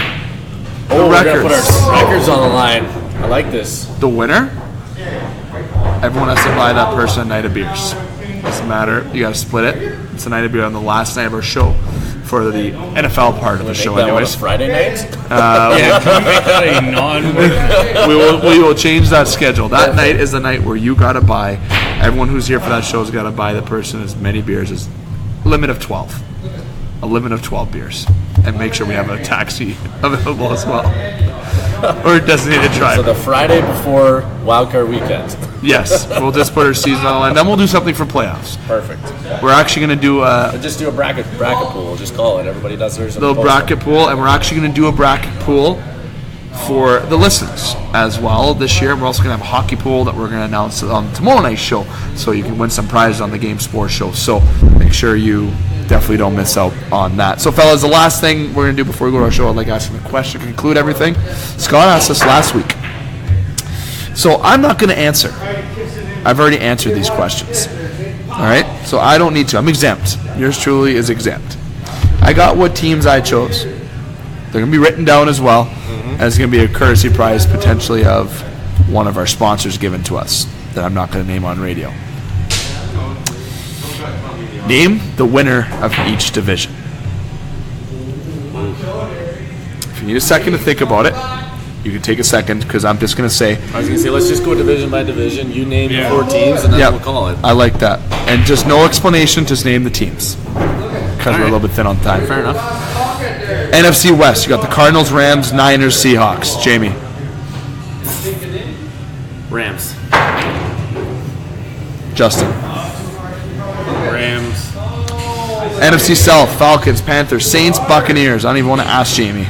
We're going to put our records on the line. I like this. The winner, everyone has to buy that person a night of beers. Doesn't matter. You got to split it. It's a night of beer on the last night of our show for the NFL part of the show. Anyways, Friday nights. Can we make that a non-work? we will change that schedule. That night is the night where you got to buy. Everyone who's here for that show has got to buy the person as many beers as limit of 12. A limit of 12 beers, and make sure we have a taxi available as well, or designated driver. So the Friday before wildcard weekend. Yes, we'll just put our season on the line. Then we'll do something for playoffs. Perfect. We're actually going to do just do a bracket pool. We'll just call it. Everybody does theirs. Little bracket pool, and we're actually going to do a bracket pool for the listeners as well this year. We're also going to have a hockey pool that we're going to announce on tomorrow night's show, so you can win some prizes on the Game Sports Show. So make sure you definitely don't miss out on that. So, fellas, the last thing we're going to do before we go to our show, I'd like to ask him a question to conclude everything. Scott asked us last week, So I'm not going to answer. I've already answered these questions. All right? So I don't need to. I'm exempt. Yours truly is exempt. I got what teams I chose. They're going to be written down as well. And it's going to be a courtesy prize potentially of one of our sponsors given to us that I'm not going to name on radio. Name the winner of each division. If you need a second to think about it, you can take a second because I'm just going to say. I was going to say, let's just go division by division. You name the 4 teams and then we'll call it. I like that. And just no explanation, just name the teams. Because we're a little bit thin on time. Fair enough. NFC West, you got the Cardinals, Rams, Niners, Seahawks. Jamie. Rams. Justin. Rams. NFC South, Falcons, Panthers, Saints, Buccaneers. I don't even want to ask Jamie.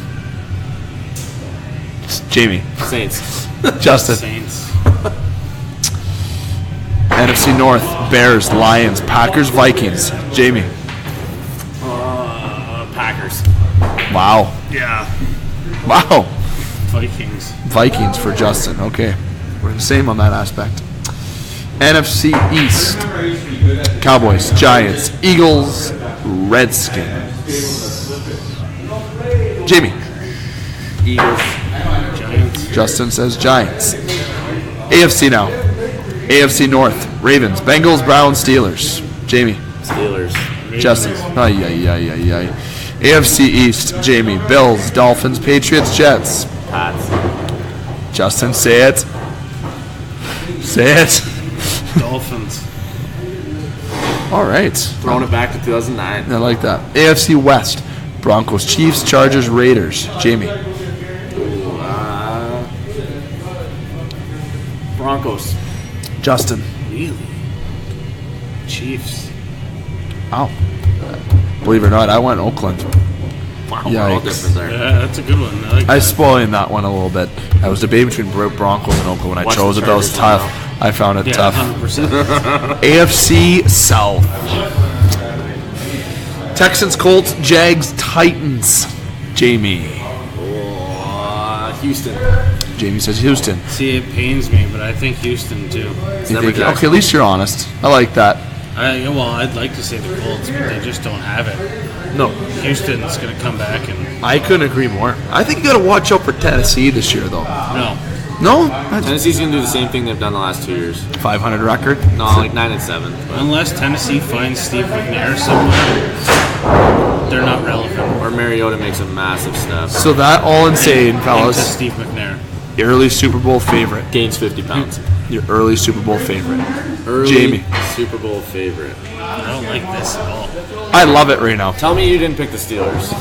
Jamie. Saints. Justin. Saints. NFC North, Bears, Lions, Packers, Vikings. Jamie. Packers. Wow. Yeah. Wow. Vikings for Justin. Okay. We're the same on that aspect. NFC East, Cowboys, Giants, Eagles, Redskins. Jamie. Eagles. Giants. Justin says Giants. AFC now. AFC North, Ravens, Bengals, Browns, Steelers. Jamie. Steelers. Justin. Ay. AFC East, Jamie. Bills, Dolphins, Patriots, Jets. Pats. Justin, say it. Say it. Dolphins. All right. Throwing it back to 2009. I like that. AFC West, Broncos, Chiefs, Chargers, Raiders. Jamie. Broncos. Justin. Really? Chiefs. Wow. Believe it or not, I went Oakland. Wow, we're all different there. Yeah, that's a good one. I like I that. spoiled that one a little bit. I was debating between Broncos and Oakland when I Watch chose the it. That was Chargers tough. I found it Yeah, tough. 100%. AFC South. Texans, Colts, Jags, Titans. Jamie. Houston. Jamie says Houston. See, it pains me, but I think Houston too. You never think, okay, Jackson. at least you're honest. I like that. I'd like to say the Colts, but they just don't have it. No, Houston's going to come back and I couldn't agree more. I think you got to watch out for Tennessee this year, though. no. Tennessee's going to do the same thing they've done the last 2 years. 500 record. No, like 9-7. Unless Tennessee finds Steve McNair somewhere, they're not relevant. Or Mariota makes a massive step. So that all insane, Into fellas. Steve McNair. Your early Super Bowl favorite. Gains 50 pounds. Your early Super Bowl favorite. Early Jamie. Super Bowl favorite. I don't like this at all. I love it right now. Tell me you didn't pick the Steelers.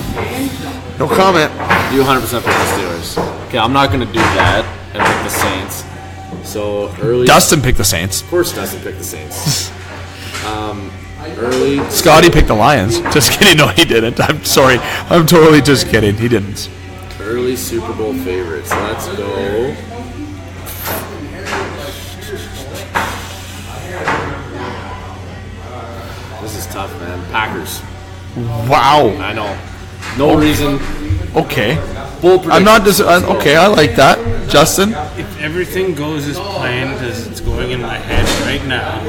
No comment. You 100% picked the Steelers. Okay, I'm not going to do that and pick the Saints. So early. Dustin picked the Saints. Of course, Dustin picked the Saints. Early. Scotty picked the Lions. Just kidding. No, he didn't. I'm sorry. I'm totally just kidding. He didn't. Early Super Bowl favorites. Let's go. This is tough, man. Packers. Wow. I know. No reason. Okay. Bold prediction. I'm not okay, I like that. Justin? If everything goes as planned as it's going in my head right now,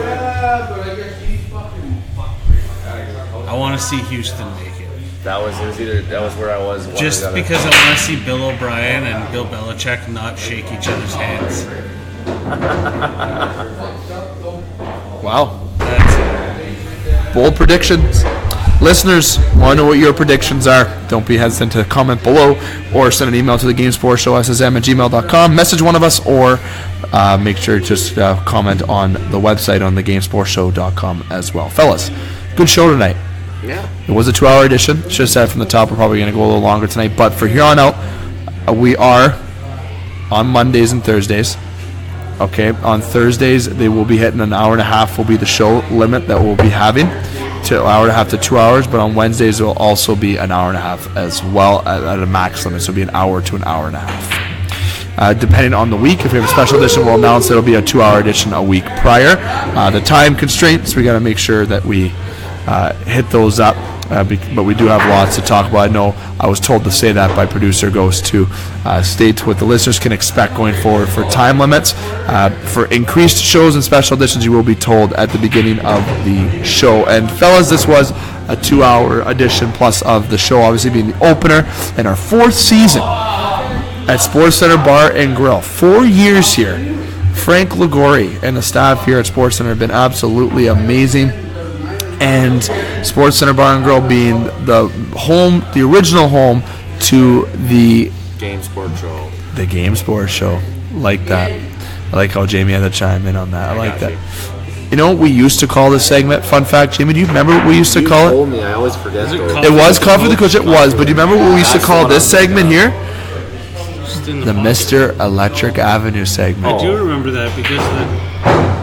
I want to see Houston make it. That was where I was. Just because I want to see Bill O'Brien and Bill Belichick not shake each other's hands. Wow. That's it. Bold predictions. Listeners, want to know what your predictions are? Don't be hesitant to comment below or send an email to the gamesportshow@gmail.com. Message one of us or make sure to just comment on the website on thegamesportshow.com as well. Fellas, good show tonight. Yeah. It was a 2-hour edition. Should have said from the top, we're probably going to go a little longer tonight. But for here on out, we are on Mondays and Thursdays. Okay, on Thursdays, they will be hitting an hour and a half will be the show limit that we'll be having. To an hour and a half to 2 hours, but on Wednesdays it will also be an hour and a half as well at a max limit, so it'll be an hour to an hour and a half. Depending on the week, if we have a special edition, we'll announce it'll be a 2-hour edition a week prior. The time constraints, we got to make sure that we hit those up but we do have lots to talk about. I know I was told to say that by producer Ghost to state what the listeners can expect going forward for time limits. For increased shows and special editions, you will be told at the beginning of the show. And fellas, this was a 2-hour edition plus of the show, obviously being the opener in our 4th season at Sportscenter Bar and Grill. 4 years here. Frank Ligori and the staff here at Sportscenter have been absolutely amazing. And Sportscenter Bar and Grill being the original home to the Game Sport Show. The Game Sport Show. Like that. I like how Jamie had to chime in on that. I like that. You know what we used to call this segment? Fun fact, Jamie, do you remember what we used to call it? You told me. I always forget. It was Coffee the Coach. It was. But do you remember what we used to call this segment here? The Mr. Electric Avenue segment. I do remember that because of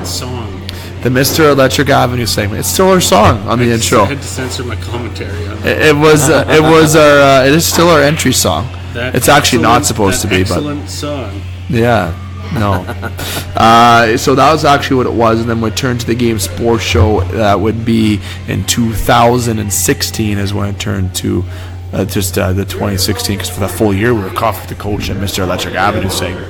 the song. The Mr. Electric Avenue segment. It's still our song on the intro. I had to censor my commentary on that. It was our. It is still our entry song. It's actually not supposed to be, but excellent song. Yeah. No. So that was actually what it was, and then we turned to the Game Sports Show. That would be in 2016 is when it turned to the 2016, because for the full year we were Coffee with the Coach and Mr. Electric Avenue segment.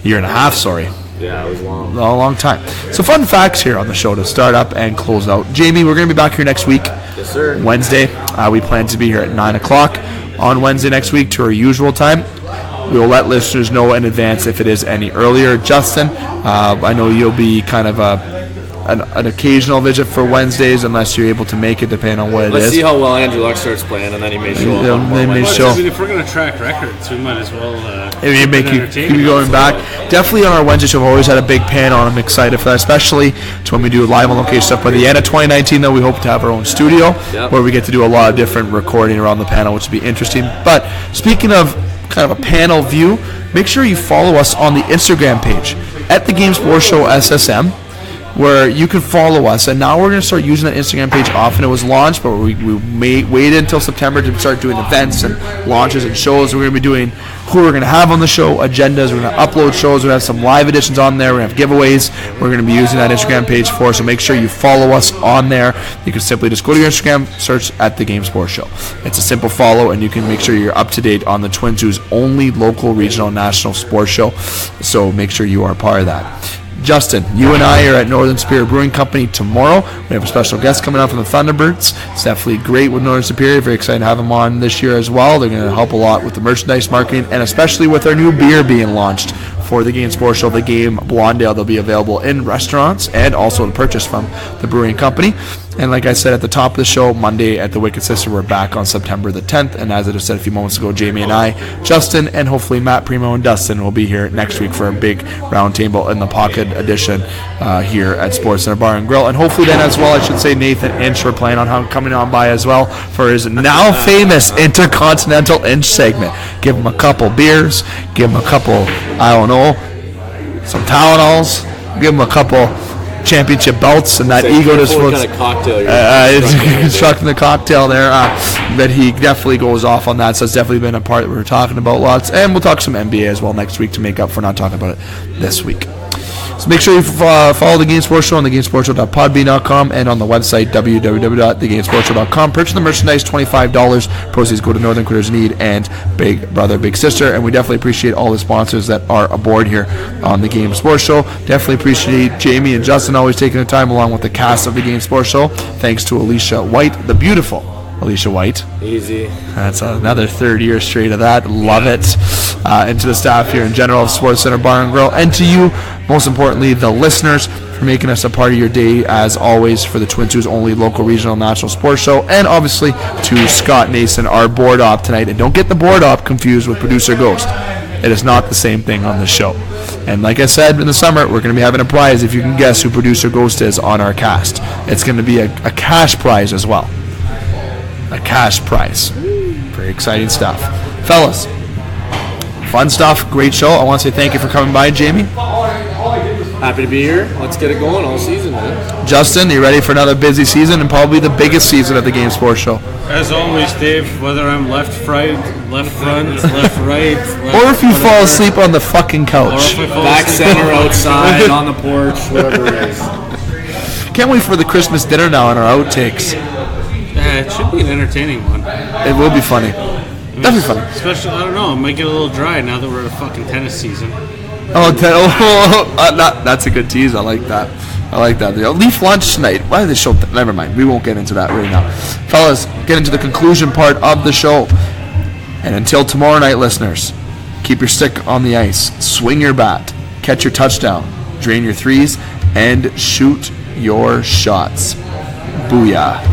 Year and a half, sorry. Yeah, it was long. A long time. So fun facts here on the show to start up and close out. Jamie, we're going to be back here next week. Yes, sir. Wednesday. We plan to be here at 9 o'clock on Wednesday next week to our usual time. We will let listeners know in advance if it is any earlier. Justin, I know you'll be kind of an occasional visit for Wednesdays unless you're able to make it, depending on what it is. Let's see how well Andrew Luck starts playing, and then he may show up. If we're going to track records, we might as well keep going back. Definitely on our Wednesday show, we've always had a big panel, and I'm excited for that, especially to when we do live on location stuff. By the end of 2019, though, we hope to have our own studio where we get to do a lot of different recording around the panel, which will be interesting. But speaking of kind of a panel view, make sure you follow us on the Instagram page at the Game Sports Show SSM, where you can follow us. And now we're going to start using that Instagram page often. It was launched, but we waited until September to start doing events and launches and shows. We're going to be doing who we're going to have on the show, agendas. We're going to upload shows. We're going to have some live editions on there. We're going to have giveaways. We're going to be using that Instagram page for, so make sure you follow us on there. You can simply just go to your Instagram, search at the Game Sports Show. It's a simple follow, and you can make sure you're up to date on the Twin Zoo's only local, regional, national sports show. So make sure you are part of that. Justin, you and I are at Northern Superior Brewing Company tomorrow. We have a special guest coming out from the Thunderbirds. It's definitely great with Northern Superior. Very excited to have them on this year as well. They're going to help a lot with the merchandise marketing, and especially with our new beer being launched for the Game Sports Show, the Game Blonde Ale. They'll be available in restaurants and also to purchase from the brewing company. And like I said at the top of the show, Monday at the Wicked Sister, we're back on September the 10th. And as I just said a few moments ago, Jamie and I, Justin, and hopefully Matt, Primo, and Dustin will be here next week for a big roundtable in the pocket edition here at Sportscenter Bar and Grill. And hopefully then as well, I should say Nathan Inch, we're planning on coming on by as well for his now famous Intercontinental Inch segment. Give him a couple beers, give him a couple, I don't know, some Tylenols, give him a couple championship belts, and that ego just what kind of cocktail you're constructing the cocktail there, that he definitely goes off on that. So it's definitely been a part that we're talking about lots, and we'll talk some NBA as well next week to make up for not talking about it this week. So make sure you follow the Game Sports Show on thegamesportshow.podbean.com and on the website www.thegamesportshow.com. Purchase the merchandise, $25. Proceeds go to Northern Critters Need and Big Brother Big Sister. And we definitely appreciate all the sponsors that are aboard here on the Game Sports Show. Definitely appreciate Jamie and Justin always taking the time along with the cast of the Game Sports Show. Thanks to Alicia White, the beautiful Alicia White. Easy. That's another third year straight of that. Love it. And to the staff here in general of Sportscenter Bar and Grill, and to you, most importantly, the listeners, for making us a part of your day, as always, for the Twin Cities only local, regional, national sports show, and obviously to Scott Nason, our board op tonight. And don't get the board op confused with Producer Ghost. It is not the same thing on the show. And like I said, in the summer, we're going to be having a prize if you can guess who Producer Ghost is on our cast. It's going to be a cash prize as well. A cash prize. Very exciting stuff. Fellas, fun stuff. Great show. I want to say thank you for coming by, Jamie. Happy to be here. Let's get it going all season, man. Justin, you ready for another busy season and probably the biggest season of the Game Sports Show? As always, Dave, whether I'm left front, left right, or if you fall asleep on the fucking couch. Back center, outside, on the porch, whatever it is. Can't wait for the Christmas dinner now and our outtakes. Yeah, it should be an entertaining one. It will be funny. Definitely funny. Especially, I don't know, it might get a little dry now that we're in fucking tennis season. That's a good tease. I like that. Leaf lunch tonight. Why did they show that? Never mind. We won't get into that right now. Fellas, get into the conclusion part of the show. And until tomorrow night, listeners, keep your stick on the ice, swing your bat, catch your touchdown, drain your threes, and shoot your shots. Booyah.